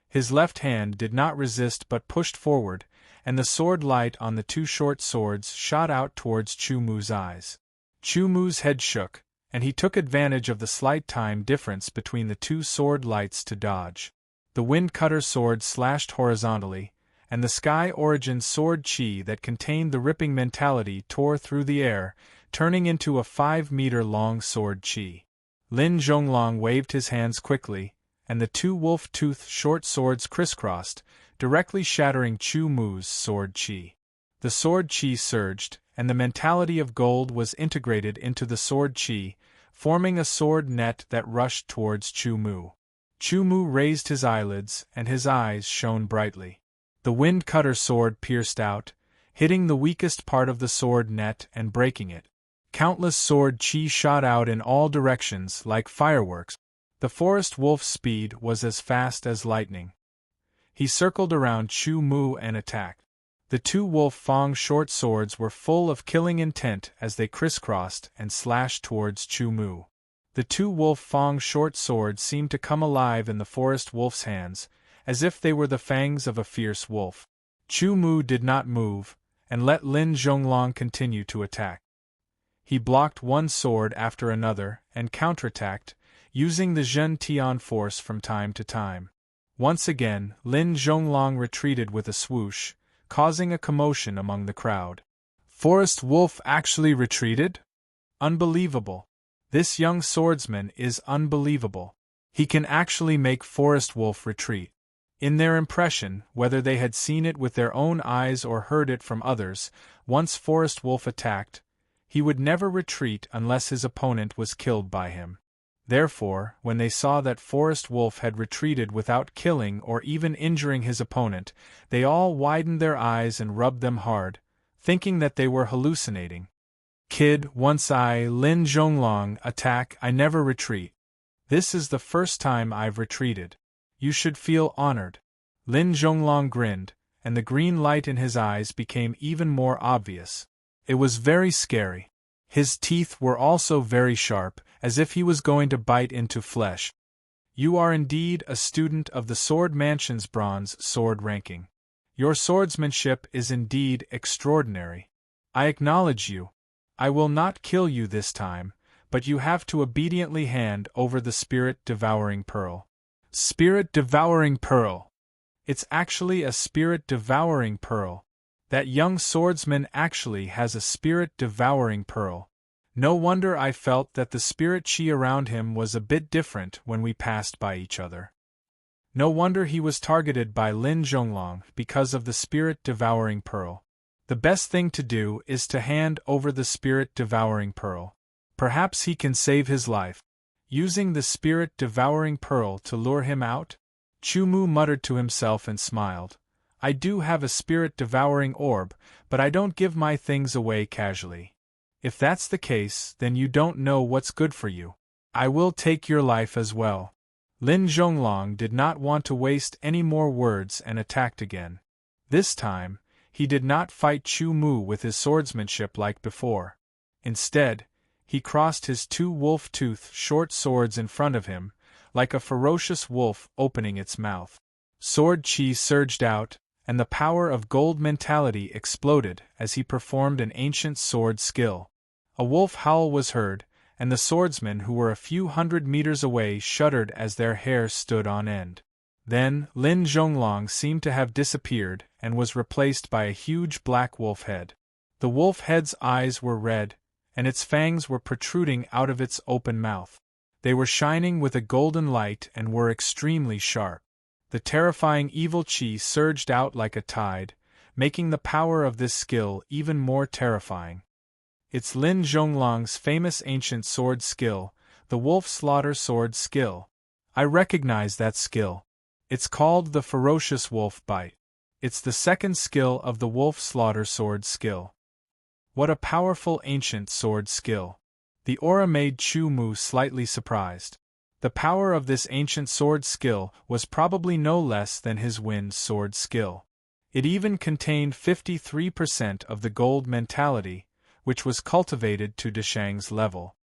His left hand did not resist but pushed forward, and the sword light on the two short swords shot out towards Chu Mu's eyes. Chu Mu's head shook, and he took advantage of the slight time difference between the two sword lights to dodge. The wind cutter sword slashed horizontally, and the sky origin sword chi that contained the ripping mentality tore through the air, turning into a 5-meter-long sword chi. Lin Zhonglong waved his hands quickly, and the two wolf-tooth short swords crisscrossed, directly shattering Chu Mu's sword chi. The sword chi surged, and the mentality of gold was integrated into the sword chi, forming a sword net that rushed towards Chu Mu. Chu Mu raised his eyelids, and his eyes shone brightly. The wind cutter sword pierced out, hitting the weakest part of the sword net and breaking it. Countless sword chi shot out in all directions like fireworks. The forest wolf's speed was as fast as lightning. He circled around Chu Mu and attacked. The two wolf fang short swords were full of killing intent as they crisscrossed and slashed towards Chu Mu. The two wolf fang short swords seemed to come alive in the forest wolf's hands, as if they were the fangs of a fierce wolf. Chu Mu did not move, and let Lin Zhonglong continue to attack. He blocked one sword after another and counterattacked, using the Zhen Tian force from time to time. Once again, Lin Zhonglong retreated with a swoosh, causing a commotion among the crowd. Forest Wolf actually retreated? Unbelievable. This young swordsman is unbelievable. He can actually make Forest Wolf retreat. In their impression, whether they had seen it with their own eyes or heard it from others, once Forest Wolf attacked, he would never retreat unless his opponent was killed by him. Therefore, when they saw that Forest Wolf had retreated without killing or even injuring his opponent, they all widened their eyes and rubbed them hard, thinking that they were hallucinating. Kid, once I, Lin Zhonglong, attack, I never retreat. This is the first time I've retreated. You should feel honored. Lin Zhonglong grinned, and the green light in his eyes became even more obvious. It was very scary. His teeth were also very sharp, as if he was going to bite into flesh. You are indeed a student of the Sword Mansion's bronze sword ranking. Your swordsmanship is indeed extraordinary. I acknowledge you. I will not kill you this time, but you have to obediently hand over the spirit-devouring pearl. Spirit-devouring pearl. It's actually a spirit-devouring pearl. That young swordsman actually has a spirit-devouring pearl. No wonder I felt that the spirit chi around him was a bit different when we passed by each other. No wonder he was targeted by Lin Zhonglong because of the spirit-devouring pearl. The best thing to do is to hand over the spirit-devouring pearl. Perhaps he can save his life. Using the spirit-devouring pearl to lure him out? Chu Mu muttered to himself and smiled. I do have a spirit-devouring orb, but I don't give my things away casually. If that's the case, then you don't know what's good for you. I will take your life as well. Lin Zhonglong did not want to waste any more words and attacked again. This time, he did not fight Chu Mu with his swordsmanship like before. Instead, he crossed his two wolf-tooth short swords in front of him, like a ferocious wolf opening its mouth. Sword chi surged out, and the power of gold mentality exploded as he performed an ancient sword skill. A wolf howl was heard, and the swordsmen who were a few hundred meters away shuddered as their hair stood on end. Then, Lin Zhonglong seemed to have disappeared and was replaced by a huge black wolf head. The wolf head's eyes were red, and its fangs were protruding out of its open mouth. They were shining with a golden light and were extremely sharp. The terrifying evil chi surged out like a tide, making the power of this skill even more terrifying. It's Lin Zhonglong's famous ancient sword skill, the wolf slaughter sword skill. I recognize that skill. It's called the ferocious wolf bite. It's the second skill of the wolf slaughter sword skill. What a powerful ancient sword skill. The aura made Chu Mu slightly surprised. The power of this ancient sword skill was probably no less than his wind sword skill. It even contained 53% of the gold mentality, which was cultivated to Deshang's level.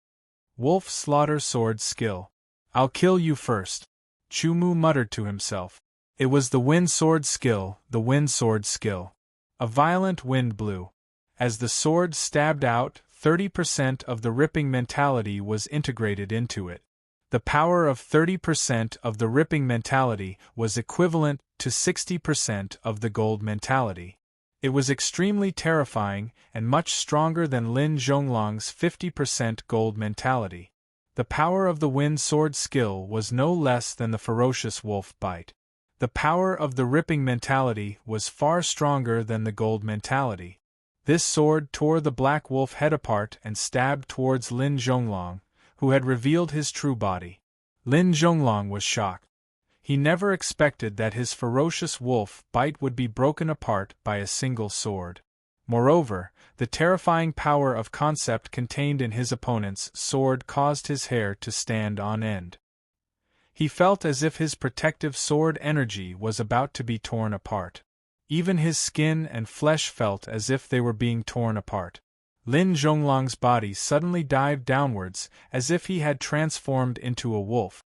Wolf slaughter sword skill. I'll kill you first, Chu Mu muttered to himself. It was the wind sword skill, the wind sword skill. A violent wind blew. As the sword stabbed out, 30% of the ripping mentality was integrated into it. The power of 30% of the ripping mentality was equivalent to 60% of the gold mentality. It was extremely terrifying and much stronger than Lin Zhonglong's 50% gold mentality. The power of the wind sword skill was no less than the ferocious wolf bite. The power of the ripping mentality was far stronger than the gold mentality. This sword tore the black wolf head apart and stabbed towards Lin Zhonglong, who had revealed his true body. Lin Zhonglong was shocked. He never expected that his ferocious wolf bite would be broken apart by a single sword. Moreover, the terrifying power of concept contained in his opponent's sword caused his hair to stand on end. He felt as if his protective sword energy was about to be torn apart. Even his skin and flesh felt as if they were being torn apart. Lin Zhonglong's body suddenly dived downwards, as if he had transformed into a wolf.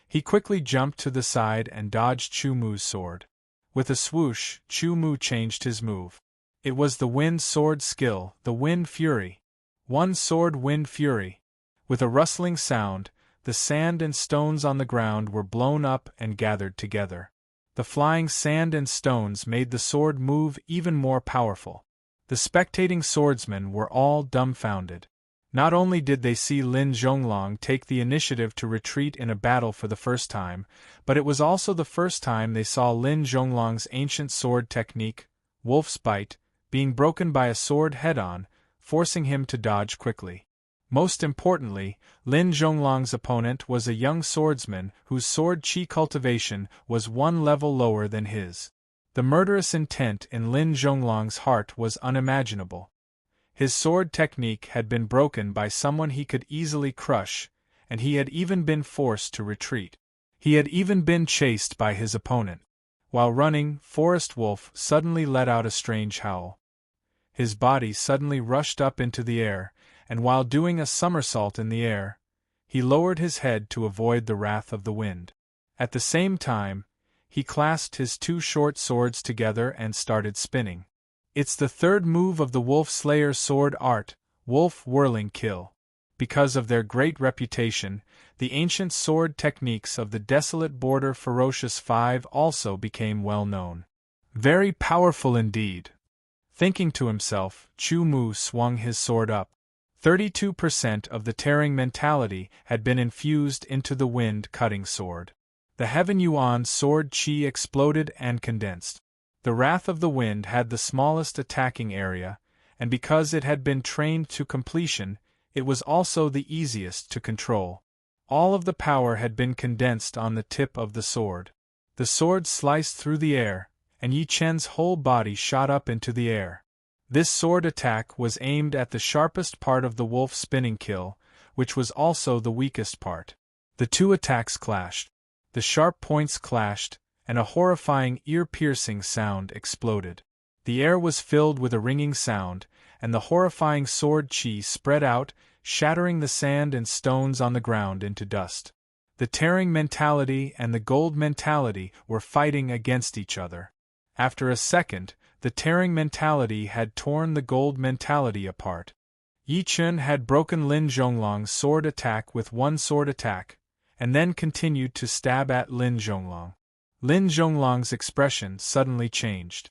He quickly jumped to the side and dodged Chu Mu's sword. With a swoosh, Chu Mu changed his move. It was the wind sword skill, the wind fury. One sword wind fury. With a rustling sound, the sand and stones on the ground were blown up and gathered together. The flying sand and stones made the sword move even more powerful. The spectating swordsmen were all dumbfounded. Not only did they see Lin Zhonglong take the initiative to retreat in a battle for the first time, but it was also the first time they saw Lin Zhonglong's ancient sword technique, Wolf's Bite, being broken by a sword head-on, forcing him to dodge quickly. Most importantly, Lin Zhonglong's opponent was a young swordsman whose sword chi cultivation was one level lower than his. The murderous intent in Lin Zhonglong's heart was unimaginable. His sword technique had been broken by someone he could easily crush, and he had even been forced to retreat. He had even been chased by his opponent. While running, Forest Wolf suddenly let out a strange howl. His body suddenly rushed up into the air, and while doing a somersault in the air, he lowered his head to avoid the wrath of the wind. At the same time, he clasped his two short swords together and started spinning. It's the third move of the Wolf Slayer sword art, Wolf Whirling Kill. Because of their great reputation, the ancient sword techniques of the Desolate Border Ferocious Five also became well known. Very powerful indeed. Thinking to himself, Chu Mu swung his sword up. 32% of the tearing mentality had been infused into the wind-cutting sword. The Heaven Yuan sword chi exploded and condensed. The Wrath of the Wind had the smallest attacking area, and because it had been trained to completion, it was also the easiest to control. All of the power had been condensed on the tip of the sword. The sword sliced through the air, and Yi Chen's whole body shot up into the air. This sword attack was aimed at the sharpest part of the wolf spinning kill, which was also the weakest part. The two attacks clashed. The sharp points clashed, and a horrifying, ear-piercing sound exploded. The air was filled with a ringing sound, and the horrifying sword chi spread out, shattering the sand and stones on the ground into dust. The tearing mentality and the gold mentality were fighting against each other. After a second, the tearing mentality had torn the gold mentality apart. Yi Chen had broken Lin Zhonglong's sword attack with one sword attack, and then continued to stab at Lin Zhonglong. Lin Zhonglong's expression suddenly changed.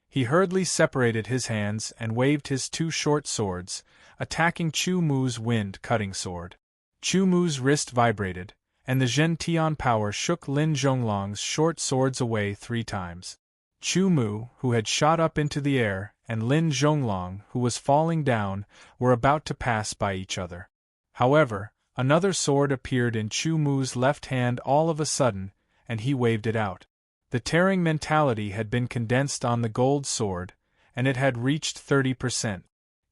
He hurriedly separated his hands and waved his two short swords, attacking Chu Mu's wind-cutting sword. Chu Mu's wrist vibrated, and the Zhen Tian power shook Lin Zhonglong's short swords away 3 times. Chu Mu, who had shot up into the air, and Lin Zhonglong, who was falling down, were about to pass by each other. However, another sword appeared in Chu Mu's left hand all of a sudden, and he waved it out. The tearing mentality had been condensed on the gold sword, and it had reached 30%.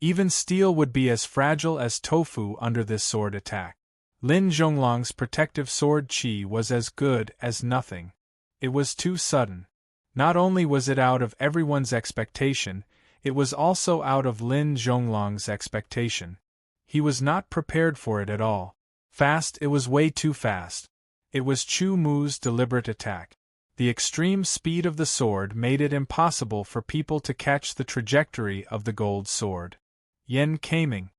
Even steel would be as fragile as tofu under this sword attack. Lin Zhonglong's protective sword qi was as good as nothing. It was too sudden. Not only was it out of everyone's expectation, it was also out of Lin Zhonglong's expectation. He was not prepared for it at all. Fast, it was way too fast. It was Chu Mu's deliberate attack. The extreme speed of the sword made it impossible for people to catch the trajectory of the gold sword. Yan Kaming,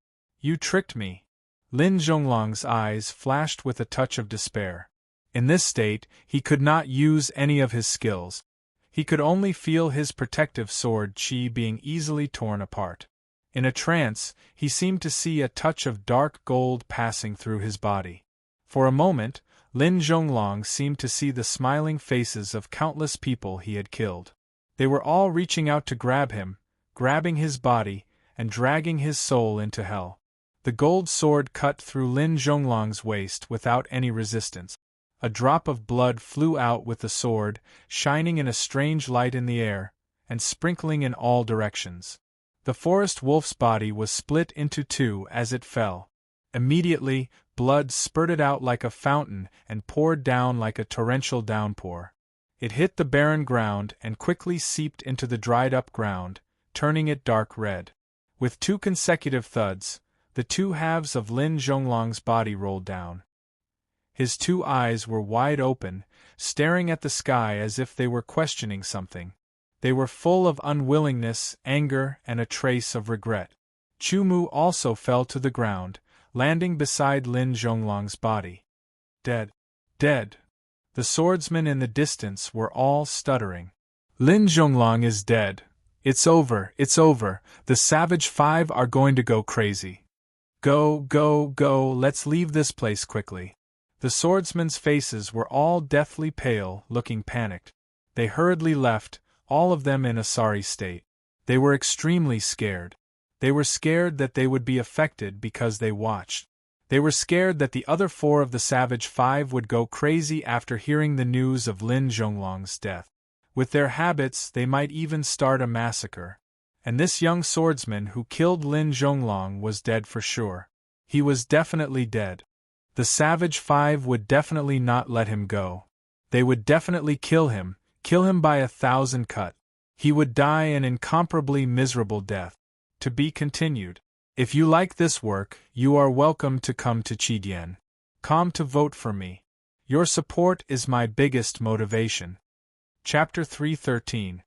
you tricked me. Lin Zhonglong's eyes flashed with a touch of despair. In this state, he could not use any of his skills. He could only feel his protective sword qi being easily torn apart. In a trance, he seemed to see a touch of dark gold passing through his body. For a moment, Lin Zhonglong seemed to see the smiling faces of countless people he had killed. They were all reaching out to grab him, grabbing his body, and dragging his soul into hell. The gold sword cut through Lin Zhonglong's waist without any resistance. A drop of blood flew out with the sword, shining in a strange light in the air, and sprinkling in all directions. The forest wolf's body was split into two as it fell. Immediately, blood spurted out like a fountain and poured down like a torrential downpour. It hit the barren ground and quickly seeped into the dried-up ground, turning it dark red. With two consecutive thuds, the two halves of Lin Zhonglong's body rolled down. His two eyes were wide open, staring at the sky as if they were questioning something. They were full of unwillingness, anger, and a trace of regret. Chu Mu also fell to the ground, landing beside Lin Zhonglong's body. Dead. Dead. The swordsmen in the distance were all stuttering. Lin Zhonglong is dead. It's over, it's over. The Savage Five are going to go crazy. Go, go, go, let's leave this place quickly. The swordsmen's faces were all deathly pale, looking panicked. They hurriedly left, all of them in a sorry state. They were extremely scared. They were scared that they would be affected because they watched. They were scared that the other four of the Savage Five would go crazy after hearing the news of Lin Zhonglong's death. With their habits, they might even start a massacre. And this young swordsman who killed Lin Zhonglong was dead for sure. He was definitely dead. The Savage Five would definitely not let him go. They would definitely kill him by 1,000 cut. He would die an incomparably miserable death. To be continued. If you like this work, you are welcome to come to Qidian. Come to vote for me. Your support is my biggest motivation. Chapter 313.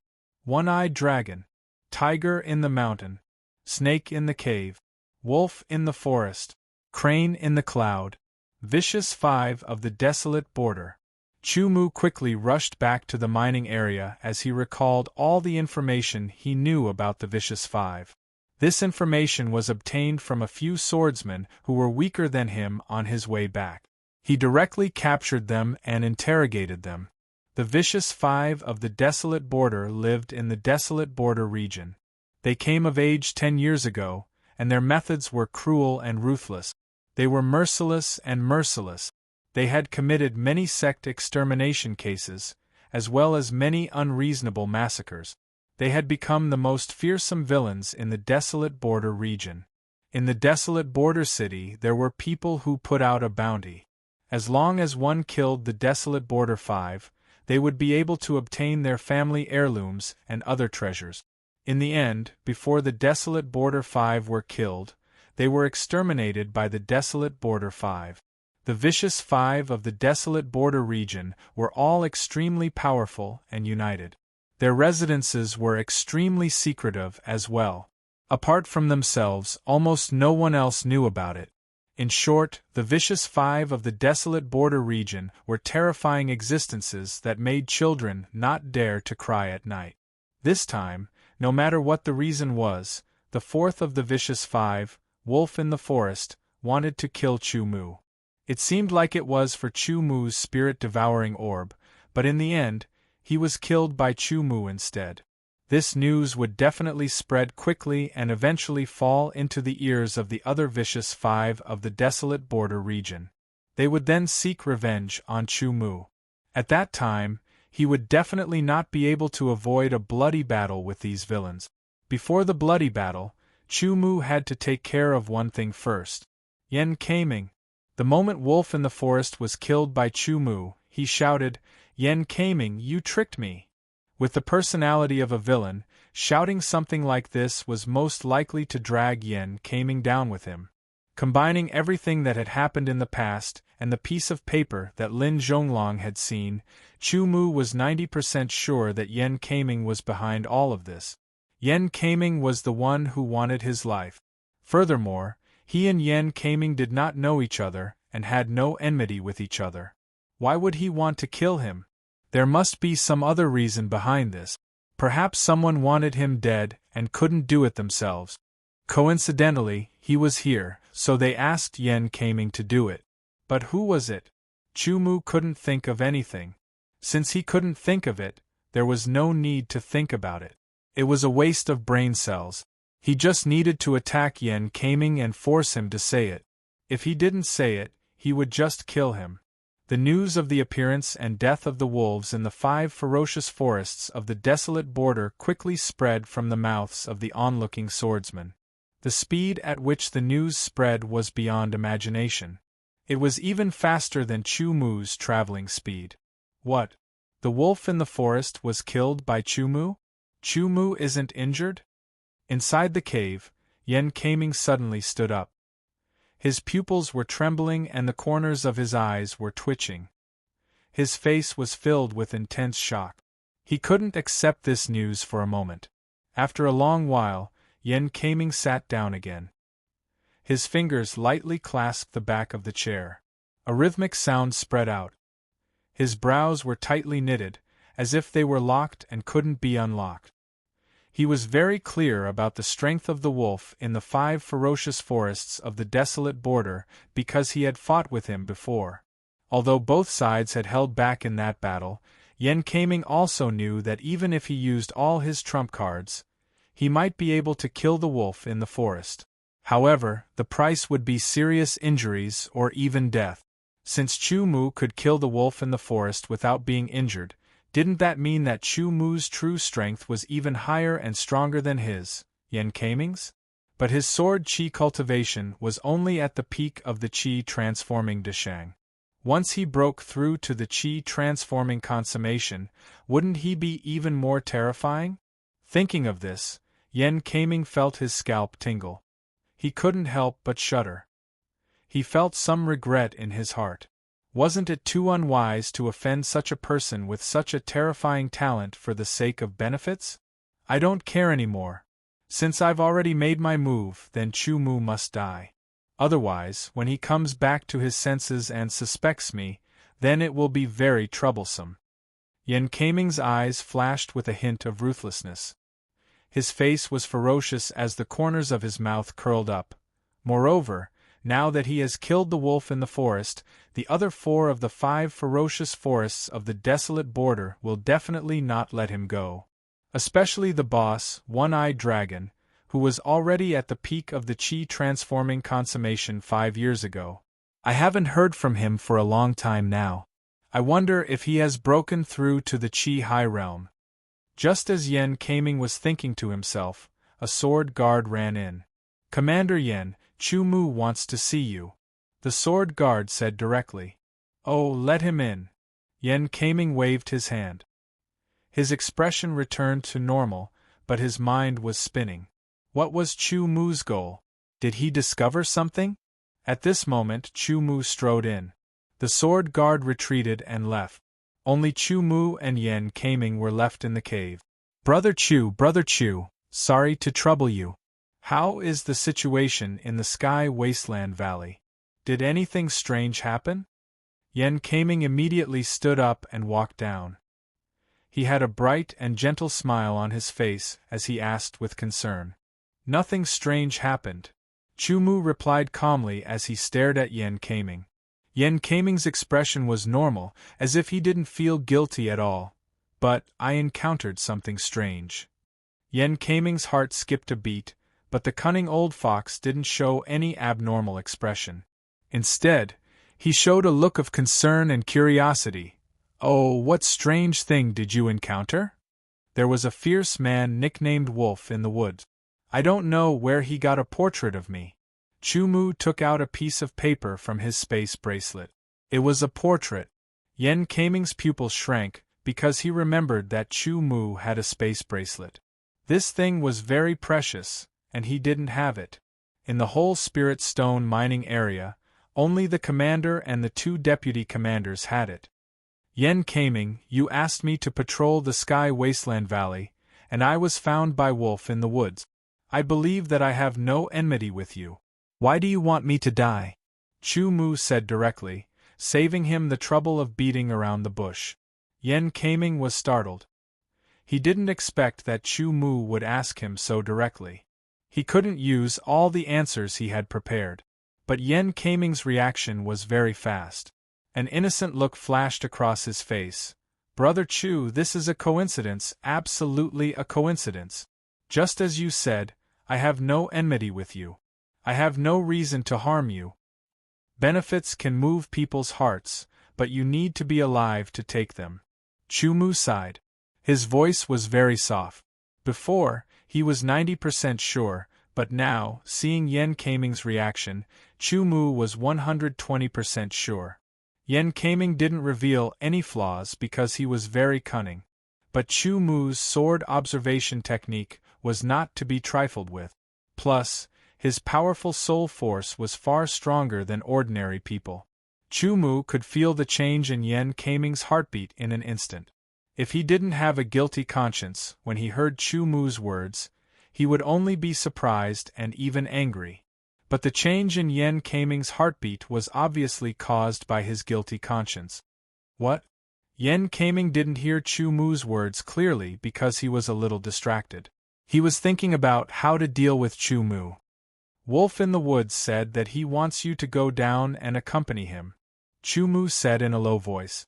One-Eyed Dragon. Tiger in the mountain. Snake in the cave. Wolf in the forest. Crane in the cloud. Vicious Five of the desolate border. Chu Mu quickly rushed back to the mining area as he recalled all the information he knew about the Vicious Five. This information was obtained from a few swordsmen who were weaker than him on his way back. He directly captured them and interrogated them. The Vicious Five of the desolate border lived in the desolate border region. They came of age 10 years ago, and their methods were cruel and ruthless. They were merciless and merciless. They had committed many sect extermination cases, as well as many unreasonable massacres. They had become the most fearsome villains in the desolate border region. In the desolate border city there were people who put out a bounty. As long as one killed the desolate border five, they would be able to obtain their family heirlooms and other treasures. In the end, before the desolate border five were killed, they were exterminated by the desolate border five. The Vicious Five of the desolate border region were all extremely powerful and united. Their residences were extremely secretive as well. Apart from themselves, almost no one else knew about it. In short, the Vicious Five of the desolate border region were terrifying existences that made children not dare to cry at night. This time, no matter what the reason was, the fourth of the Vicious Five, Wolf in the Forest, wanted to kill Chu Mu. It seemed like it was for Chu Mu's spirit-devouring orb, but in the end, he was killed by Chu Mu instead. This news would definitely spread quickly and eventually fall into the ears of the other Vicious Five of the desolate border region. They would then seek revenge on Chu Mu. At that time, he would definitely not be able to avoid a bloody battle with these villains. Before the bloody battle, Chu Mu had to take care of one thing first. Yan Kaming. The moment Wolf in the Forest was killed by Chu Mu, he shouted, "Yen Kaming, you tricked me!" With the personality of a villain, shouting something like this was most likely to drag Yen Kaming down with him. Combining everything that had happened in the past and the piece of paper that Lin Zhonglong had seen, Chu Mu was 90% sure that Yen Kaming was behind all of this. Yen Kaming was the one who wanted his life. Furthermore, he and Yen Kaming did not know each other and had no enmity with each other. Why would he want to kill him? There must be some other reason behind this. Perhaps someone wanted him dead and couldn't do it themselves. Coincidentally, he was here, so they asked Yen Kaming to do it. But who was it? Chu Mu couldn't think of anything. Since he couldn't think of it, there was no need to think about it. It was a waste of brain cells. He just needed to attack Yen Kaming and force him to say it. If he didn't say it, he would just kill him. The news of the appearance and death of the wolves in the 5 ferocious forests of the desolate border quickly spread from the mouths of the onlooking swordsmen. The speed at which the news spread was beyond imagination. It was even faster than Chu Mu's traveling speed. What? The wolf in the forest was killed by Chu Mu? Chu Mu isn't injured? Inside the cave, Yen Kaming suddenly stood up. His pupils were trembling and the corners of his eyes were twitching. His face was filled with intense shock. He couldn't accept this news for a moment. After a long while, Yen Kaming sat down again. His fingers lightly clasped the back of the chair. A rhythmic sound spread out. His brows were tightly knitted, as if they were locked and couldn't be unlocked. He was very clear about the strength of the wolf in the 5 ferocious forests of the desolate border because he had fought with him before. Although both sides had held back in that battle, Yen Kaming also knew that even if he used all his trump cards, he might be able to kill the wolf in the forest. However, the price would be serious injuries or even death. Since Chu Mu could kill the wolf in the forest without being injured, didn't that mean that Chu Mu's true strength was even higher and stronger than his, Yen Kaming's? But his sword qi cultivation was only at the peak of the qi transforming Dashang. Once he broke through to the qi transforming consummation, wouldn't he be even more terrifying? Thinking of this, Yen Kaming felt his scalp tingle. He couldn't help but shudder. He felt some regret in his heart. Wasn't it too unwise to offend such a person with such a terrifying talent for the sake of benefits? I don't care anymore. Since I've already made my move, then Chu Mu must die. Otherwise, when he comes back to his senses and suspects me, then it will be very troublesome. Yen Kaming's eyes flashed with a hint of ruthlessness. His face was ferocious as the corners of his mouth curled up. Moreover, now that he has killed the wolf in the forest, the other 4 of the 5 ferocious forests of the desolate border will definitely not let him go. Especially the boss, One-Eyed Dragon, who was already at the peak of the qi transforming consummation 5 years ago. I haven't heard from him for a long time now. I wonder if he has broken through to the qi high realm. Just as Yen Kaming was thinking to himself, a sword guard ran in. "Commander Yen, Chu Mu wants to see you," the sword guard said directly. "Oh, let him in." Yen Kaming waved his hand. His expression returned to normal, but his mind was spinning. What was Chu Mu's goal? Did he discover something? At this moment Chu Mu strode in. The sword guard retreated and left. Only Chu Mu and Yen Kaming were left in the cave. Brother Chu, sorry to trouble you. How is the situation in the Sky Wasteland Valley? Did anything strange happen? Yen Kaming immediately stood up and walked down. He had a bright and gentle smile on his face as he asked with concern. Nothing strange happened. Chu Mu replied calmly as he stared at Yen Kaming. Yen Kaming's expression was normal, as if he didn't feel guilty at all. But I encountered something strange. Yen Kaming's heart skipped a beat, but the cunning old fox didn't show any abnormal expression. Instead, he showed a look of concern and curiosity. "Oh, what strange thing did you encounter?" "There was a fierce man nicknamed Wolf in the woods. I don't know where he got a portrait of me. Chu Mu took out a piece of paper from his space bracelet. It was a portrait. Yan Kaiming's pupils shrank, because he remembered that Chu Mu had a space bracelet. This thing was very precious, and he didn't have it. In the whole Spirit Stone mining area, only the commander and the 2 deputy commanders had it. Yan Kaiming, you asked me to patrol the Sky Wasteland Valley, and I was found by Wolf in the woods. I believe that I have no enmity with you. Why do you want me to die? Chu Mu said directly, saving him the trouble of beating around the bush. Yan Kaiming was startled. He didn't expect that Chu Mu would ask him so directly. He couldn't use all the answers he had prepared. But Yan Kaiming's reaction was very fast. An innocent look flashed across his face. Brother Chu, this is a coincidence, absolutely a coincidence. Just as you said, I have no enmity with you. I have no reason to harm you. Benefits can move people's hearts, but you need to be alive to take them. Chu Mu sighed. His voice was very soft. Before, he was 90% sure, but now, seeing Yan Kaiming's reaction, Chu Mu was 120% sure. Yan Kaiming didn't reveal any flaws because he was very cunning. But Chu Mu's sword observation technique was not to be trifled with. Plus, his powerful soul force was far stronger than ordinary people. Chu Mu could feel the change in Yan Kaiming's heartbeat in an instant. If he didn't have a guilty conscience when he heard Chu Mu's words, he would only be surprised and even angry. But the change in Yan Kaiming's heartbeat was obviously caused by his guilty conscience. What? Yan Kaiming didn't hear Chu Mu's words clearly because he was a little distracted. He was thinking about how to deal with Chu Mu. Wolf in the woods said that he wants you to go down and accompany him, Chu Mu said in a low voice.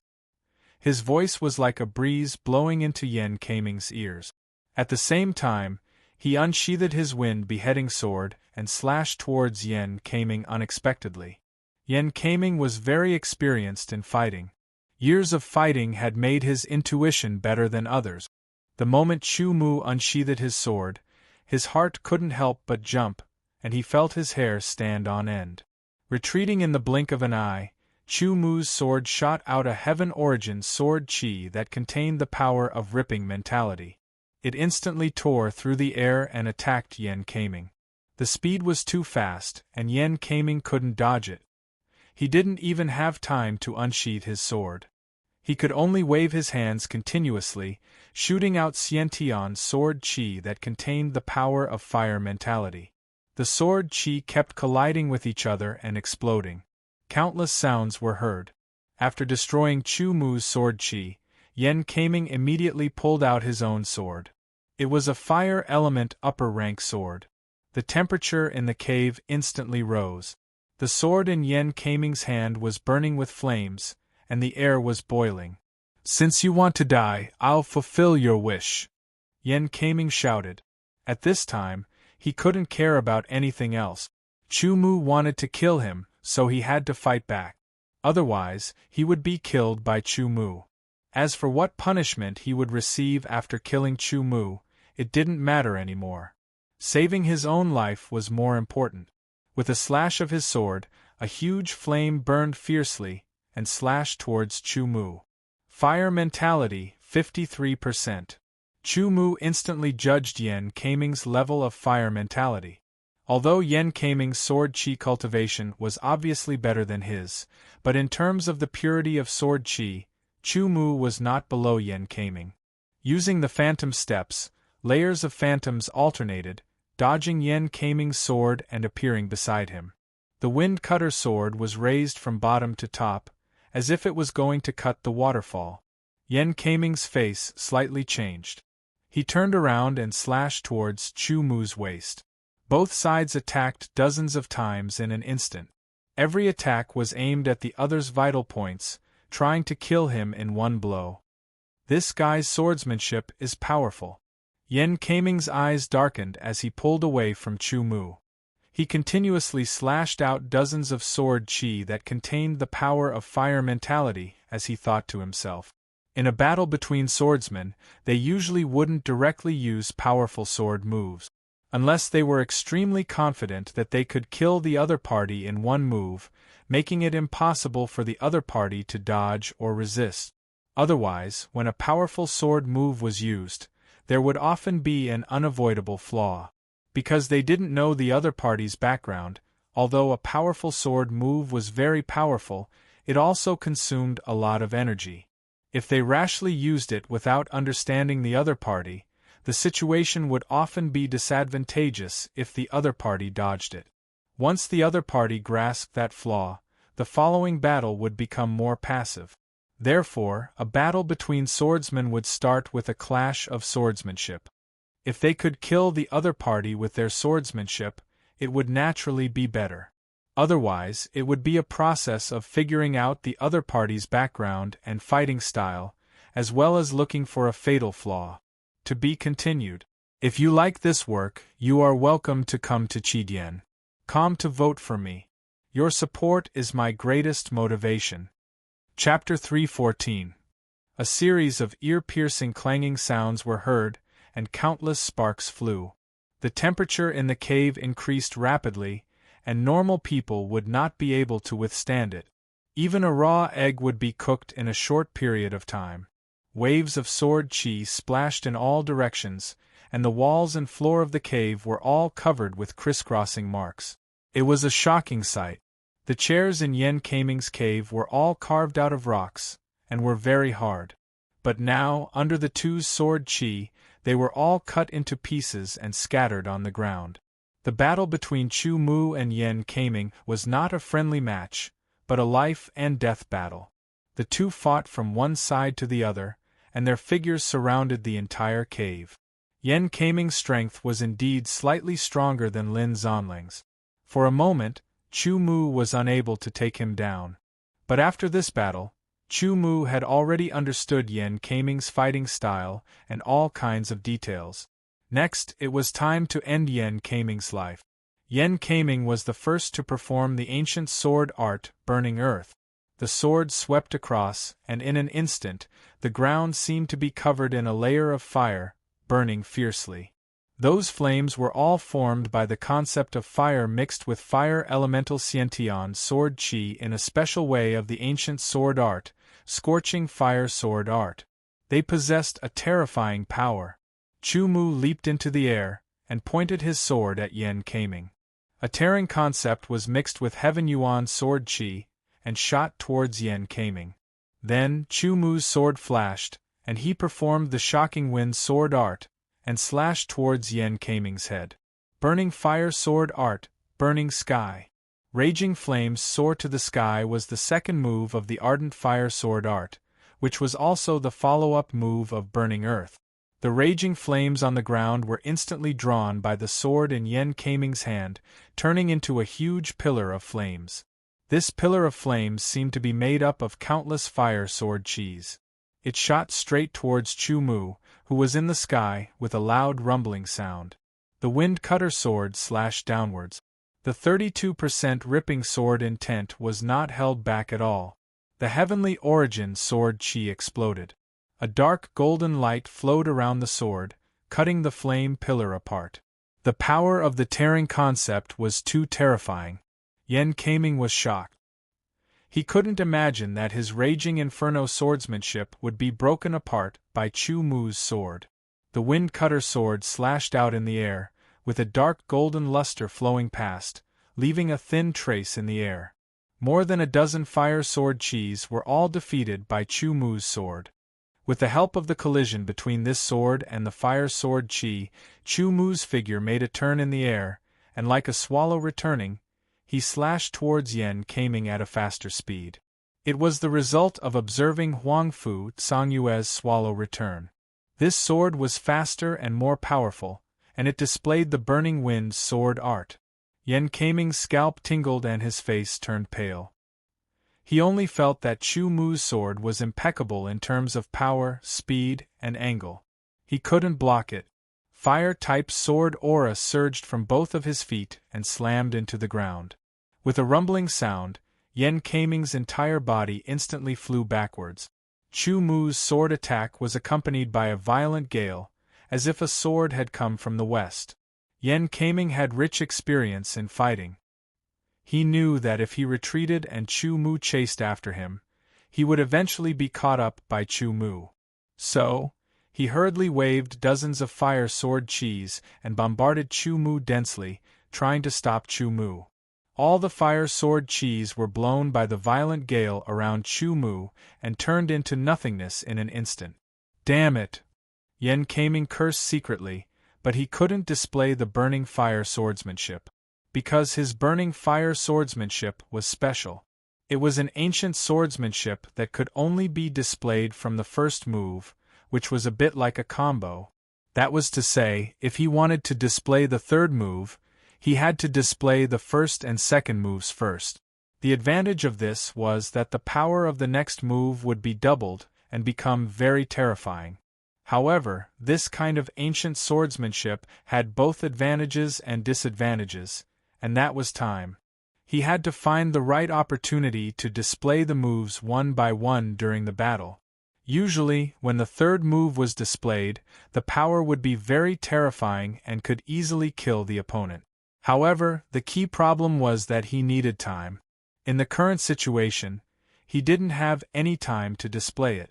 His voice was like a breeze blowing into Yan Kaiming's ears. At the same time, he unsheathed his wind-beheading sword and slashed towards Yan Kaiming unexpectedly. Yan Kaiming was very experienced in fighting. Years of fighting had made his intuition better than others. The moment Chu Mu unsheathed his sword, his heart couldn't help but jump, and he felt his hair stand on end. Retreating in the blink of an eye, Chu Mu's sword shot out a heaven-origin sword chi that contained the power of ripping mentality. It instantly tore through the air and attacked Yan Kaiming. The speed was too fast, and Yan Kaiming couldn't dodge it. He didn't even have time to unsheath his sword. He could only wave his hands continuously, shooting out Xiantian's sword chi that contained the power of fire mentality. The sword chi kept colliding with each other and exploding. Countless sounds were heard. After destroying Chu Mu's sword chi, Yan Kaiming immediately pulled out his own sword. It was a fire element upper-rank sword. The temperature in the cave instantly rose. The sword in Yan Kaiming's hand was burning with flames, and the air was boiling. "Since you want to die, I'll fulfill your wish," Yan Kaiming shouted. At this time, he couldn't care about anything else. Chu Mu wanted to kill him, so he had to fight back. Otherwise, he would be killed by Chu Mu. As for what punishment he would receive after killing Chu Mu, it didn't matter anymore. Saving his own life was more important. With a slash of his sword, a huge flame burned fiercely and slashed towards Chu Mu. Fire mentality, 53%. Chu Mu instantly judged Yan Kaiming's level of fire mentality. Although Yan Kaiming's sword chi cultivation was obviously better than his, but in terms of the purity of sword chi, Chu Mu was not below Yan Kaiming. Using the phantom steps, layers of phantoms alternated, dodging Yan Kaiming's sword and appearing beside him. The wind cutter sword was raised from bottom to top, as if it was going to cut the waterfall. Yan Kaiming's face slightly changed. He turned around and slashed towards Chu Mu's waist. Both sides attacked dozens of times in an instant. Every attack was aimed at the other's vital points, trying to kill him in one blow. This guy's swordsmanship is powerful. Yan Kaiming's eyes darkened as he pulled away from Chu Mu. He continuously slashed out dozens of sword chi that contained the power of fire mentality, as he thought to himself. In a battle between swordsmen, they usually wouldn't directly use powerful sword moves. unless they were extremely confident that they could kill the other party in one move, making it impossible for the other party to dodge or resist. Otherwise, when a powerful sword move was used, there would often be an unavoidable flaw. Because they didn't know the other party's background, although a powerful sword move was very powerful, it also consumed a lot of energy. If they rashly used it without understanding the other party, the situation would often be disadvantageous if the other party dodged it. Once the other party grasped that flaw, the following battle would become more passive. Therefore, a battle between swordsmen would start with a clash of swordsmanship. If they could kill the other party with their swordsmanship, it would naturally be better. Otherwise, it would be a process of figuring out the other party's background and fighting style, as well as looking for a fatal flaw. To be continued. If you like this work, you are welcome to come to Chidien.com to vote for me. Your support is my greatest motivation. Chapter 3:14. A series of ear-piercing clanging sounds were heard, and countless sparks flew. The temperature in the cave increased rapidly, and normal people would not be able to withstand it. Even a raw egg would be cooked in a short period of time. Waves of sword chi splashed in all directions, and the walls and floor of the cave were all covered with crisscrossing marks. It was a shocking sight. The chairs in Yen Kaming's cave were all carved out of rocks, and were very hard. But now, under the two's sword chi, they were all cut into pieces and scattered on the ground. The battle between Chu Mu and Yen Kaming was not a friendly match, but a life-and-death battle. The two fought from one side to the other, and their figures surrounded the entire cave. Yen Kaming's strength was indeed slightly stronger than Lin Zonling's. For a moment, Chu Mu was unable to take him down. But after this battle, Chu Mu had already understood Yen Kaming's fighting style and all kinds of details. Next, it was time to end Yen Kaming's life. Yen Kaming was the first to perform the ancient sword art, Burning Earth. The sword swept across, and in an instant, the ground seemed to be covered in a layer of fire, burning fiercely. Those flames were all formed by the concept of fire mixed with fire elemental Xiantian sword chi in a special way of the ancient sword art, scorching fire sword art. They possessed a terrifying power. Chu Mu leaped into the air, and pointed his sword at Yen Kaming. A tearing concept was mixed with Heaven Yuan sword chi, and shot towards Yen Kaming. Then, Chu Mu's sword flashed, and he performed the shocking wind sword art, and slashed towards Yen Kaming's head. Burning fire sword art, burning sky. Raging flames soar to the sky was the second move of the ardent fire sword art, which was also the follow-up move of Burning Earth. The raging flames on the ground were instantly drawn by the sword in Yen Kaming's hand, turning into a huge pillar of flames. This pillar of flames seemed to be made up of countless fire sword chis. It shot straight towards Chu Mu, who was in the sky, with a loud rumbling sound. The wind cutter sword slashed downwards. The 32% ripping sword intent was not held back at all. The heavenly origin sword chi exploded. A dark golden light flowed around the sword, cutting the flame pillar apart. The power of the tearing concept was too terrifying. Yen Kaming was shocked. He couldn't imagine that his raging inferno swordsmanship would be broken apart by Chu Mu's sword. The wind cutter sword slashed out in the air, with a dark golden luster flowing past, leaving a thin trace in the air. More than a dozen fire sword chis were all defeated by Chu Mu's sword. With the help of the collision between this sword and the fire sword chi, Chu Mu's figure made a turn in the air, and like a swallow returning, he slashed towards Yen Kaming at a faster speed. It was the result of observing Huangfu Cangyue's swallow return. This sword was faster and more powerful, and it displayed the burning wind sword art. Yen Kaming's scalp tingled and his face turned pale. He only felt that Chu Mu's sword was impeccable in terms of power, speed, and angle. He couldn't block it. Fire-type sword aura surged from both of his feet and slammed into the ground. With a rumbling sound, Yen Kaming's entire body instantly flew backwards. Chu Mu's sword attack was accompanied by a violent gale, as if a sword had come from the west. Yen Kaming had rich experience in fighting. He knew that if he retreated and Chu Mu chased after him, he would eventually be caught up by Chu Mu. So, he hurriedly waved dozens of fire sword chis and bombarded Chu Mu densely, trying to stop Chu Mu. All the fire sword chis were blown by the violent gale around Chu Mu and turned into nothingness in an instant. Damn it! Yen Kaming cursed secretly, but he couldn't display the burning fire swordsmanship. Because his burning fire swordsmanship was special. It was an ancient swordsmanship that could only be displayed from the first move, which was a bit like a combo. That was to say, if he wanted to display the third move, he had to display the first and second moves first. The advantage of this was that the power of the next move would be doubled and become very terrifying. However, this kind of ancient swordsmanship had both advantages and disadvantages, and that was time. He had to find the right opportunity to display the moves one by one during the battle. Usually, when the third move was displayed, the power would be very terrifying and could easily kill the opponent. However, the key problem was that he needed time. In the current situation, he didn't have any time to display it.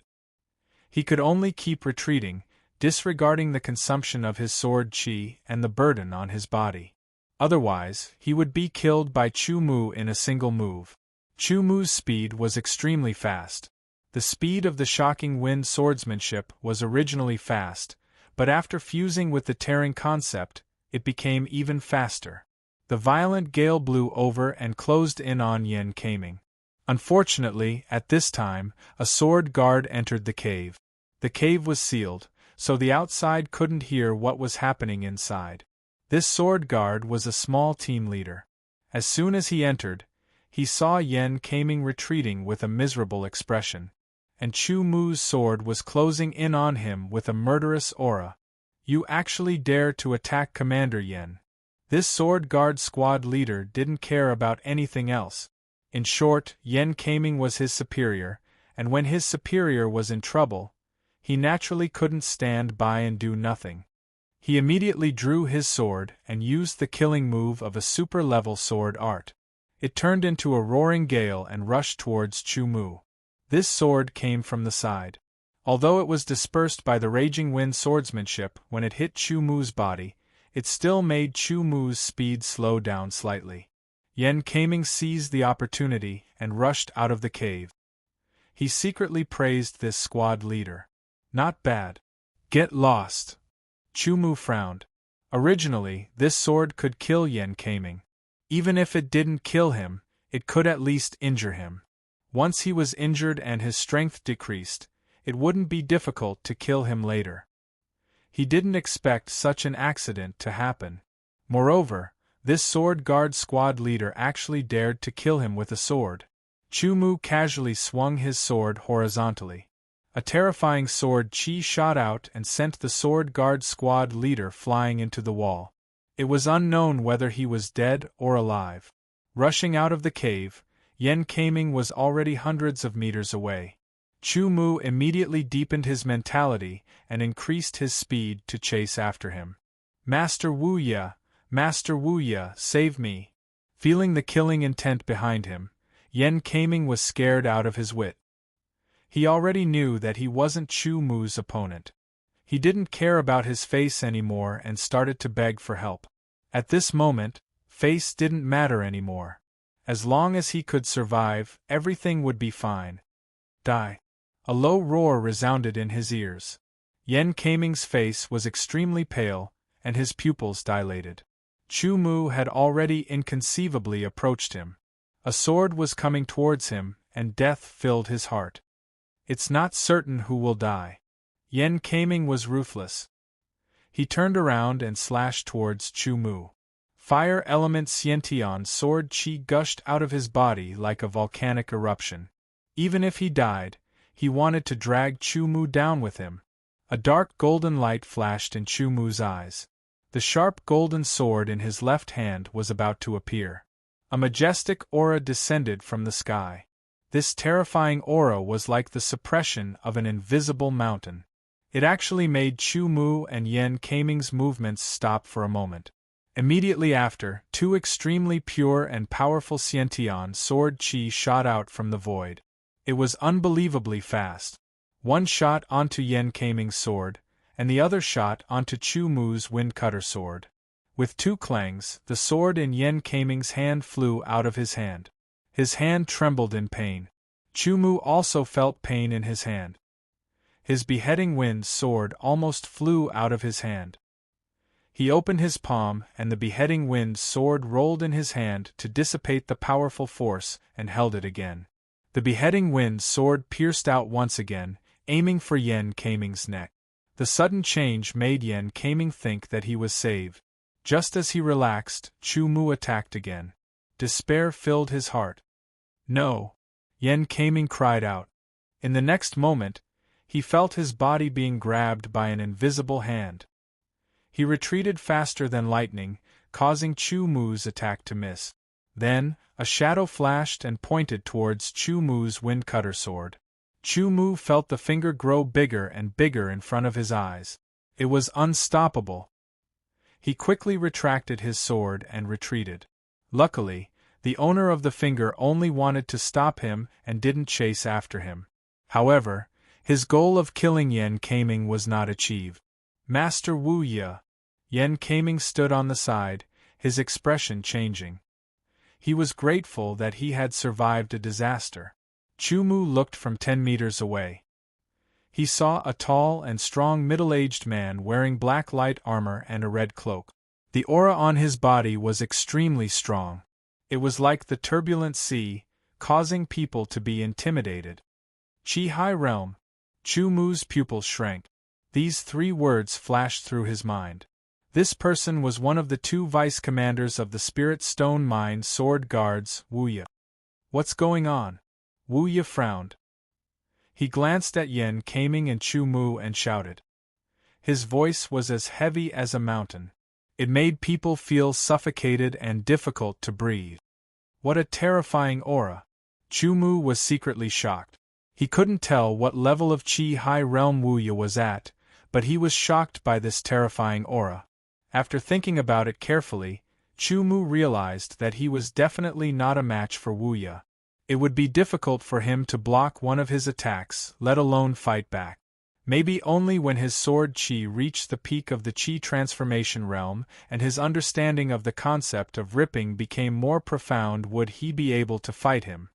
He could only keep retreating, disregarding the consumption of his sword chi and the burden on his body. Otherwise, he would be killed by Chu Mu in a single move. Chu Mu's speed was extremely fast. The speed of the shocking wind swordsmanship was originally fast, but after fusing with the tearing concept, it became even faster. The violent gale blew over and closed in on Yen Kaming. Unfortunately, at this time, a sword guard entered the cave. The cave was sealed, so the outside couldn't hear what was happening inside. This sword guard was a small team leader. As soon as he entered, he saw Yen Kaming retreating with a miserable expression, and Chu Mu's sword was closing in on him with a murderous aura. You actually dare to attack Commander Yen. This sword guard squad leader didn't care about anything else. In short, Yen Kaming was his superior, and when his superior was in trouble, he naturally couldn't stand by and do nothing. He immediately drew his sword and used the killing move of a super-level sword art. It turned into a roaring gale and rushed towards Chu Mu. This sword came from the side. Although it was dispersed by the raging wind swordsmanship when it hit Chu Mu's body, it still made Chu Mu's speed slow down slightly. Yen Kaming seized the opportunity and rushed out of the cave. He secretly praised this squad leader. Not bad. Get lost. Chu Mu frowned. Originally, this sword could kill Yen Kaming. Even if it didn't kill him, it could at least injure him. Once he was injured and his strength decreased, it wouldn't be difficult to kill him later. He didn't expect such an accident to happen. Moreover, this sword guard squad leader actually dared to kill him with a sword. Chu Mu casually swung his sword horizontally. A terrifying sword chi shot out and sent the sword guard squad leader flying into the wall. It was unknown whether he was dead or alive. Rushing out of the cave, Yen Kaming was already hundreds of meters away. Chu Mu immediately deepened his mentality and increased his speed to chase after him. Master Wu Ye, save me! Feeling the killing intent behind him, Yen Kaming was scared out of his wit. He already knew that he wasn't Chu Mu's opponent. He didn't care about his face anymore and started to beg for help. At this moment, face didn't matter anymore. As long as he could survive, everything would be fine. Die. A low roar resounded in his ears. Yen Kaming's face was extremely pale, and his pupils dilated. Chu Mu had already inconceivably approached him. A sword was coming towards him, and death filled his heart. It's not certain who will die. Yen Kaming was ruthless. He turned around and slashed towards Chu Mu. Fire element Xiantian's sword chi gushed out of his body like a volcanic eruption. Even if he died, he wanted to drag Chu Mu down with him. A dark golden light flashed in Chu Mu's eyes. The sharp golden sword in his left hand was about to appear. A majestic aura descended from the sky. This terrifying aura was like the suppression of an invisible mountain. It actually made Chu Mu and Yen Kaming's movements stop for a moment. Immediately after, two extremely pure and powerful Xiantian sword chi shot out from the void. It was unbelievably fast. One shot onto Yan Keiming's sword, and the other shot onto Chu Mu's wind cutter sword. With two clangs, the sword in Yan Keiming's hand flew out of his hand. His hand trembled in pain. Chu Mu also felt pain in his hand. His beheading wind sword almost flew out of his hand. He opened his palm, and the beheading wind sword rolled in his hand to dissipate the powerful force, and held it again. The beheading wind sword pierced out once again, aiming for Yan Keiming's neck. The sudden change made Yan Keiming think that he was saved. Just as he relaxed, Chu Mu attacked again. Despair filled his heart. No! Yan Keiming cried out. In the next moment, he felt his body being grabbed by an invisible hand. He retreated faster than lightning, causing Chu Mu's attack to miss. Then, a shadow flashed and pointed towards Chu Mu's wind cutter sword. Chu Mu felt the finger grow bigger and bigger in front of his eyes. It was unstoppable. He quickly retracted his sword and retreated. Luckily, the owner of the finger only wanted to stop him and didn't chase after him. However, his goal of killing Yan Keiming was not achieved. Master Wu Ye. Yan Keiming stood on the side, his expression changing. He was grateful that he had survived a disaster. Chu Mu looked from 10 meters away. He saw a tall and strong middle-aged man wearing black light armor and a red cloak. The aura on his body was extremely strong. It was like the turbulent sea, causing people to be intimidated. Chi High Realm. Chu Mu's pupils shrank. These 3 words flashed through his mind. This person was one of the 2 vice-commanders of the Spirit Stone Mine Sword Guards, Wu Ye. What's going on? Wu Ye frowned. He glanced at Yan Keiming and Chu Mu and shouted. His voice was as heavy as a mountain. It made people feel suffocated and difficult to breathe. What a terrifying aura! Chu Mu was secretly shocked. He couldn't tell what level of Chi High Realm Wu Ye was at, but he was shocked by this terrifying aura. After thinking about it carefully, Chu Mu realized that he was definitely not a match for Wu Ye. It would be difficult for him to block one of his attacks, let alone fight back. Maybe only when his sword Qi reached the peak of the Qi transformation realm and his understanding of the concept of ripping became more profound would he be able to fight him.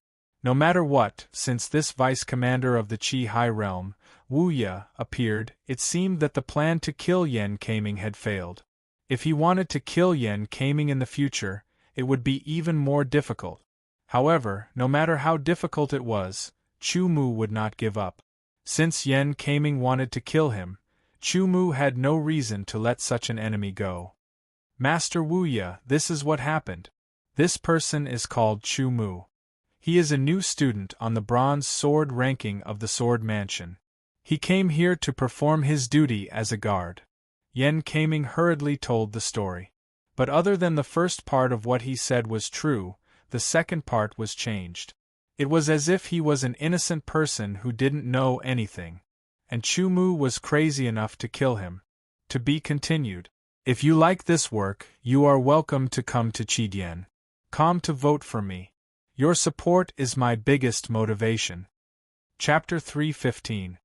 No matter what, since this vice-commander of the Qi High Realm, Wu Ye, appeared, it seemed that the plan to kill Yan Keiming had failed. If he wanted to kill Yan Keiming in the future, it would be even more difficult. However, no matter how difficult it was, Chu Mu would not give up. Since Yan Keiming wanted to kill him, Chu Mu had no reason to let such an enemy go. Master Wu Ye, this is what happened. This person is called Chu Mu. He is a new student on the bronze sword ranking of the Sword Mansion. He came here to perform his duty as a guard. Yan Keiming hurriedly told the story. But other than the first part of what he said was true, the second part was changed. It was as if he was an innocent person who didn't know anything. And Chu Mu was crazy enough to kill him. To be continued. If you like this work, you are welcome to come to Chidien.com to vote for me. Your support is my biggest motivation. Chapter 3:15.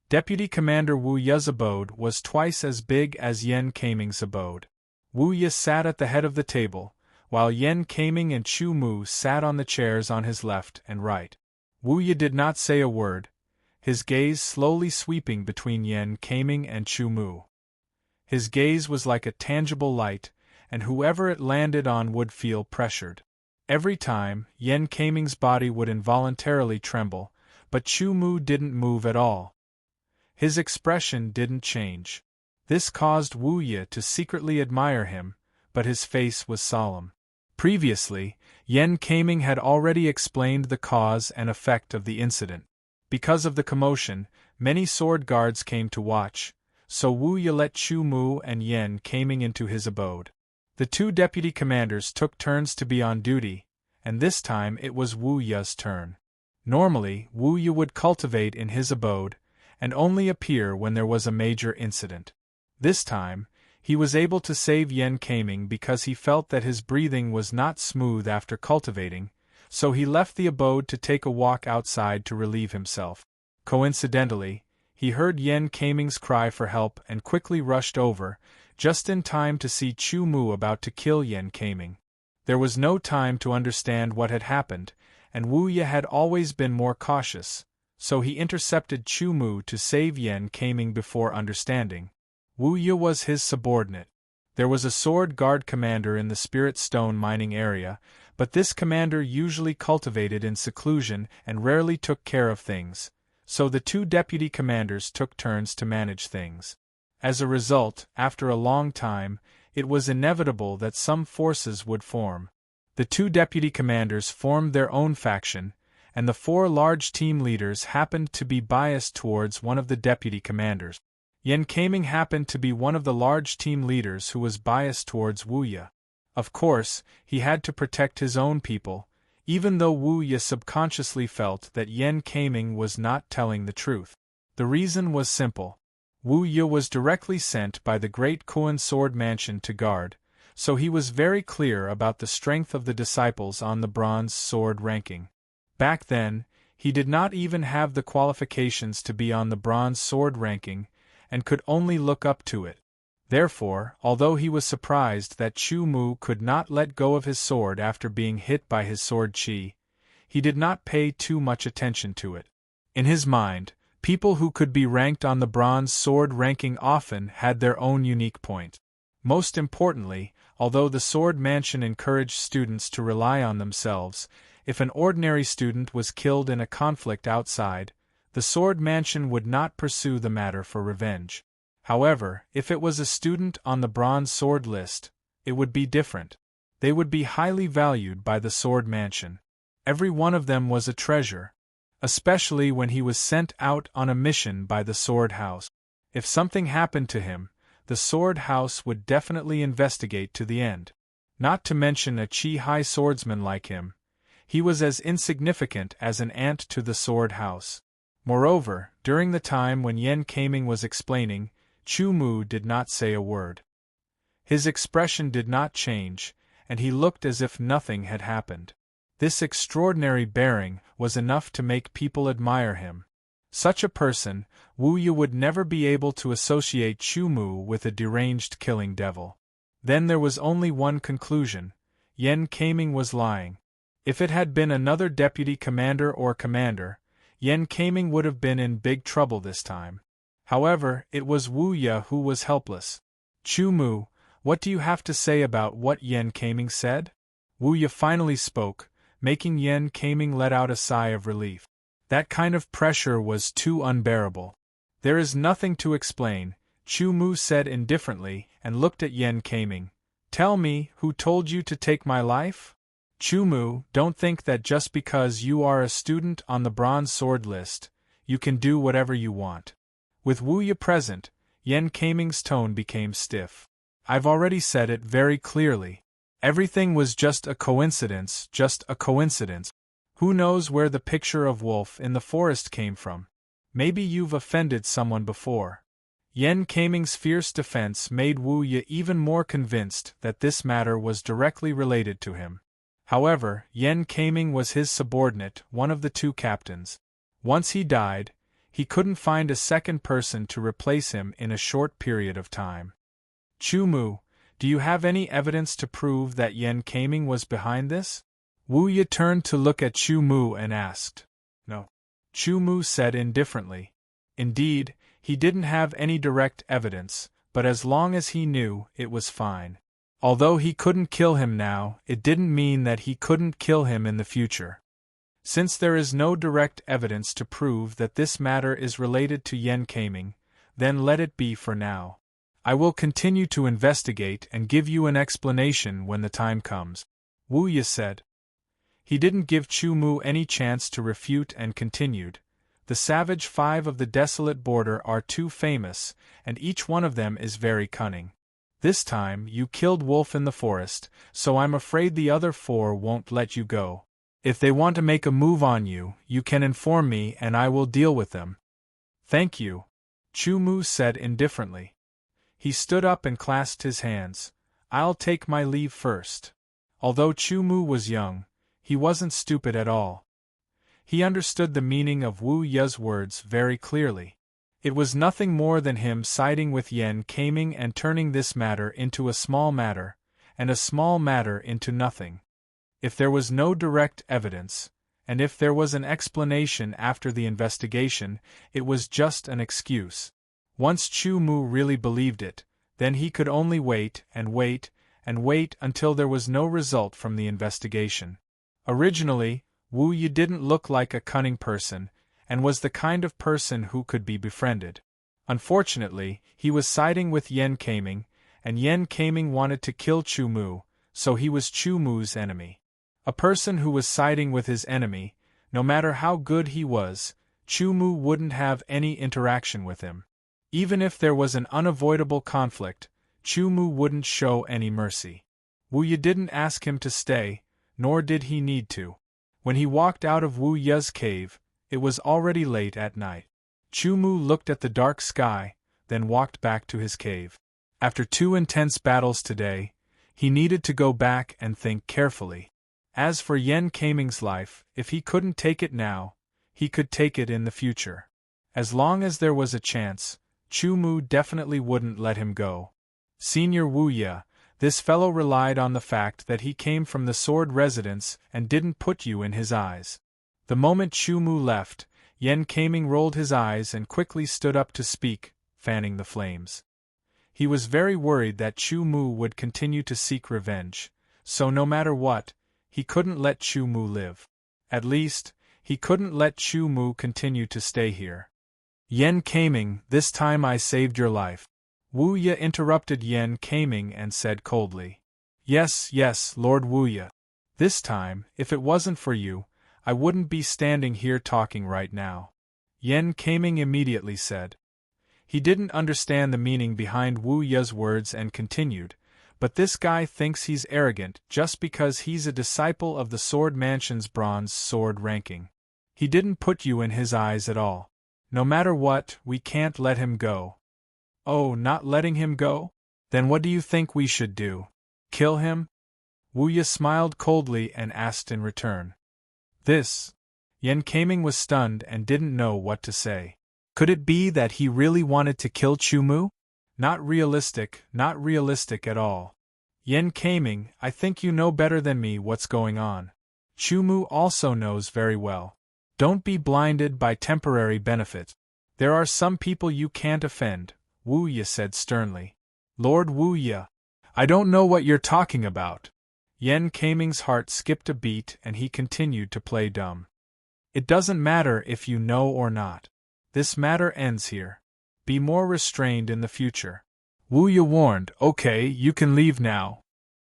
Deputy Commander Wu Ye's abode was twice as big as Yan Keiming's abode. Wu Ye sat at the head of the table, while Yan Keiming and Chu Mu sat on the chairs on his left and right. Wu Ye did not say a word, his gaze slowly sweeping between Yan Keiming and Chu Mu. His gaze was like a tangible light, and whoever it landed on would feel pressured. Every time, Yan Keiming's body would involuntarily tremble, but Chu Mu didn't move at all. His expression didn't change. This caused Wu Ye to secretly admire him, but his face was solemn. Previously, Yan Keiming had already explained the cause and effect of the incident. Because of the commotion, many sword guards came to watch, so Wu Ye let Chu Mu and Yan Keiming into his abode. The 2 deputy commanders took turns to be on duty, and this time it was Wu Ye's turn. Normally, Wu Ye would cultivate in his abode, and only appear when there was a major incident. This time, He was able to save Yen Kaming because he felt that his breathing was not smooth after cultivating, so he left the abode to take a walk outside to relieve himself. Coincidentally, he heard Yen Kaming's cry for help and quickly rushed over, just in time to see Chu Mu about to kill Yen Kaming. There was no time to understand what had happened, and Wu Ye had always been more cautious, so he intercepted Chu Mu to save Yen Kaming before understanding. Wu Ye was his subordinate. There was a sword guard commander in the Spirit Stone mining area, but this commander usually cultivated in seclusion and rarely took care of things, so the two deputy commanders took turns to manage things. As a result, after a long time, it was inevitable that some forces would form. The two deputy commanders formed their own faction, and the four large team leaders happened to be biased towards one of the deputy commanders. Yen Kaming happened to be one of the large team leaders who was biased towards Wu Ye. Of course, he had to protect his own people, even though Wu Ye subconsciously felt that Yen Kaming was not telling the truth. The reason was simple. Wu Ye was directly sent by the Great Koan Sword Mansion to guard, so he was very clear about the strength of the disciples on the bronze sword ranking. Back then, he did not even have the qualifications to be on the bronze sword ranking, and could only look up to it. Therefore, although he was surprised that Chu Mu could not let go of his sword after being hit by his sword chi, he did not pay too much attention to it. In his mind, people who could be ranked on the bronze sword ranking often had their own unique point. Most importantly, although the Sword Mansion encouraged students to rely on themselves, if an ordinary student was killed in a conflict outside, the Sword Mansion would not pursue the matter for revenge. However, if it was a student on the bronze sword list, it would be different. They would be highly valued by the Sword Mansion. Every one of them was a treasure, especially when he was sent out on a mission by the Sword House. If something happened to him, the Sword House would definitely investigate to the end. Not to mention a Chi-Hai swordsman like him, he was as insignificant as an ant to the Sword House. Moreover, during the time when Yen Kaming was explaining, Chu Mu did not say a word. His expression did not change, and he looked as if nothing had happened. This extraordinary bearing was enough to make people admire him. Such a person, Wu Ye would never be able to associate Chu Mu with a deranged killing devil. Then there was only one conclusion: Yen Kaming was lying. If it had been another deputy commander or commander, Yen Kaming would have been in big trouble this time. However, it was Wu Ye who was helpless. Chu Mu, what do you have to say about what Yen Kaming said? Wu Ye finally spoke, making Yen Kaming let out a sigh of relief. That kind of pressure was too unbearable. There is nothing to explain, Chu Mu said indifferently and looked at Yen Kaming. Tell me, who told you to take my life? Chu Mu, don't think that just because you are a student on the bronze sword list, you can do whatever you want. With Wu Ye present, Yen Kaming's tone became stiff. I've already said it very clearly. Everything was just a coincidence, just a coincidence. Who knows where the picture of wolf in the forest came from? Maybe you've offended someone before. Yen Kaming's fierce defense made Wu Ye even more convinced that this matter was directly related to him. However, Yen Kaming was his subordinate, one of the two captains. Once he died, he couldn't find a second person to replace him in a short period of time. Chu Mu, do you have any evidence to prove that Yen Kaming was behind this? Wu Ye turned to look at Chu Mu and asked. No. Chu Mu said indifferently. Indeed, he didn't have any direct evidence, but as long as he knew, it was fine. Although he couldn't kill him now, it didn't mean that he couldn't kill him in the future. Since there is no direct evidence to prove that this matter is related to Yen Kaming, then let it be for now. I will continue to investigate and give you an explanation when the time comes, Wu Ye said. He didn't give Chu Mu any chance to refute and continued. The Savage Five of the Desolate Border are too famous, and each one of them is very cunning. This time, you killed Wolf in the forest, so I'm afraid the other four won't let you go. If they want to make a move on you, you can inform me and I will deal with them. Thank you, Chu Mu said indifferently. He stood up and clasped his hands. "I'll take my leave first." Although Chu Mu was young, he wasn't stupid at all. He understood the meaning of Wu Ye's words very clearly. It was nothing more than him siding with Yan Kaming and turning this matter into a small matter, and a small matter into nothing. If there was no direct evidence, and if there was an explanation after the investigation, it was just an excuse. Once Chu Mu really believed it, then he could only wait and wait and wait until there was no result from the investigation. Originally, Wu Yi didn't look like a cunning person, and was the kind of person who could be befriended. Unfortunately, he was siding with Yan Kaming, and Yan Kaming wanted to kill Chu Mu, so he was Chu Mu's enemy. A person who was siding with his enemy, no matter how good he was, Chu Mu wouldn't have any interaction with him. Even if there was an unavoidable conflict, Chu Mu wouldn't show any mercy. Wu Yi didn't ask him to stay, nor did he need to. When he walked out of Wu Ye's cave, it was already late at night. Chu Mu looked at the dark sky, then walked back to his cave. After 2 intense battles today, he needed to go back and think carefully. As for Yan Kaming's life, if he couldn't take it now, he could take it in the future. As long as there was a chance, Chu Mu definitely wouldn't let him go. Senior Wu Ye, this fellow relied on the fact that he came from the sword residence and didn't put you in his eyes. The moment Chu Mu left, Yan Kaming rolled his eyes and quickly stood up to speak, fanning the flames. He was very worried that Chu Mu would continue to seek revenge, so no matter what, he couldn't let Chu Mu live. At least, he couldn't let Chu Mu continue to stay here. "Yan Kaming, this time I saved your life." Wu Ye interrupted Yan Kaming and said coldly. Yes, Lord Wu Ye. This time, if it wasn't for you, I wouldn't be standing here talking right now," Yan Kaming immediately said. He didn't understand the meaning behind Wu Ye's words and continued, "But this guy thinks he's arrogant just because he's a disciple of the Sword Mansion's bronze sword ranking. He didn't put you in his eyes at all. No matter what, we can't let him go." "Oh, not letting him go? Then what do you think we should do? Kill him?" Wu Ye smiled coldly and asked in return. This. Yan Kaming was stunned and didn't know what to say. Could it be that he really wanted to kill Chu Mu? Not realistic at all. "Yan Kaming, I think you know better than me what's going on. Chu Mu also knows very well. Don't be blinded by temporary benefit. There are some people you can't offend," Wu Ye said sternly. "Lord Wu Ye, I don't know what you're talking about." Yan Kaming's heart skipped a beat and he continued to play dumb. "It doesn't matter if you know or not. This matter ends here. Be more restrained in the future." Wu Ye warned, "Okay, you can leave now."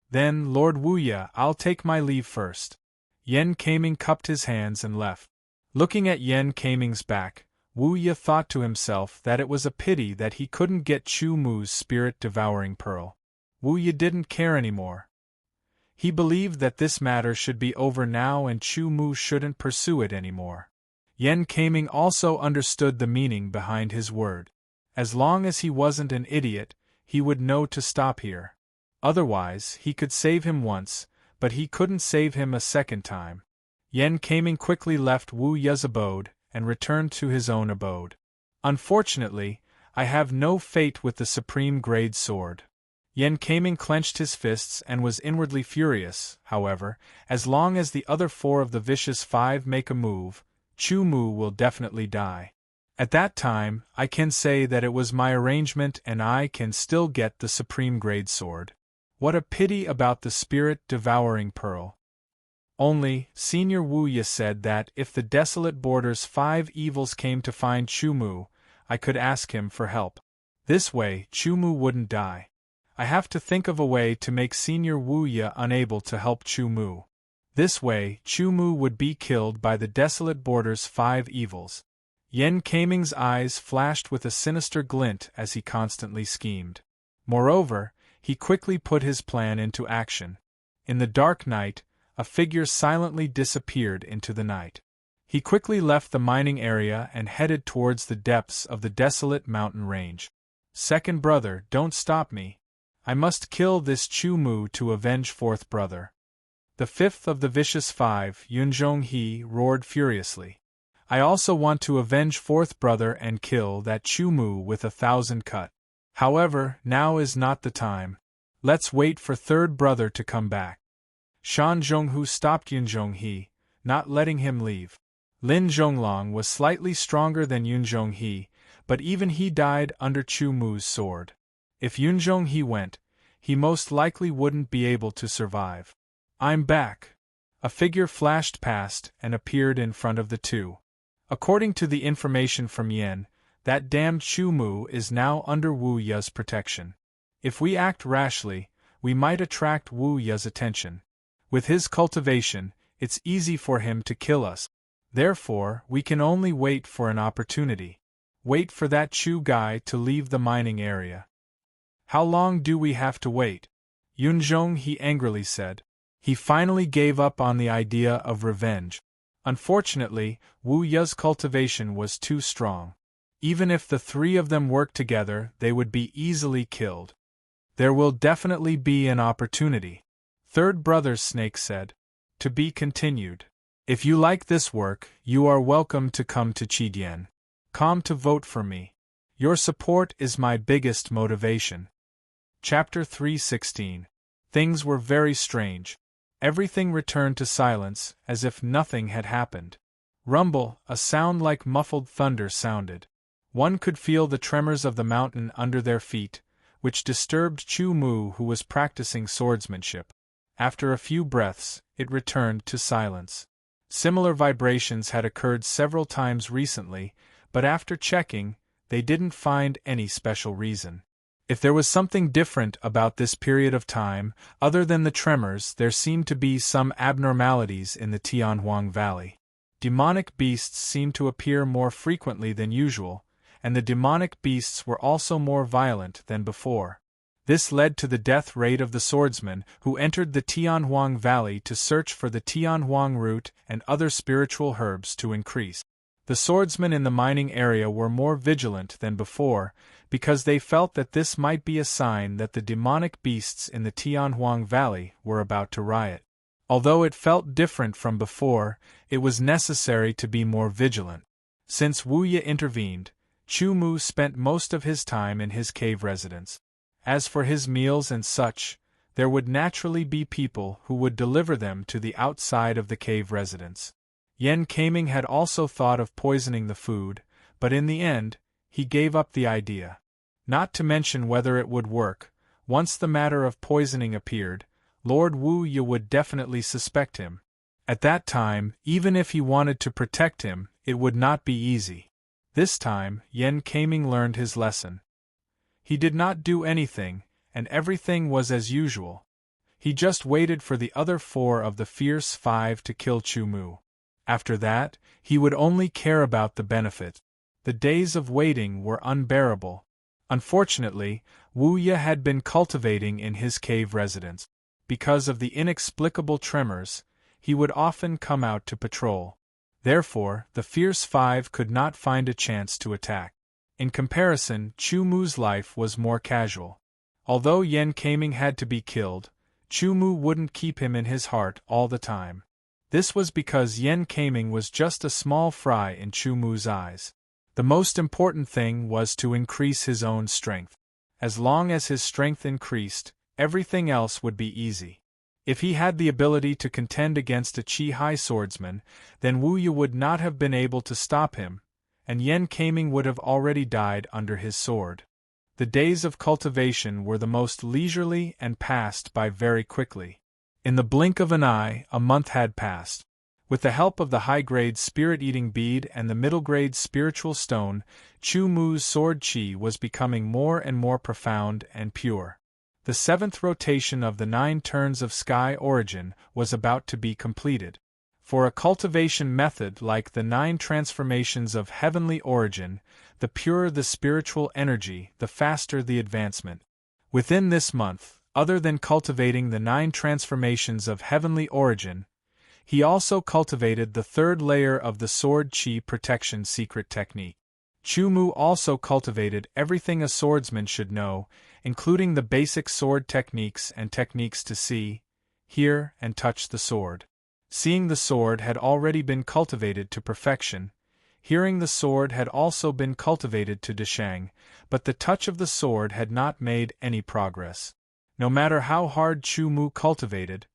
"Then, Lord Wu Ye, I'll take my leave first." Yan Kaming cupped his hands and left. Looking at Yan Kaming's back, Wu Ye thought to himself that it was a pity that he couldn't get Chu Mu's spirit-devouring pearl. Wu Ye didn't care anymore. He believed that this matter should be over now and Chu Mu shouldn't pursue it anymore. Yan Kaming also understood the meaning behind his word. As long as he wasn't an idiot, he would know to stop here. Otherwise, he could save him once, but he couldn't save him a second time. Yan Kaming quickly left Wu Ye's abode and returned to his own abode. "Unfortunately, I have no fate with the supreme grade sword." Yan Kaming clenched his fists and was inwardly furious. However, as long as the other 4 of the vicious 5 make a move, Chu Mu will definitely die. At that time, I can say that it was my arrangement and I can still get the supreme grade sword. What a pity about the spirit-devouring pearl. Only, Senior Wu Ye said that if the desolate border's 5 evils came to find Chu Mu, I could ask him for help. This way, Chu Mu wouldn't die. I have to think of a way to make Senior Wu Ye unable to help Chu Mu. This way, Chu Mu would be killed by the desolate border's 5 evils. Yan Kaming's eyes flashed with a sinister glint as he constantly schemed. Moreover, he quickly put his plan into action. In the dark night, a figure silently disappeared into the night. He quickly left the mining area and headed towards the depths of the desolate mountain range. Second brother, don't stop me. I must kill this Chu Mu to avenge fourth brother. The fifth of the vicious five, Yunjong-he, roared furiously. I also want to avenge fourth brother and kill that Chu Mu with 1,000 cut. However, now is not the time. Let's wait for third brother to come back. Shan Zhonghu stopped Yunjong-he, not letting him leave. Lin Zhonglong was slightly stronger than Yunjong-he, but even he died under Chu Mu's sword. If Yunjong-he went, he most likely wouldn't be able to survive. I'm back. A figure flashed past and appeared in front of the two. According to the information from Yen, that damned Chu Mu is now under Wu Ye's protection. If we act rashly, we might attract Wu Ye's attention. With his cultivation, it's easy for him to kill us. Therefore, we can only wait for an opportunity. Wait for that Chu guy to leave the mining area. How long do we have to wait? Yunjong-he angrily said. He finally gave up on the idea of revenge. Unfortunately, Wu Ye's cultivation was too strong. Even if the three of them worked together, they would be easily killed. There will definitely be an opportunity. Third brother Snake said. To be continued. If you like this work, you are welcome to come to Chidian.com to vote for me. Your support is my biggest motivation. Chapter 316. Things were very strange. Everything returned to silence, as if nothing had happened. Rumble, a sound like muffled thunder sounded. One could feel the tremors of the mountain under their feet, which disturbed Chu Mu, who was practicing swordsmanship. After a few breaths, it returned to silence. Similar vibrations had occurred several times recently, but after checking, they didn't find any special reason. If there was something different about this period of time, other than the tremors, there seemed to be some abnormalities in the Tianhuang Valley. Demonic beasts seemed to appear more frequently than usual, and the demonic beasts were also more violent than before. This led to the death rate of the swordsmen who entered the Tianhuang Valley to search for the Tianhuang root and other spiritual herbs to increase. The swordsmen in the mining area were more vigilant than before, because they felt that this might be a sign that the demonic beasts in the Tianhuang Valley were about to riot. Although it felt different from before, it was necessary to be more vigilant. Since Wu Ye intervened, Chu Mu spent most of his time in his cave residence. As for his meals and such, there would naturally be people who would deliver them to the outside of the cave residence. Yen Kaming had also thought of poisoning the food, but in the end, he gave up the idea. Not to mention whether it would work, once the matter of poisoning appeared, Lord Wu Ye would definitely suspect him. At that time, even if he wanted to protect him, it would not be easy. This time, Yen Kaming learned his lesson. He did not do anything, and everything was as usual. He just waited for the other four of the fierce five to kill Chu Mu. After that, he would only care about the benefit. The days of waiting were unbearable. Unfortunately, Wu Ye had been cultivating in his cave residence. Because of the inexplicable tremors, he would often come out to patrol. Therefore, the fierce five could not find a chance to attack. In comparison, Chu Mu's life was more casual. Although Yen Kaming had to be killed, Chu Mu wouldn't keep him in his heart all the time. This was because Yen Kaming was just a small fry in Chu Mu's eyes. The most important thing was to increase his own strength. As long as his strength increased, everything else would be easy. If he had the ability to contend against a Chi-Hai swordsman, then Wu Ye would not have been able to stop him, and Yen Kaming would have already died under his sword. The days of cultivation were the most leisurely and passed by very quickly. In the blink of an eye, a month had passed. With the help of the high-grade spirit-eating bead and the middle-grade spiritual stone, Chu Mu's sword chi was becoming more and more profound and pure. The 7th rotation of the 9 turns of sky origin was about to be completed. For a cultivation method like the 9 transformations of heavenly origin, the purer the spiritual energy, the faster the advancement. Within this month, other than cultivating the 9 transformations of heavenly origin, he also cultivated the 3rd layer of the sword chi protection secret technique. Chu Mu also cultivated everything a swordsman should know, including the basic sword techniques and techniques to see, hear, and touch the sword. Seeing the sword had already been cultivated to perfection. Hearing the sword had also been cultivated to deshang, but the touch of the sword had not made any progress. No matter how hard Chu Mu cultivated,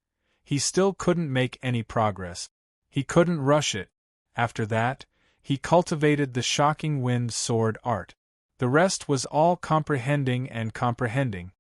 he still couldn't make any progress. He couldn't rush it. After that, he cultivated the shocking wind sword art. The rest was all comprehending and comprehending.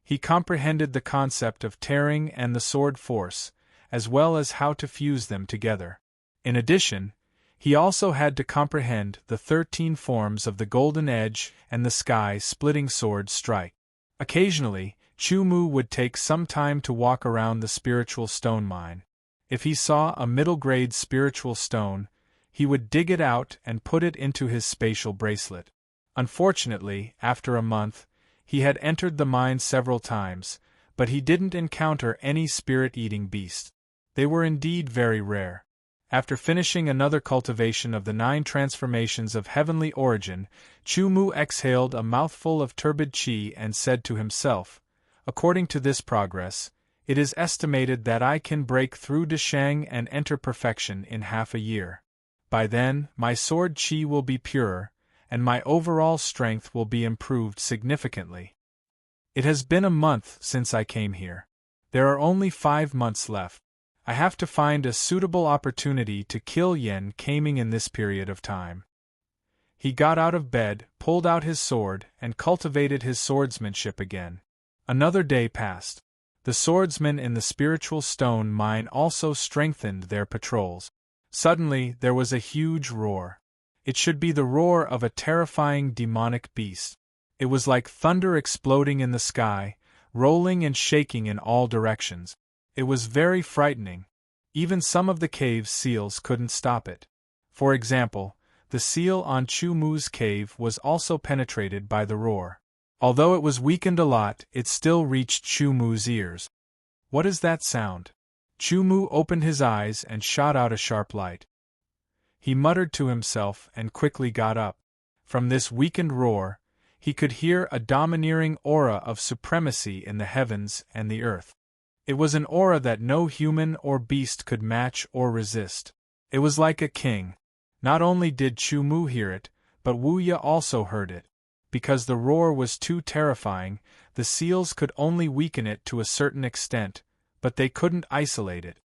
He comprehended the concept of tearing and the sword force, as well as how to fuse them together. In addition, he also had to comprehend the 13 forms of the golden edge and the sky-splitting sword strike. Occasionally, Chu Mu would take some time to walk around the spiritual stone mine. If he saw a middle-grade spiritual stone, he would dig it out and put it into his spatial bracelet. Unfortunately, after a month, he had entered the mine several times, but he didn't encounter any spirit-eating beasts. They were indeed very rare. After finishing another cultivation of the 9 transformations of heavenly origin, Chu Mu exhaled a mouthful of turbid qi and said to himself, "According to this progress, it is estimated that I can break through deshang and enter perfection in half a year. By then, my sword qi will be purer, and my overall strength will be improved significantly. It has been a month since I came here. There are only 5 months left. I have to find a suitable opportunity to kill Yen Kaming in this period of time." He got out of bed, pulled out his sword, and cultivated his swordsmanship again. Another day passed. The swordsmen in the spiritual stone mine also strengthened their patrols. Suddenly, there was a huge roar. It should be the roar of a terrifying demonic beast. It was like thunder exploding in the sky, rolling and shaking in all directions. It was very frightening. Even some of the cave's seals couldn't stop it. For example, the seal on Chu Mu's cave was also penetrated by the roar. Although it was weakened a lot, it still reached Chu Mu's ears. "What is that sound?" Chu Mu opened his eyes and shot out a sharp light. He muttered to himself and quickly got up. From this weakened roar, he could hear a domineering aura of supremacy in the heavens and the earth. It was an aura that no human or beast could match or resist. It was like a king. Not only did Chu Mu hear it, but Wu Ye also heard it. Because the roar was too terrifying, the seals could only weaken it to a certain extent, but they couldn't isolate it.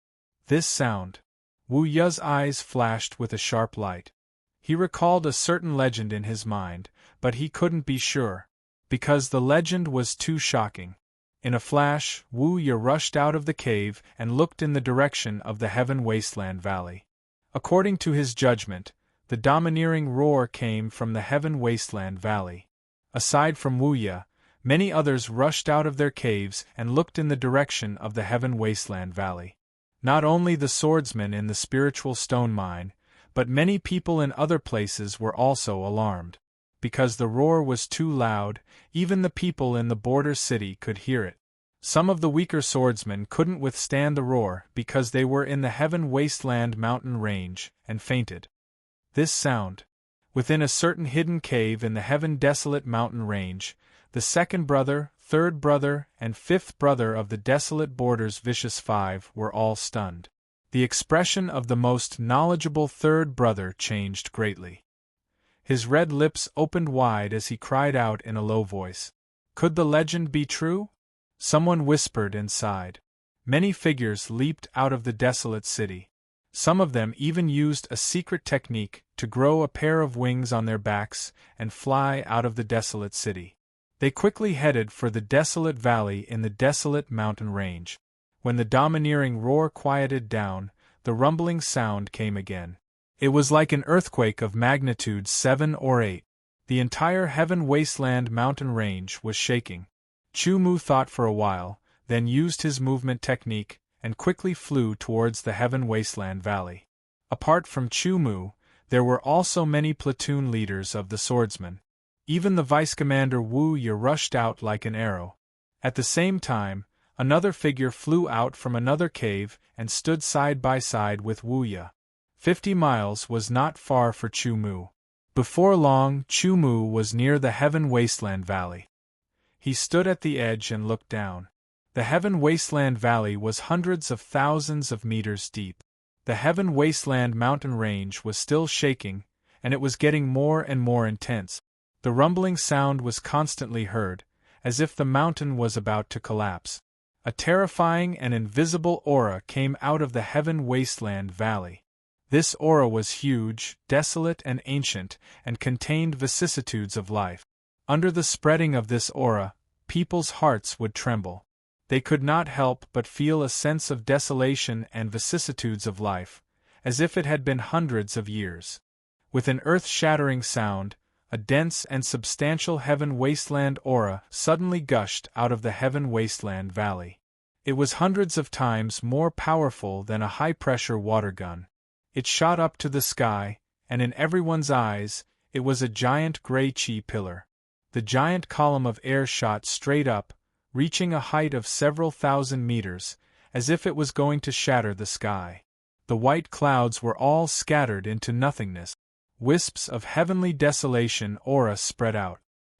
This sound. Wu Ye's eyes flashed with a sharp light. He recalled a certain legend in his mind, but he couldn't be sure, because the legend was too shocking. In a flash, Wu Ye rushed out of the cave and looked in the direction of the Heaven Wasteland Valley. According to his judgment, the domineering roar came from the Heaven Wasteland Valley. Aside from Wu Ye, many others rushed out of their caves and looked in the direction of the Heaven Wasteland Valley. Not only the swordsmen in the spiritual stone mine, but many people in other places were also alarmed. Because the roar was too loud, even the people in the border city could hear it. Some of the weaker swordsmen couldn't withstand the roar because they were in the Heaven Wasteland mountain range, and fainted. This sound. Within a certain hidden cave in the Heaven Desolate mountain range, the second brother, third brother, and fifth brother of the Desolate Borders Vicious 5 were all stunned. The expression of the most knowledgeable third brother changed greatly. His red lips opened wide as he cried out in a low voice. Could the legend be true? Someone whispered and sighed. Many figures leaped out of the desolate city. Some of them even used a secret technique to grow a pair of wings on their backs and fly out of the desolate city. They quickly headed for the desolate valley in the desolate mountain range. When the domineering roar quieted down, the rumbling sound came again. It was like an earthquake of magnitude 7 or 8. The entire Heaven Wasteland mountain range was shaking. Chu Mu thought for a while, then used his movement technique, and quickly flew towards the Heaven Wasteland Valley. Apart from Chu Mu, there were also many platoon leaders of the swordsmen. Even the vice-commander Wu Ye rushed out like an arrow. At the same time, another figure flew out from another cave and stood side by side with Wu Ye. 50 miles was not far for Chu Mu. Before long, Chumu was near the Heaven Wasteland Valley. He stood at the edge and looked down. The Heaven Wasteland Valley was hundreds of thousands of meters deep. The Heaven Wasteland mountain range was still shaking, and it was getting more and more intense. The rumbling sound was constantly heard, as if the mountain was about to collapse. A terrifying and invisible aura came out of the Heaven Wasteland Valley. This aura was huge, desolate and ancient, and contained vicissitudes of life. Under the spreading of this aura, people's hearts would tremble. They could not help but feel a sense of desolation and vicissitudes of life, as if it had been hundreds of years. With an earth-shattering sound, a dense and substantial Heaven Wasteland aura suddenly gushed out of the Heaven Wasteland Valley. It was hundreds of times more powerful than a high-pressure water gun. It shot up to the sky, and in everyone's eyes, it was a giant gray chi pillar. The giant column of air shot straight up, reaching a height of several thousand meters, as if it was going to shatter the sky. The white clouds were all scattered into nothingness. Wisps of heavenly desolation aura spread out.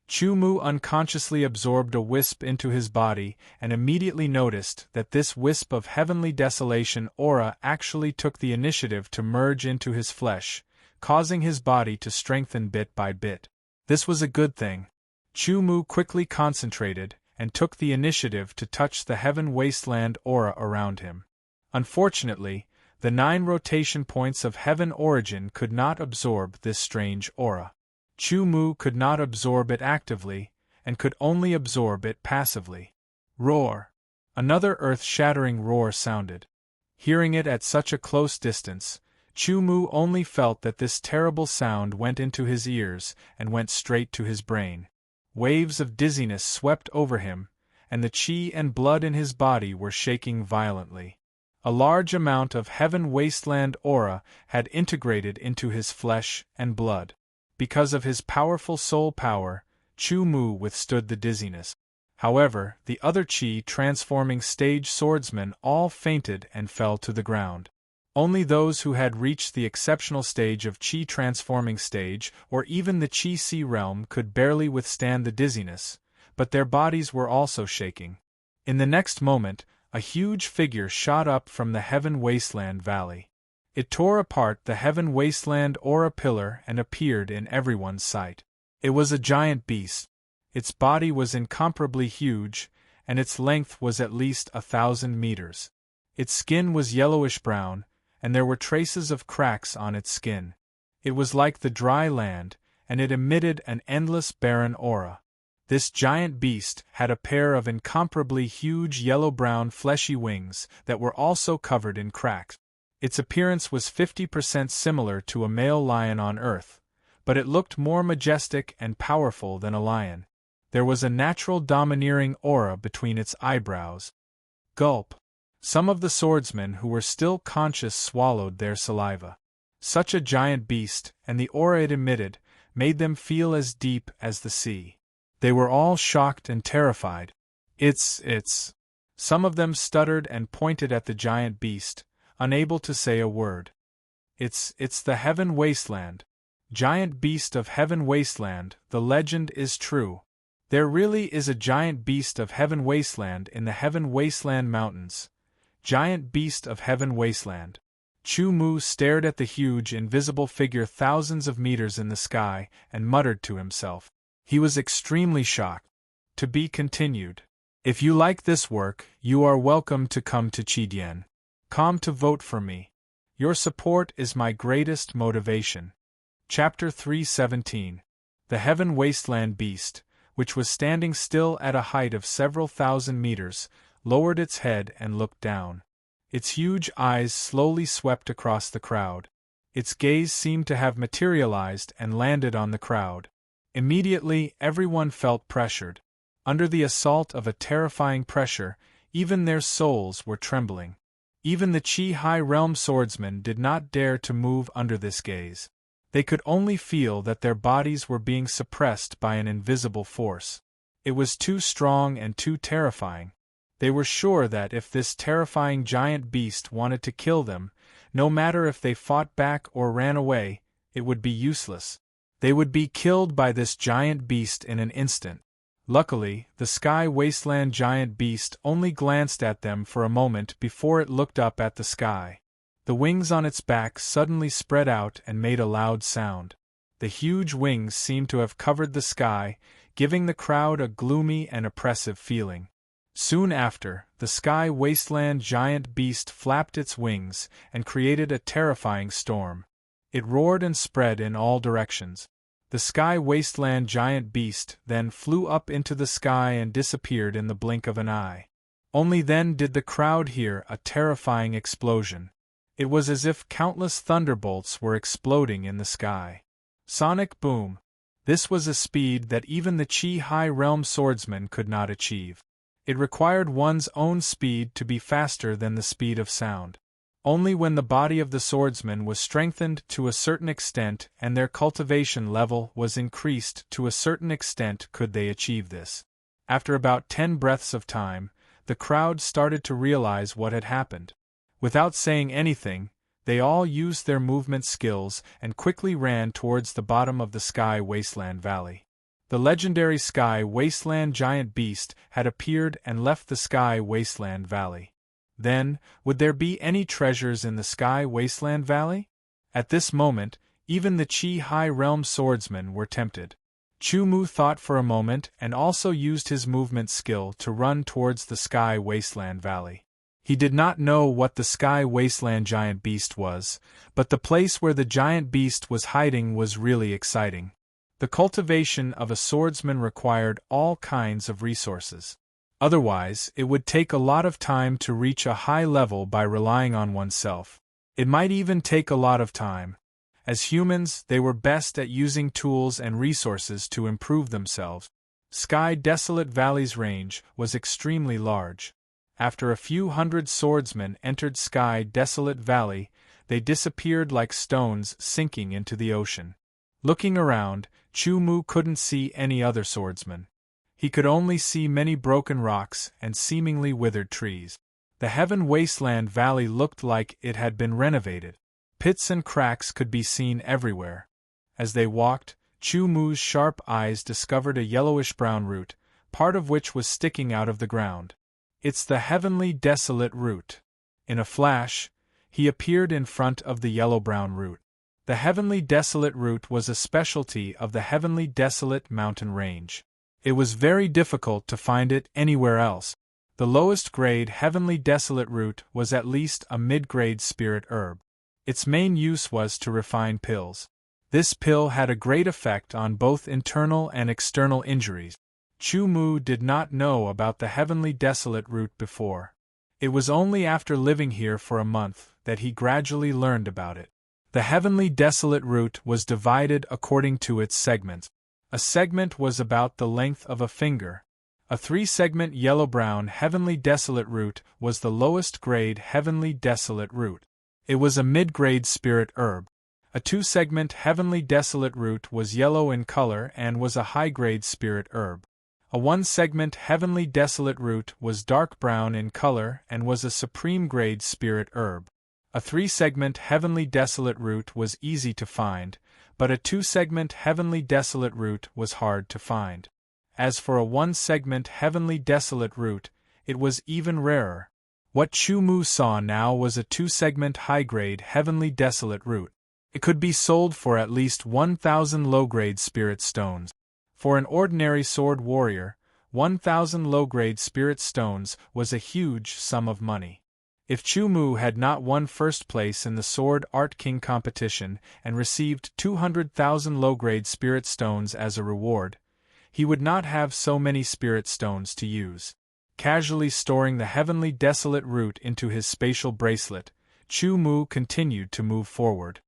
Chumu unconsciously absorbed a wisp into his body and immediately noticed that this wisp of heavenly desolation aura actually took the initiative to merge into his flesh, causing his body to strengthen bit by bit. This was a good thing. Chumu quickly concentrated and took the initiative to touch the Heaven Wasteland aura around him. Unfortunately, the 9 rotation points of Heaven Origin could not absorb this strange aura. Chumu could not absorb it actively, and could only absorb it passively. Roar! Another earth-shattering roar sounded. Hearing it at such a close distance, Chumu only felt that this terrible sound went into his ears and went straight to his brain. Waves of dizziness swept over him, and the chi and blood in his body were shaking violently. A large amount of Heaven Wasteland aura had integrated into his flesh and blood. Because of his powerful soul power, Chumu withstood the dizziness. However, the other chi transforming stage swordsmen all fainted and fell to the ground. Only those who had reached the exceptional stage of chi transforming stage or even the chi C realm could barely withstand the dizziness, but their bodies were also shaking. In the next moment, a huge figure shot up from the Heaven Wasteland Valley. It tore apart the Heaven Wasteland aura pillar and appeared in everyone's sight. It was a giant beast. Its body was incomparably huge, and its length was at least 1,000 meters. Its skin was yellowish-brown, and there were traces of cracks on its skin. It was like the dry land, and it emitted an endless barren aura. This giant beast had a pair of incomparably huge yellow-brown fleshy wings that were also covered in cracks. Its appearance was 50% similar to a male lion on Earth, but it looked more majestic and powerful than a lion. There was a natural domineering aura between its eyebrows. Gulp! Some of the swordsmen who were still conscious swallowed their saliva. Such a giant beast, and the aura it emitted, made them feel as deep as the sea. They were all shocked and terrified. It's... Some of them stuttered and pointed at the giant beast, unable to say a word. It's the Heaven Wasteland. Giant beast of Heaven Wasteland, the legend is true. There really is a giant beast of Heaven Wasteland in the Heaven Wasteland Mountains. Giant beast of Heaven Wasteland. Chumu stared at the huge invisible figure thousands of meters in the sky and muttered to himself. He was extremely shocked. To be continued. If you like this work, you are welcome to come to Chidien.com to vote for me. Your support is my greatest motivation. Chapter 317. The Heaven Wasteland Beast, which was standing still at a height of several thousand meters, lowered its head and looked down. Its huge eyes slowly swept across the crowd. Its gaze seemed to have materialized and landed on the crowd. Immediately, everyone felt pressured. Under the assault of a terrifying pressure, even their souls were trembling. Even the Chi High Realm swordsmen did not dare to move under this gaze. They could only feel that their bodies were being suppressed by an invisible force. It was too strong and too terrifying. They were sure that if this terrifying giant beast wanted to kill them, no matter if they fought back or ran away, it would be useless. They would be killed by this giant beast in an instant. Luckily, the sky wasteland giant beast only glanced at them for a moment before it looked up at the sky. The wings on its back suddenly spread out and made a loud sound. The huge wings seemed to have covered the sky, giving the crowd a gloomy and oppressive feeling. Soon after, the sky wasteland giant beast flapped its wings and created a terrifying storm. It roared and spread in all directions. The sky wasteland giant beast then flew up into the sky and disappeared in the blink of an eye. Only then did the crowd hear a terrifying explosion. It was as if countless thunderbolts were exploding in the sky. Sonic boom! This was a speed that even the Chi High Realm swordsman could not achieve. It required one's own speed to be faster than the speed of sound. Only when the body of the swordsman was strengthened to a certain extent and their cultivation level was increased to a certain extent could they achieve this. After about 10 breaths of time, the crowd started to realize what had happened. Without saying anything, they all used their movement skills and quickly ran towards the bottom of the Sky Wasteland Valley. The legendary Sky Wasteland giant beast had appeared and left the Sky Wasteland Valley. Then, would there be any treasures in the Sky Wasteland Valley? At this moment, even the Chi High Realm swordsmen were tempted. Chu Mu thought for a moment and also used his movement skill to run towards the Sky Wasteland Valley. He did not know what the Sky Wasteland giant beast was, but the place where the giant beast was hiding was really exciting. The cultivation of a swordsman required all kinds of resources. Otherwise, it would take a lot of time to reach a high level by relying on oneself. It might even take a lot of time. As humans, they were best at using tools and resources to improve themselves. Sky Desolate Valley's range was extremely large. After a few hundred swordsmen entered Sky Desolate Valley, they disappeared like stones sinking into the ocean. Looking around, Chu Mu couldn't see any other swordsmen. He could only see many broken rocks and seemingly withered trees. The Heaven Wasteland Valley looked like it had been renovated. Pits and cracks could be seen everywhere. As they walked, Chu Mu's sharp eyes discovered a yellowish-brown root, part of which was sticking out of the ground. It's the Heavenly Desolate Root. In a flash, he appeared in front of the yellow-brown root. The Heavenly Desolate Root was a specialty of the Heavenly Desolate mountain range. It was very difficult to find it anywhere else. The lowest grade Heavenly Desolate Root was at least a mid-grade spirit herb. Its main use was to refine pills. This pill had a great effect on both internal and external injuries. Chu Mu did not know about the Heavenly Desolate Root before. It was only after living here for a month that he gradually learned about it. The Heavenly Desolate Root was divided according to its segments. A segment was about the length of a finger. A 3-segment yellow-brown Heavenly Desolate Root was the lowest grade Heavenly Desolate Root. It was a mid-grade spirit herb. A 2-segment Heavenly Desolate Root was yellow in color and was a high-grade spirit herb. A 1-segment Heavenly Desolate Root was dark brown in color and was a supreme-grade spirit herb. A 3-segment Heavenly Desolate Root was easy to find, but a 2-segment Heavenly Desolate Root was hard to find. As for a 1-segment Heavenly Desolate Root, it was even rarer. What Chu Mu saw now was a 2-segment high-grade Heavenly Desolate Root. It could be sold for at least 1,000 low-grade spirit stones. For an ordinary sword warrior, 1,000 low-grade spirit stones was a huge sum of money. If Chu Mu had not won first place in the Sword Art King competition and received 200,000 low-grade spirit stones as a reward, he would not have so many spirit stones to use. Casually storing the Heavenly Desolate Root into his spatial bracelet, Chu Mu continued to move forward.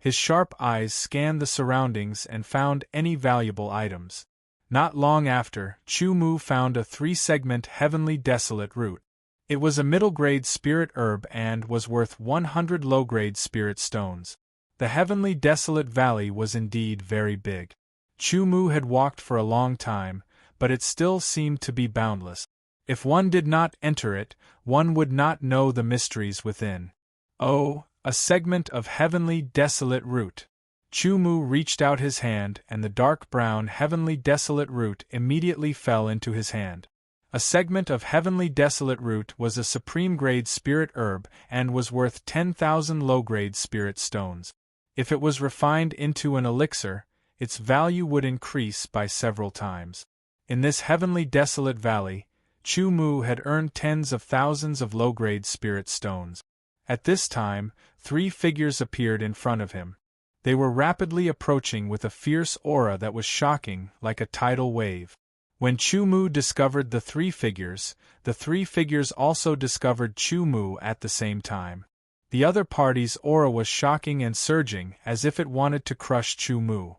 His sharp eyes scanned the surroundings and found any valuable items. Not long after, Chu Mu found a 3-segment Heavenly Desolate Root. It was a middle-grade spirit herb and was worth 100 low-grade spirit stones. The Heavenly Desolate Valley was indeed very big. Chu Mu had walked for a long time, but it still seemed to be boundless. If one did not enter it, one would not know the mysteries within. Oh, a segment of Heavenly Desolate Root. Chu Mu reached out his hand and the dark brown heavenly desolate root immediately fell into his hand. A segment of heavenly desolate root was a supreme-grade spirit herb and was worth 10,000 low-grade spirit stones. If it was refined into an elixir, its value would increase by several times. In this heavenly desolate valley, Chu Mu had earned tens of thousands of low-grade spirit stones. At this time, 3 figures appeared in front of him. They were rapidly approaching with a fierce aura that was shocking, like a tidal wave. When Chu Mu discovered the 3 figures also discovered Chu Mu at the same time. The other party's aura was shocking and surging as if it wanted to crush Chu Mu.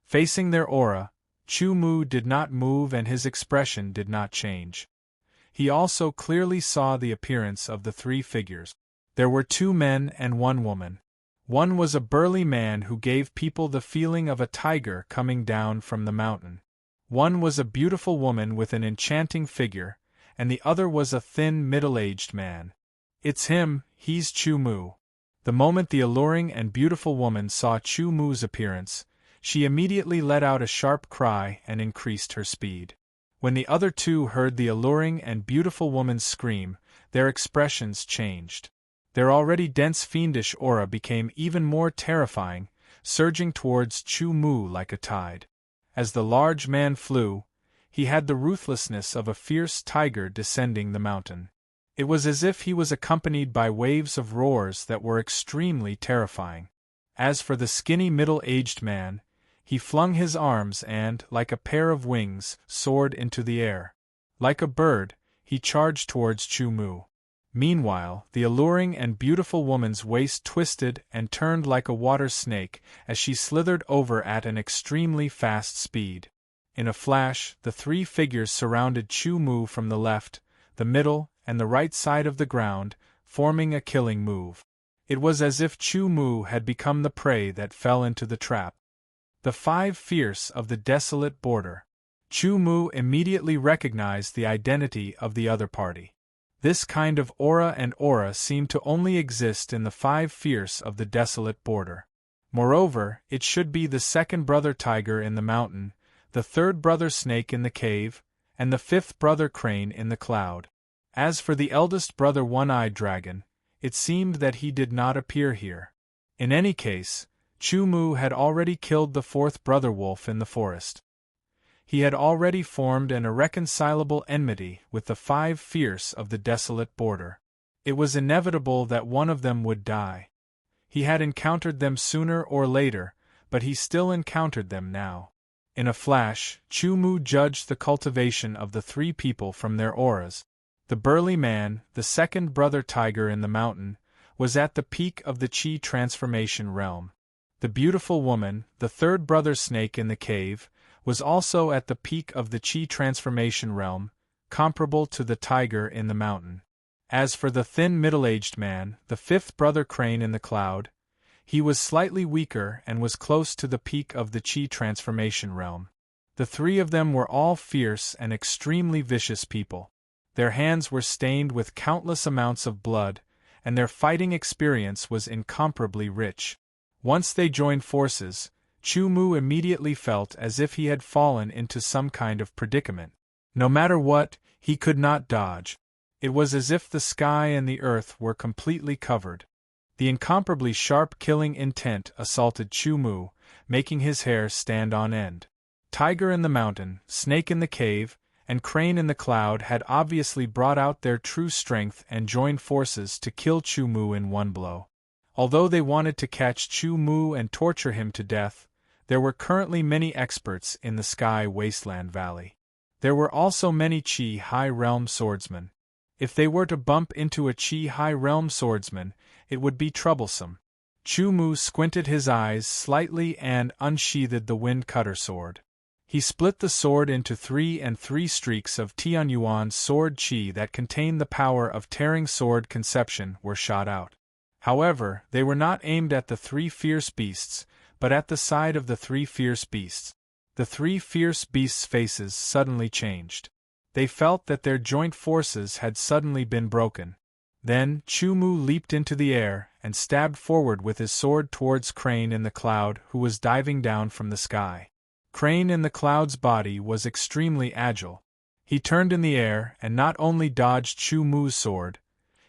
Facing their aura, Chu Mu did not move and his expression did not change. He also clearly saw the appearance of the 3 figures. There were 2 men and 1 woman. One was a burly man who gave people the feeling of a tiger coming down from the mountain. One was a beautiful woman with an enchanting figure, and the other was a thin, middle-aged man. It's him, he's Chu Mu. The moment the alluring and beautiful woman saw Chu Mu's appearance, she immediately let out a sharp cry and increased her speed. When the other 2 heard the alluring and beautiful woman's scream, their expressions changed. Their already dense fiendish aura became even more terrifying, surging towards Chu Mu like a tide. As the large man flew, he had the ruthlessness of a fierce tiger descending the mountain. It was as if he was accompanied by waves of roars that were extremely terrifying. As for the skinny middle-aged man, he flung his arms and, like a pair of wings, soared into the air. Like a bird, he charged towards Chu Mu. Meanwhile, the alluring and beautiful woman's waist twisted and turned like a water snake as she slithered over at an extremely fast speed. In a flash, the 3 figures surrounded Chu Mu from the left, the middle, and the right side of the ground, forming a killing move. It was as if Chu Mu had become the prey that fell into the trap. The 5 fierce of the desolate border. Chu Mu immediately recognized the identity of the other party. This kind of aura seemed to only exist in the 5 fierce of the desolate border. Moreover, it should be the 2nd brother tiger in the mountain, the 3rd brother snake in the cave, and the 5th brother crane in the cloud. As for the eldest brother one-eyed dragon, it seemed that he did not appear here. In any case, Chu Mu had already killed the 4th brother wolf in the forest. He had already formed an irreconcilable enmity with the 5 fierce of the desolate border. It was inevitable that one of them would die. He had encountered them sooner or later, but he still encountered them now. In a flash, Chu Mu judged the cultivation of the 3 people from their auras. The burly man, the 2nd brother tiger in the mountain, was at the peak of the Chi transformation realm. The beautiful woman, the 3rd brother snake in the cave, was also at the peak of the Chi transformation realm, comparable to the tiger in the mountain. As for the thin middle-aged man, the 5th brother crane in the cloud, he was slightly weaker and was close to the peak of the Chi transformation realm. The 3 of them were all fierce and extremely vicious people. Their hands were stained with countless amounts of blood, and their fighting experience was incomparably rich. Once they joined forces, Chu Mu immediately felt as if he had fallen into some kind of predicament. No matter what, he could not dodge. It was as if the sky and the earth were completely covered. The incomparably sharp killing intent assaulted Chu Mu, making his hair stand on end. Tiger in the mountain, snake in the cave, and crane in the cloud had obviously brought out their true strength and joined forces to kill Chu Mu in one blow. Although they wanted to catch Chu Mu and torture him to death, there were currently many experts in the Sky Wasteland Valley. There were also many Chi High Realm swordsmen. If they were to bump into a Chi High Realm swordsman, it would be troublesome. Chu Mu squinted his eyes slightly and unsheathed the wind cutter sword. He split the sword into 3 and 3 streaks of Tianyuan's sword chi that contained the power of tearing sword conception were shot out. However, they were not aimed at the 3 fierce beasts, but at the side of the 3 fierce beasts. The 3 fierce beasts' faces suddenly changed. They felt that their joint forces had suddenly been broken. Then, Chu-Mu leaped into the air and stabbed forward with his sword towards Crane in the Cloud, who was diving down from the sky. Crane in the Cloud's body was extremely agile. He turned in the air and not only dodged Chu-Mu's sword,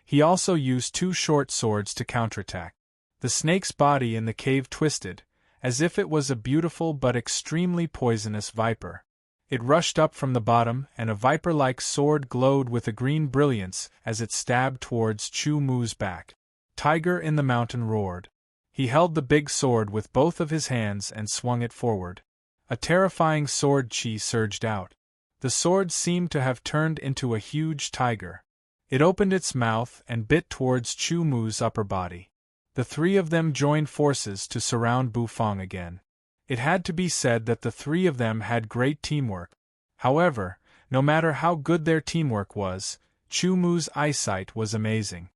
he also used two short swords to counterattack. The snake's body in the cave twisted, as if it was a beautiful but extremely poisonous viper. It rushed up from the bottom, and a viper-like sword glowed with a green brilliance as it stabbed towards Chu-Mu's back. Tiger in the Mountain roared. He held the big sword with both of his hands and swung it forward. A terrifying sword chi surged out. The sword seemed to have turned into a huge tiger. It opened its mouth and bit towards Chu-Mu's upper body. The three of them joined forces to surround Bufang again. It had to be said that the three of them had great teamwork. However, no matter how good their teamwork was, Chu-Mu's eyesight was amazing.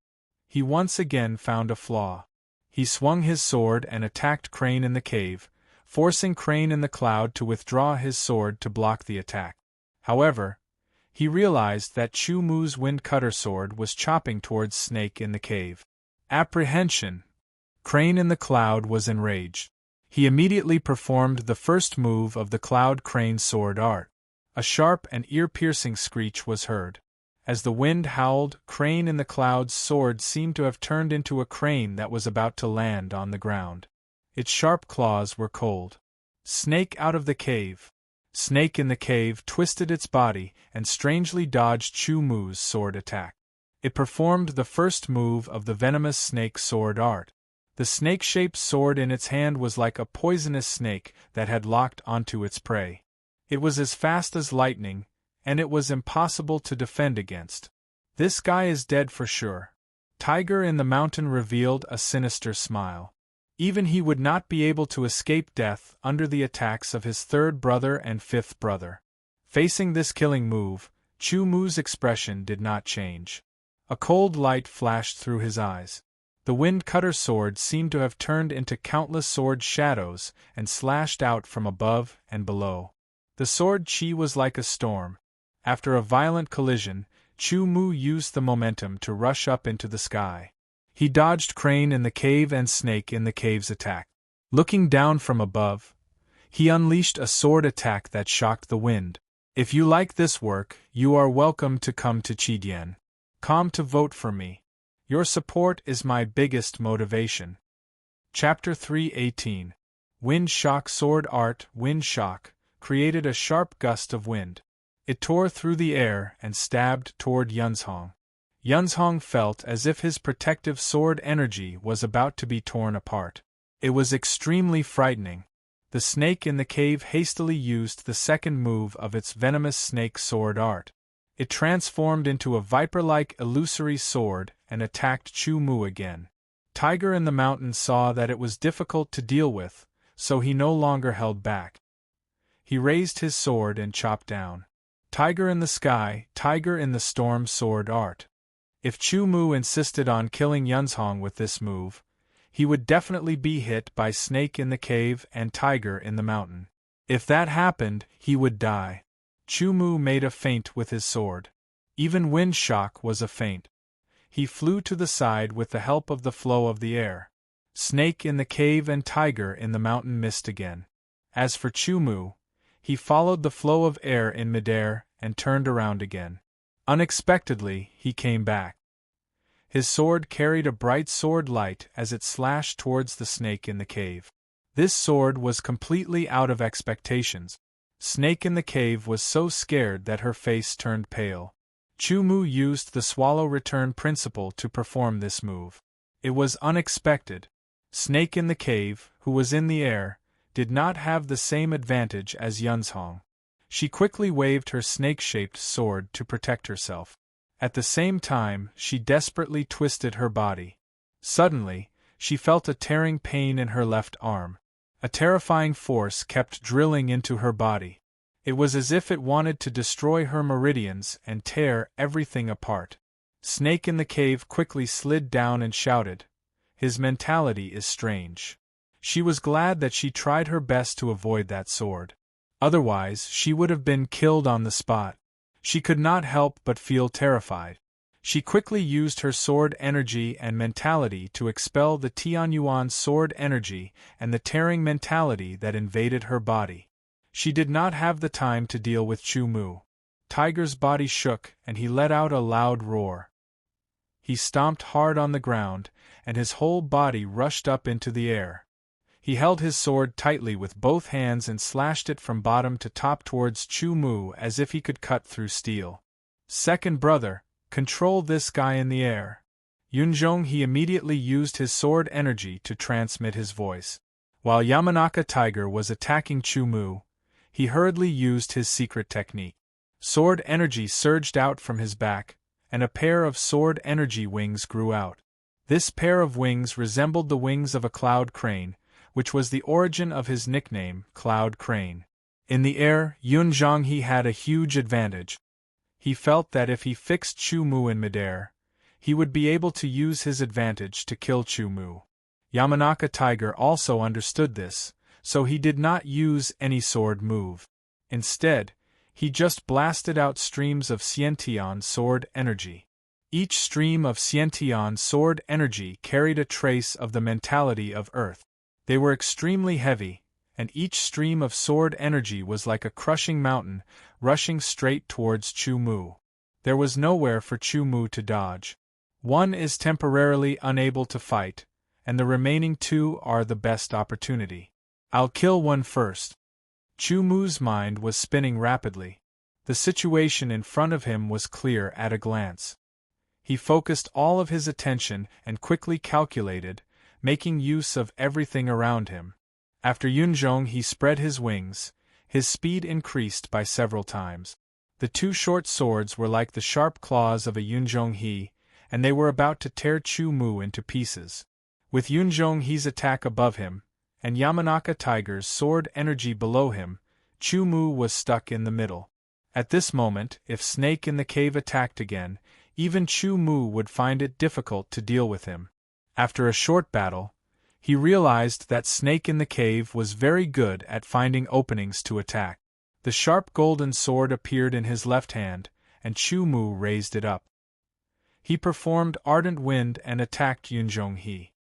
He once again found a flaw. He swung his sword and attacked Crane in the cave, forcing Crane in the Cloud to withdraw his sword to block the attack. However, he realized that Chu-Mu's wind cutter sword was chopping towards Snake in the cave. Apprehension. Crane in the Cloud was enraged. He immediately performed the first move of the Cloud Crane sword art. A sharp and ear-piercing screech was heard. As the wind howled, Crane in the Cloud's sword seemed to have turned into a crane that was about to land on the ground. Its sharp claws were cold. Snake out of the cave. Snake in the cave twisted its body and strangely dodged Chu-Mu's sword attack. It performed the first move of the venomous snake sword art. The snake-shaped sword in its hand was like a poisonous snake that had locked onto its prey. It was as fast as lightning, and it was impossible to defend against. This guy is dead for sure. Tiger in the Mountain revealed a sinister smile. Even he would not be able to escape death under the attacks of his third brother and fifth brother. Facing this killing move, Chu-Mu's expression did not change. A cold light flashed through his eyes. The wind cutter sword seemed to have turned into countless sword shadows and slashed out from above and below. The sword chi was like a storm. After a violent collision, Chu-Mu used the momentum to rush up into the sky. He dodged Crane in the cave and Snake in the cave's attack. Looking down from above, he unleashed a sword attack that shocked the wind. If you like this work, you are welcome to come to Chidian. Come to vote for me. Your support is my biggest motivation. Chapter 3:18. Wind Shock Sword Art. Wind Shock created a sharp gust of wind. It tore through the air and stabbed toward Yunzhong. Yunzhong felt as if his protective sword energy was about to be torn apart. It was extremely frightening. The snake in the cave hastily used the second move of its venomous snake sword art. It transformed into a viper-like illusory sword and attacked Chu-Mu again. Tiger in the Mountain saw that it was difficult to deal with, so he no longer held back. He raised his sword and chopped down. Tiger in the Sky, Tiger in the Storm sword art. If Chu-Mu insisted on killing Yunzhong with this move, he would definitely be hit by Snake in the Cave and Tiger in the Mountain. If that happened, he would die. Chu-Mu made a feint with his sword. Even Wind Shock was a feint. He flew to the side with the help of the flow of the air. Snake in the Cave and Tiger in the Mountain missed again. As for Chu-Mu, he followed the flow of air in midair and turned around again. Unexpectedly, he came back. His sword carried a bright sword light as it slashed towards the snake in the cave. This sword was completely out of expectations. Snake in the cave was so scared that her face turned pale. Chu-Mu used the swallow return principle to perform this move. It was unexpected. Snake in the cave, who was in the air, did not have the same advantage as Yunzhong. She quickly waved her snake-shaped sword to protect herself. At the same time, she desperately twisted her body. Suddenly, she felt a tearing pain in her left arm. A terrifying force kept drilling into her body. It was as if it wanted to destroy her meridians and tear everything apart. Snake in the cave quickly slid down and shouted, "His mentality is strange." She was glad that she tried her best to avoid that sword. Otherwise, she would have been killed on the spot. She could not help but feel terrified. She quickly used her sword energy and mentality to expel the Tianyuan sword energy and the tearing mentality that invaded her body. She did not have the time to deal with Chu Mu. Tiger's body shook and he let out a loud roar. He stomped hard on the ground, and his whole body rushed up into the air. He held his sword tightly with both hands and slashed it from bottom to top towards Chu Mu as if he could cut through steel. Second brother, control this guy in the air. Yunzhong he immediately used his sword energy to transmit his voice. While Yamanaka Tiger was attacking Chu Mu, he hurriedly used his secret technique. Sword energy surged out from his back, and a pair of sword energy wings grew out. This pair of wings resembled the wings of a cloud crane, which was the origin of his nickname, Cloud Crane. In the air, Yunzhong he had a huge advantage. He felt that if he fixed Chu Mu in midair, he would be able to use his advantage to kill Chu Mu. Yamanaka Tiger also understood this, so he did not use any sword move. Instead, he just blasted out streams of Xiantian sword energy. Each stream of Xiantian sword energy carried a trace of the mentality of Earth. They were extremely heavy, and each stream of sword energy was like a crushing mountain, rushing straight towards Chu Mu. There was nowhere for Chu Mu to dodge. One is temporarily unable to fight, and the remaining two are the best opportunity. I'll kill one first. Chu Mu's mind was spinning rapidly. The situation in front of him was clear at a glance. He focused all of his attention and quickly calculated, making use of everything around him. After Yunzhong he spread his wings, his speed increased by several times. The two short swords were like the sharp claws of a Yunzhong he, and they were about to tear Chu Mu into pieces. With Yunzhong he's attack above him, and Yamanaka Tiger's sword energy below him, Chu Mu was stuck in the middle. At this moment, if Snake in the Cave attacked again, even Chu Mu would find it difficult to deal with him. After a short battle, he realized that Snake in the Cave was very good at finding openings to attack. The sharp golden sword appeared in his left hand, and Chu Mu raised it up. He performed Ardent Wind and attacked Yunzhong he.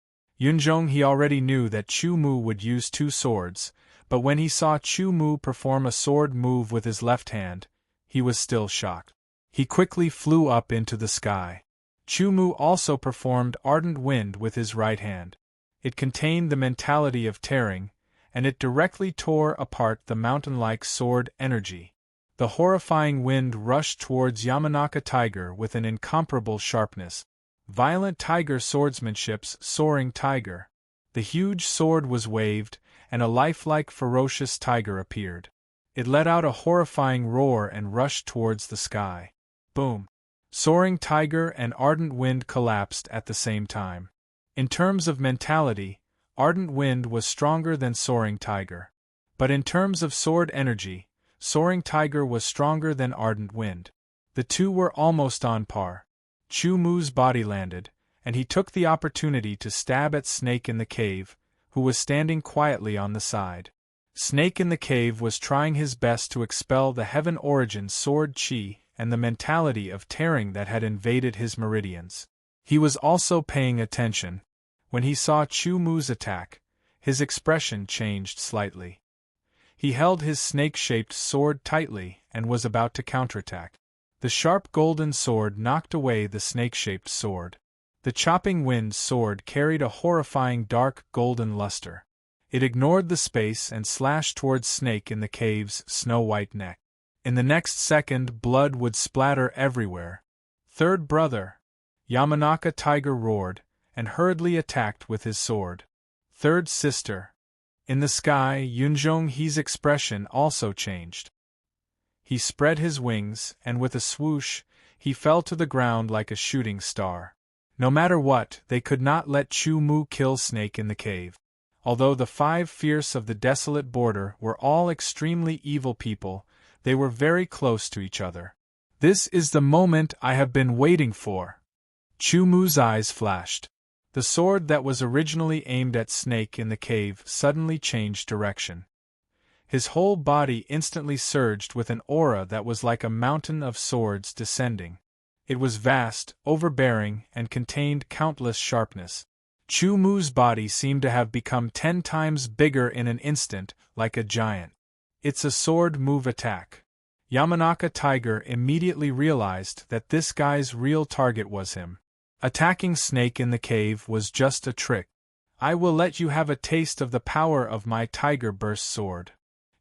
Yunzhong he already knew that Chu Mu would use two swords, but when he saw Chu Mu perform a sword move with his left hand, he was still shocked. He quickly flew up into the sky. Chu Mu also performed Ardent Wind with his right hand. It contained the mentality of tearing, and it directly tore apart the mountain-like sword energy. The horrifying wind rushed towards Yamanaka Tiger with an incomparable sharpness. Violent tiger swordsmanship's soaring tiger. The huge sword was waved, and a lifelike ferocious tiger appeared. It let out a horrifying roar and rushed towards the sky. Boom! Soaring tiger and ardent wind collapsed at the same time. In terms of mentality, ardent wind was stronger than soaring tiger. But in terms of sword energy, soaring tiger was stronger than ardent wind. The two were almost on par. Chu Mu's body landed, and he took the opportunity to stab at Snake in the Cave, who was standing quietly on the side. Snake in the Cave was trying his best to expel the heaven origin sword chi and the mentality of tearing that had invaded his meridians. He was also paying attention. When he saw Chu Mu's attack, his expression changed slightly. He held his snake-shaped sword tightly and was about to counterattack. The sharp golden sword knocked away the snake-shaped sword. The chopping wind sword carried a horrifying dark golden luster. It ignored the space and slashed towards Snake in the Cave's snow-white neck. In the next second, blood would splatter everywhere. Third brother! Yamanaka Tiger roared, and hurriedly attacked with his sword. Third sister! In the sky, Yunzhong he's expression also changed. He spread his wings, and with a swoosh, he fell to the ground like a shooting star. No matter what, they could not let Chu Mu kill Snake in the Cave. Although the five fierce of the desolate border were all extremely evil people, they were very close to each other. This is the moment I have been waiting for. Chu Mu's eyes flashed. The sword that was originally aimed at Snake in the Cave suddenly changed direction. His whole body instantly surged with an aura that was like a mountain of swords descending. It was vast, overbearing, and contained countless sharpness. Chu Mu's body seemed to have become 10 times bigger in an instant, like a giant. It's a sword move attack. Yamanaka Tiger immediately realized that this guy's real target was him. Attacking Snake in the cave was just a trick. I will let you have a taste of the power of my Tiger Burst sword.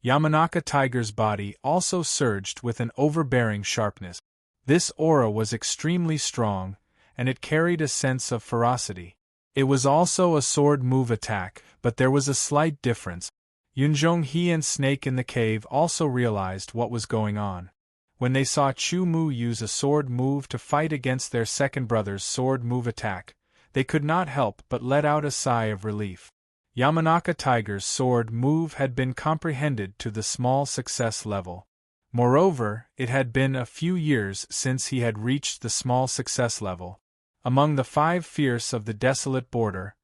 Yamanaka Tiger's body also surged with an overbearing sharpness. This aura was extremely strong, and it carried a sense of ferocity. It was also a sword move attack, but there was a slight difference. Yunzhonghe and Snake in the cave also realized what was going on. When they saw Chu Mu use a sword move to fight against their second brother's sword move attack, they could not help but let out a sigh of relief. Yamanaka Tiger's sword move had been comprehended to the small success level. Moreover, it had been a few years since he had reached the small success level. Among the 5 fierce of the desolate border,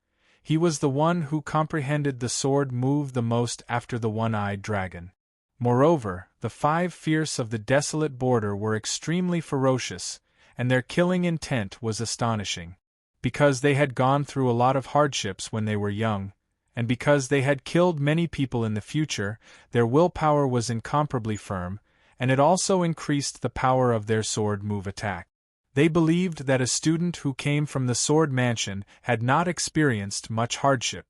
he was the one who comprehended the sword move the most after the one-eyed dragon. Moreover, the 5 fierce of the desolate border were extremely ferocious, and their killing intent was astonishing. Because they had gone through a lot of hardships when they were young, and because they had killed many people in the future, their willpower was incomparably firm, and it also increased the power of their sword move attack. They believed that a student who came from the Sword Mansion had not experienced much hardship.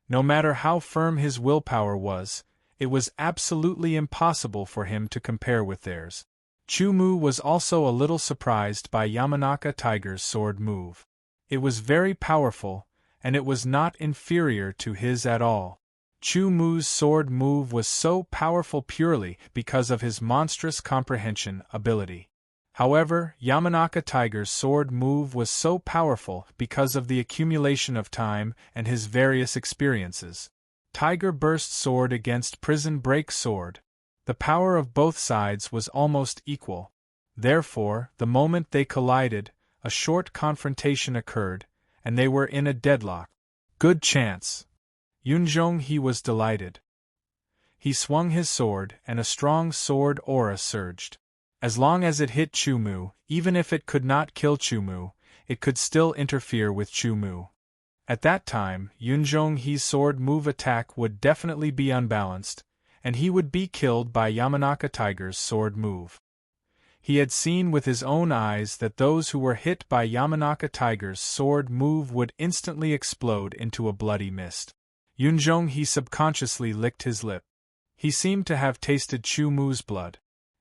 No matter how firm his willpower was, it was absolutely impossible for him to compare with theirs. Chu Mu was also a little surprised by Yamanaka Tiger's sword move. It was very powerful, and it was not inferior to his at all. Chu Mu's sword move was so powerful purely because of his monstrous comprehension ability. However, Yamanaka Tiger's sword move was so powerful because of the accumulation of time and his various experiences. Tiger Burst sword against Prison Break sword. The power of both sides was almost equal. Therefore, the moment they collided, a short confrontation occurred, and they were in a deadlock. Good chance. Yunzhonghe was delighted. He swung his sword, and a strong sword aura surged. As long as it hit Chu Mu, even if it could not kill Chu Mu, it could still interfere with Chu Mu. At that time, Yunzhonghe's sword move attack would definitely be unbalanced, and he would be killed by Yamanaka Tiger's sword move. He had seen with his own eyes that those who were hit by Yamanaka Tiger's sword move would instantly explode into a bloody mist. Yunzhonghe subconsciously licked his lip. He seemed to have tasted Chu Mu's blood.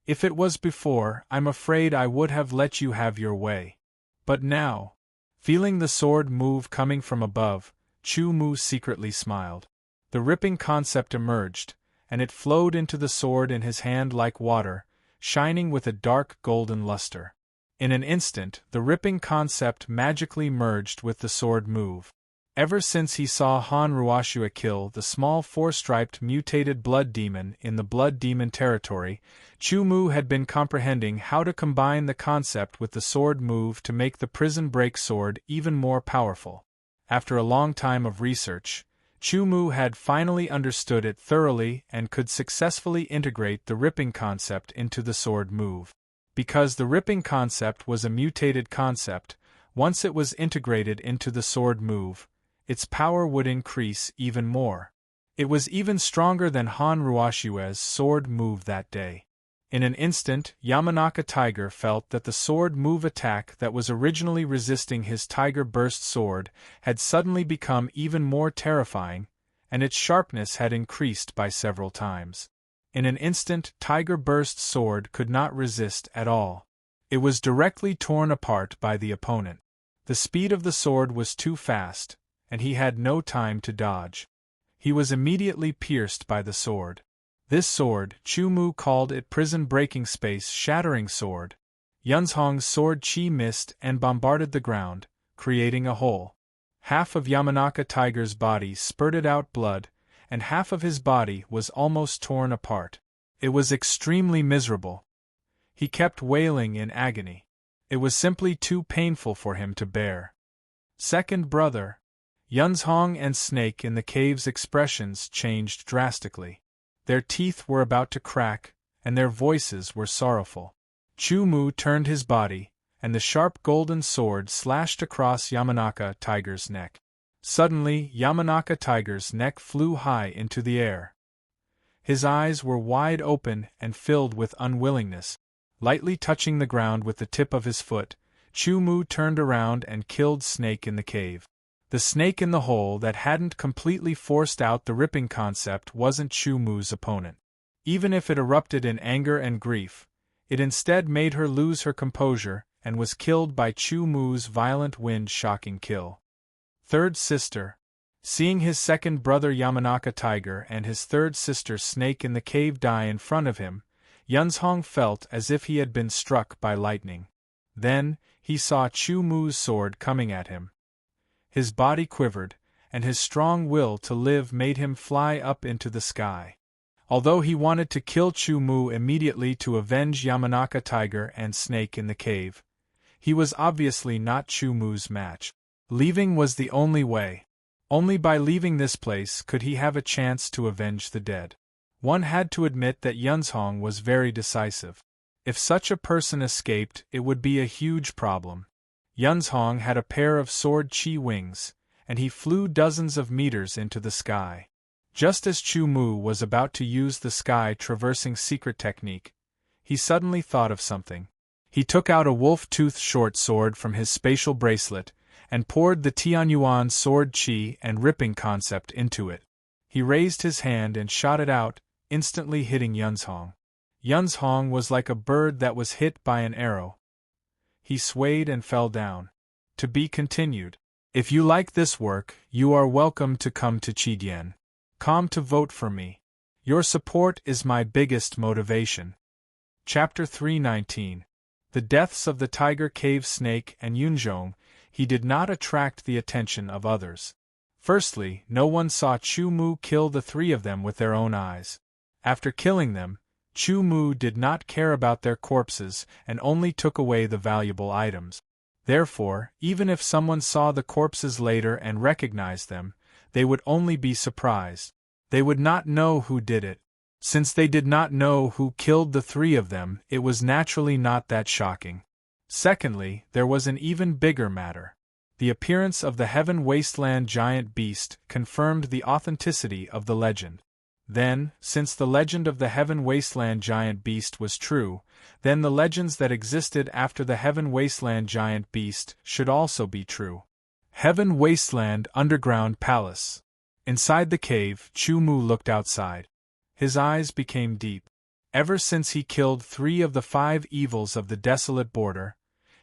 If it was before, I'm afraid I would have let you have your way. But now, feeling the sword move coming from above, Chu Mu secretly smiled. The ripping concept emerged, and it flowed into the sword in his hand like water, shining with a dark golden luster. In an instant, the ripping concept magically merged with the sword move. Ever since he saw Han Ruoshua kill the small 4-striped mutated blood demon in the blood demon territory, Chu Mu had been comprehending how to combine the concept with the sword move to make the Prison Break sword even more powerful. After a long time of research, Chu Mu had finally understood it thoroughly and could successfully integrate the ripping concept into the sword move. Because the ripping concept was a mutated concept, once it was integrated into the sword move, its power would increase even more. It was even stronger than Han Ruoshua's sword move that day. In an instant, Yamanaka Tiger felt that the sword move attack that was originally resisting his Tiger Burst sword had suddenly become even more terrifying, and its sharpness had increased by several times. In an instant, Tiger Burst sword could not resist at all. It was directly torn apart by the opponent. The speed of the sword was too fast, and he had no time to dodge. He was immediately pierced by the sword. This sword, Chu Mu called it Prison Breaking Space Shattering Sword. Yunzhong's sword chi missed and bombarded the ground, creating a hole. Half of Yamanaka Tiger's body spurted out blood, and half of his body was almost torn apart. It was extremely miserable. He kept wailing in agony. It was simply too painful for him to bear. Second brother. Yunzhong and Snake in the cave's expressions changed drastically. Their teeth were about to crack, and their voices were sorrowful. Chu Mu turned his body, and the sharp golden sword slashed across Yamanaka Tiger's neck. Suddenly, Yamanaka Tiger's neck flew high into the air. His eyes were wide open and filled with unwillingness. Lightly touching the ground with the tip of his foot, Chu-Mu turned around and killed Snake in the cave. The snake in the hole that hadn't completely forced out the ripping concept wasn't Chu-Mu's opponent. Even if it erupted in anger and grief, it instead made her lose her composure and was killed by Chu-Mu's violent wind-shocking kill. Third sister. Seeing his second brother Yamanaka Tiger and his third sister Snake in the cave die in front of him, Yunzhong felt as if he had been struck by lightning. Then, he saw Chu-Mu's sword coming at him. His body quivered, and his strong will to live made him fly up into the sky. Although he wanted to kill Chu-Mu immediately to avenge Yamanaka Tiger and Snake in the cave, he was obviously not Chu-Mu's match. Leaving was the only way. Only by leaving this place could he have a chance to avenge the dead. One had to admit that Yunzhong was very decisive. If such a person escaped, it would be a huge problem. Yunzhong had a pair of sword chi wings, and he flew dozens of meters into the sky. Just as Chu-Mu was about to use the sky-traversing secret technique, he suddenly thought of something. He took out a wolf-tooth short sword from his spatial bracelet and poured the Tianyuan sword chi and ripping concept into it. He raised his hand and shot it out, instantly hitting Yunzhong. Yunzhong was like a bird that was hit by an arrow. He swayed and fell down. To be continued. If you like this work, you are welcome to come to Chidian.com to vote for me. Your support is my biggest motivation. Chapter 319. The Deaths of the Tiger Cave Snake and Yunzhong. He did not attract the attention of others. Firstly, no one saw Chu-Mu kill the three of them with their own eyes. After killing them, Chu-Mu did not care about their corpses and only took away the valuable items. Therefore, even if someone saw the corpses later and recognized them, they would only be surprised. They would not know who did it. Since they did not know who killed the three of them, it was naturally not that shocking. Secondly, there was an even bigger matter. The appearance of the Heaven Wasteland giant beast confirmed the authenticity of the legend. Then, since the legend of the Heaven Wasteland giant beast was true, then the legends that existed after the Heaven Wasteland giant beast should also be true. Heaven Wasteland Underground Palace. Inside the cave, Chu-Mu looked outside. His eyes became deep. Ever since he killed 3 of the 5 evils of the desolate border,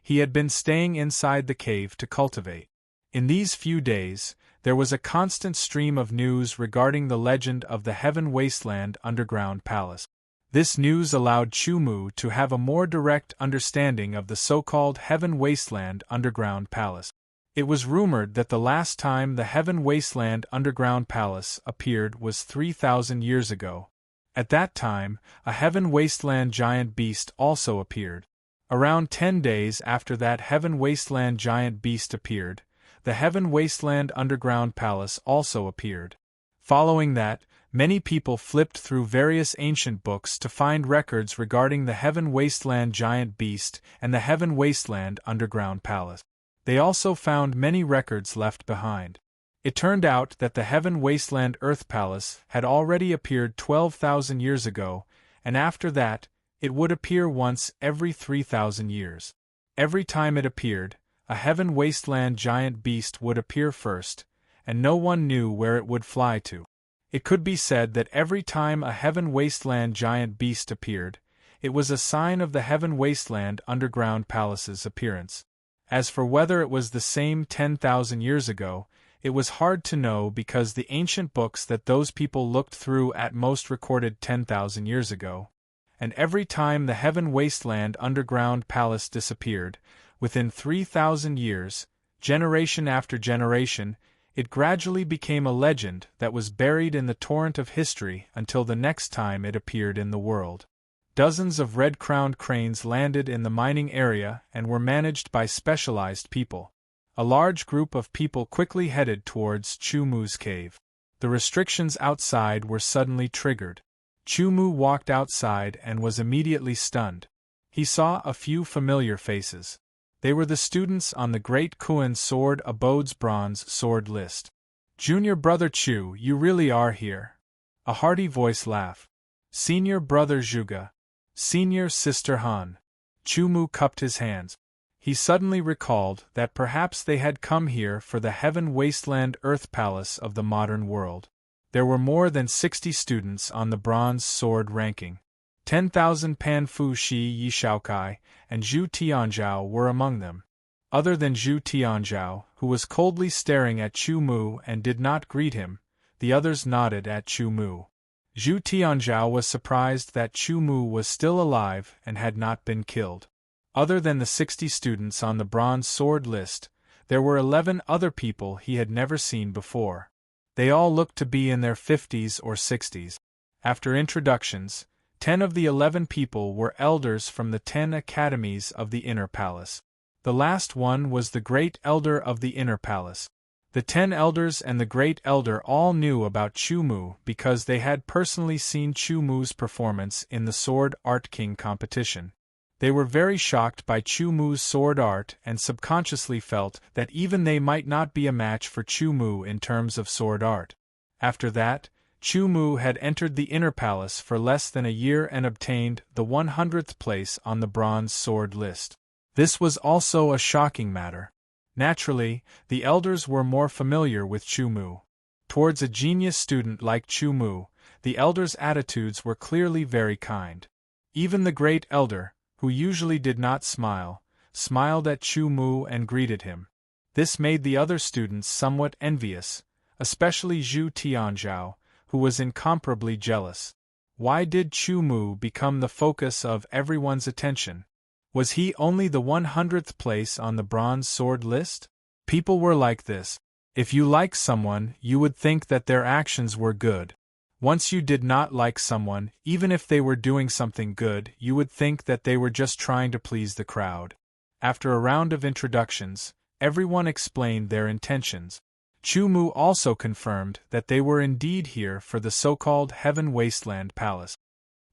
he had been staying inside the cave to cultivate. In these few days, there was a constant stream of news regarding the legend of the Heaven Wasteland Underground Palace. This news allowed Chu-Mu to have a more direct understanding of the so-called Heaven Wasteland Underground Palace. It was rumored that the last time the Heaven Wasteland Underground Palace appeared was 3,000 years ago. At that time, a Heaven Wasteland giant beast also appeared. Around 10 days after that Heaven Wasteland giant beast appeared, the Heaven Wasteland Underground Palace also appeared. Following that, many people flipped through various ancient books to find records regarding the Heaven Wasteland giant beast and the Heaven Wasteland Underground Palace. They also found many records left behind. It turned out that the Heaven Wasteland Earth Palace had already appeared 12,000 years ago, and after that, it would appear once every 3,000 years. Every time it appeared, a Heaven Wasteland giant beast would appear first, and no one knew where it would fly to. It could be said that every time a Heaven Wasteland giant beast appeared, it was a sign of the Heaven Wasteland Underground Palace's appearance. As for whether it was the same 10,000 years ago, it was hard to know because the ancient books that those people looked through at most recorded 10,000 years ago. And every time the Heaven Wasteland Underground Palace disappeared, within 3,000 years, generation after generation, it gradually became a legend that was buried in the torrent of history until the next time it appeared in the world. Dozens of red-crowned cranes landed in the mining area and were managed by specialized people. A large group of people quickly headed towards Chu-Mu's cave. The restrictions outside were suddenly triggered. Chu-Mu walked outside and was immediately stunned. He saw a few familiar faces. They were the students on the Great Kuan Sword Abode's bronze sword list. Junior Brother Chu, you really are here. A hearty voice laughed. Senior Brother Zhuge. Senior Sister Han. Chu Mu cupped his hands. He suddenly recalled that perhaps they had come here for the Heaven Wasteland Earth Palace of the modern world. There were more than 60 students on the bronze sword ranking. 10,000 Pan Fu Shi Yi Shaokai and Zhu Tianzhao were among them. Other than Zhu Tianzhao, who was coldly staring at Chu Mu and did not greet him, the others nodded at Chu Mu. Zhu Tianzhao was surprised that Chu Mu was still alive and had not been killed. Other than the 60 students on the bronze sword list, there were 11 other people he had never seen before. They all looked to be in their 50s or 60s. After introductions, 10 of the 11 people were elders from the 10 academies of the Inner Palace. The last one was the Great Elder of the Inner Palace. The 10 elders and the Great Elder all knew about Chu Mu because they had personally seen Chu Mu's performance in the Sword Art King competition. They were very shocked by Chu Mu's sword art and subconsciously felt that even they might not be a match for Chu Mu in terms of sword art. After that, Chu Mu had entered the Inner Palace for less than a year and obtained the 100th place on the bronze sword list. This was also a shocking matter. Naturally, the elders were more familiar with Chu Mu. Towards a genius student like Chu Mu, the elders' attitudes were clearly very kind. Even the Great Elder, who usually did not smile, smiled at Chu Mu and greeted him. This made the other students somewhat envious, especially Zhu Tianzhao, who was incomparably jealous. Why did Chu Mu become the focus of everyone's attention? Was he only the 100th place on the bronze sword list? People were like this. If you like someone, you would think that their actions were good. Once you did not like someone, even if they were doing something good, you would think that they were just trying to please the crowd. After a round of introductions, everyone explained their intentions. Chu Mu also confirmed that they were indeed here for the so-called Heaven Wasteland Palace.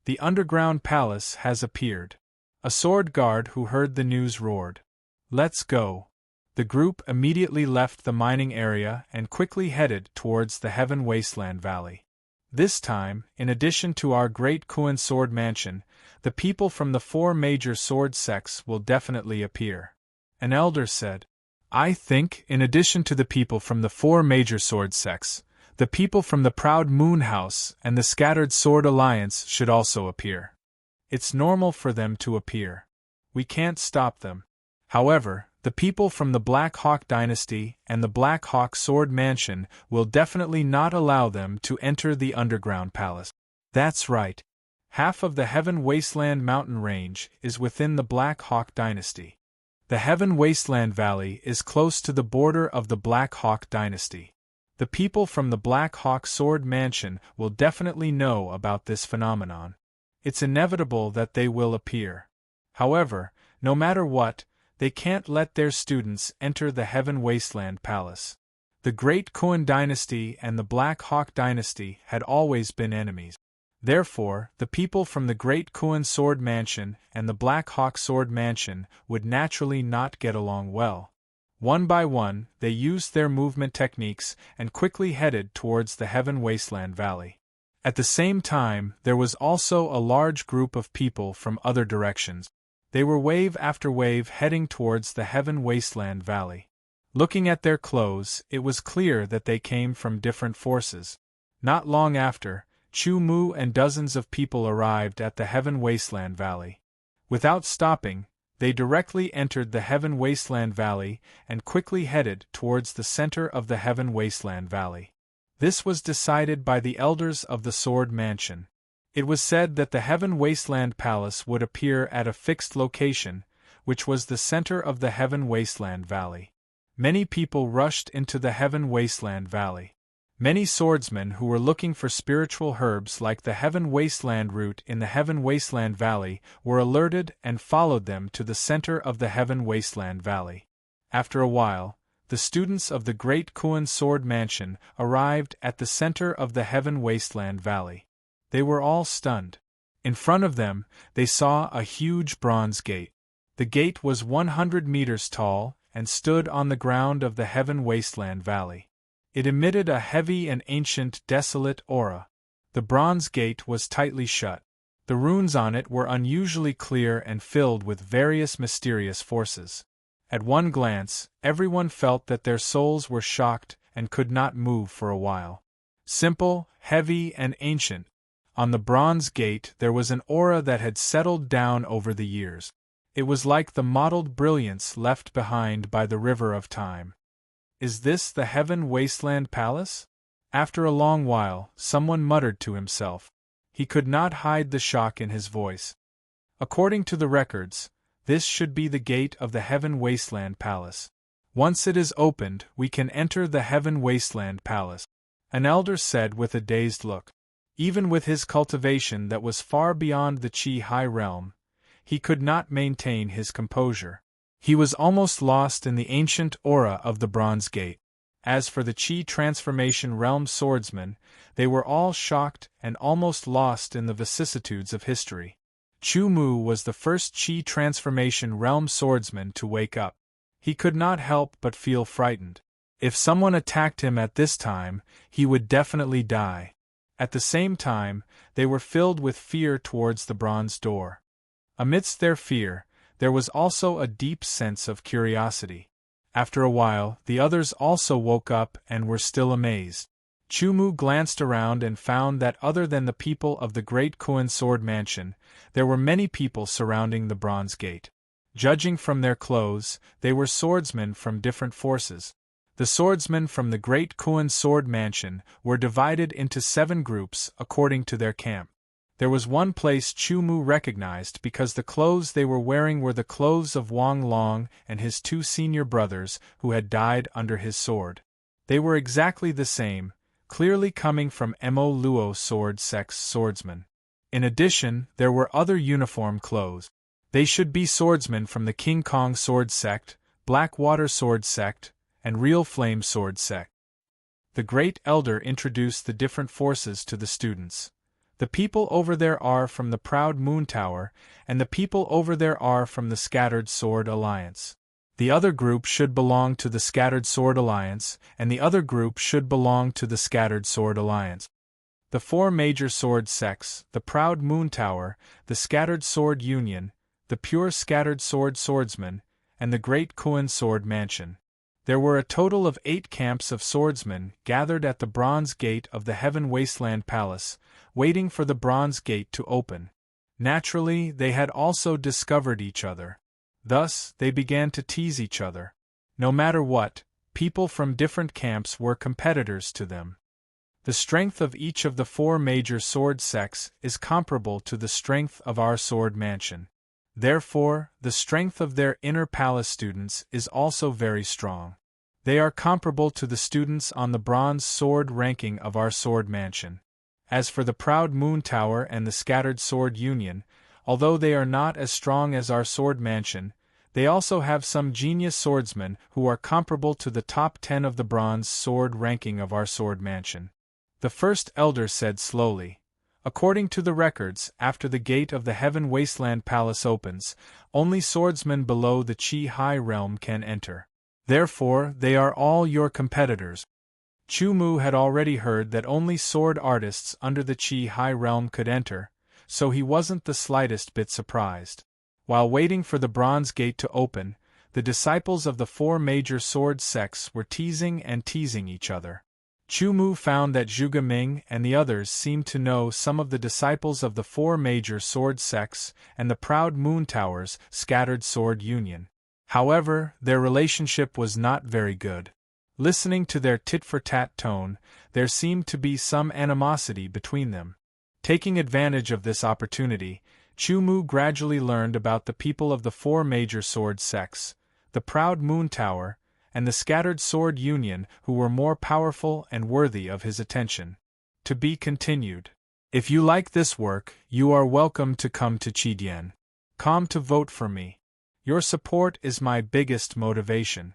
The underground palace has appeared. A sword guard who heard the news roared. Let's go. The group immediately left the mining area and quickly headed towards the Heaven Wasteland Valley. This time, in addition to our Great Kuan Sword Mansion, the people from the 4 major sword sects will definitely appear. An elder said, I think, in addition to the people from the 4 major sword sects, the people from the Proud Moon House and the Scattered Sword Alliance should also appear. It's normal for them to appear. We can't stop them. However, the people from the Black Hawk Dynasty and the Black Hawk Sword Mansion will definitely not allow them to enter the underground palace. That's right. Half of the Heaven Wasteland mountain range is within the Black Hawk Dynasty. The Heaven Wasteland Valley is close to the border of the Black Hawk Dynasty. The people from the Black Hawk Sword Mansion will definitely know about this phenomenon. It's inevitable that they will appear. However, no matter what, they can't let their students enter the Heaven Wasteland Palace. The Great Kuan Dynasty and the Black Hawk Dynasty had always been enemies. Therefore, the people from the Great Kuan Sword Mansion and the Black Hawk Sword Mansion would naturally not get along well. One by one, they used their movement techniques and quickly headed towards the Heaven Wasteland Valley. At the same time, there was also a large group of people from other directions. They were wave after wave heading towards the Heaven Wasteland Valley. Looking at their clothes, it was clear that they came from different forces. Not long after, Chu Mu and dozens of people arrived at the Heaven Wasteland Valley. Without stopping, they directly entered the Heaven Wasteland Valley and quickly headed towards the center of the Heaven Wasteland Valley. This was decided by the elders of the Sword Mansion. It was said that the Heaven Wasteland Palace would appear at a fixed location, which was the center of the Heaven Wasteland Valley. Many people rushed into the Heaven Wasteland Valley. Many swordsmen who were looking for spiritual herbs like the Heaven Wasteland root in the Heaven Wasteland Valley were alerted and followed them to the center of the Heaven Wasteland Valley. After a while, the students of the Great Kuan Sword Mansion arrived at the center of the Heaven Wasteland Valley. They were all stunned. In front of them, they saw a huge bronze gate. The gate was 100 meters tall and stood on the ground of the Heaven Wasteland Valley. It emitted a heavy and ancient, desolate aura. The bronze gate was tightly shut. The runes on it were unusually clear and filled with various mysterious forces. At one glance, everyone felt that their souls were shocked and could not move for a while. Simple, heavy, and ancient. On the bronze gate there was an aura that had settled down over the years. It was like the mottled brilliance left behind by the river of time. Is this the Heaven Wasteland Palace? After a long while, someone muttered to himself. He could not hide the shock in his voice. According to the records, this should be the gate of the Heaven Wasteland Palace. Once it is opened, we can enter the Heaven Wasteland Palace, an elder said with a dazed look. Even with his cultivation that was far beyond the Qi High Realm, he could not maintain his composure. He was almost lost in the ancient aura of the Bronze Gate. As for the Qi Transformation Realm swordsmen, they were all shocked and almost lost in the vicissitudes of history. Chu Mu was the first Qi Transformation Realm swordsman to wake up. He could not help but feel frightened. If someone attacked him at this time, he would definitely die. At the same time, they were filled with fear towards the bronze door. Amidst their fear, there was also a deep sense of curiosity. After a while, the others also woke up and were still amazed. Chu Mu glanced around and found that other than the people of the Great Kuan Sword Mansion, there were many people surrounding the Bronze Gate. Judging from their clothes, they were swordsmen from different forces. The swordsmen from the Great Kuan Sword Mansion were divided into 7 groups according to their camp. There was one place Chu Mu recognized because the clothes they were wearing were the clothes of Wang Long and his 2 senior brothers who had died under his sword. They were exactly the same, clearly coming from Mo Luo sword sect's swordsmen. In addition, there were other uniform clothes. They should be swordsmen from the King Kong sword sect, Blackwater sword sect, and Real Flame sword sect. The Great Elder introduced the different forces to the students. The people over there are from the Proud Moon Tower, and the people over there are from the Scattered Sword Alliance. The other group should belong to the Scattered Sword Alliance, and the other group should belong to the Scattered Sword Alliance. The 4 major sword sects, the Proud Moon Tower, the Scattered Sword Union, the Pure Scattered Sword Swordsmen, and the Great Kuan Sword Mansion. There were a total of 8 camps of swordsmen gathered at the Bronze Gate of the Heaven Wasteland Palace, waiting for the Bronze Gate to open. Naturally, they had also discovered each other. Thus, they began to tease each other. No matter what, people from different camps were competitors to them. The strength of each of the 4 major sword sects is comparable to the strength of our sword mansion. Therefore, the strength of their inner palace students is also very strong. They are comparable to the students on the bronze sword ranking of our sword mansion. As for the Proud Moon Tower and the Scattered Sword Union, although they are not as strong as our sword mansion, they also have some genius swordsmen who are comparable to the top 10 of the bronze sword ranking of our sword mansion. The first elder said slowly, "According to the records, after the gate of the Heaven Wasteland Palace opens, only swordsmen below the Qi High Realm can enter. Therefore, they are all your competitors." Chu Mu had already heard that only sword artists under the Qi High Realm could enter, so he wasn't the slightest bit surprised. While waiting for the Bronze Gate to open, the disciples of the 4 major sword sects were teasing each other. Chu Mu found that Zhuge Ming and the others seemed to know some of the disciples of the 4 major sword sects and the Proud Moon Tower's Scattered Sword Union. However, their relationship was not very good. Listening to their tit-for-tat tone, there seemed to be some animosity between them. Taking advantage of this opportunity, Chu Mu gradually learned about the people of the 4 major sword sects, the Proud Moon Tower, and the Scattered Sword Union who were more powerful and worthy of his attention. To be continued. If you like this work, you are welcome to come to Qidian.com to vote for me. Your support is my biggest motivation.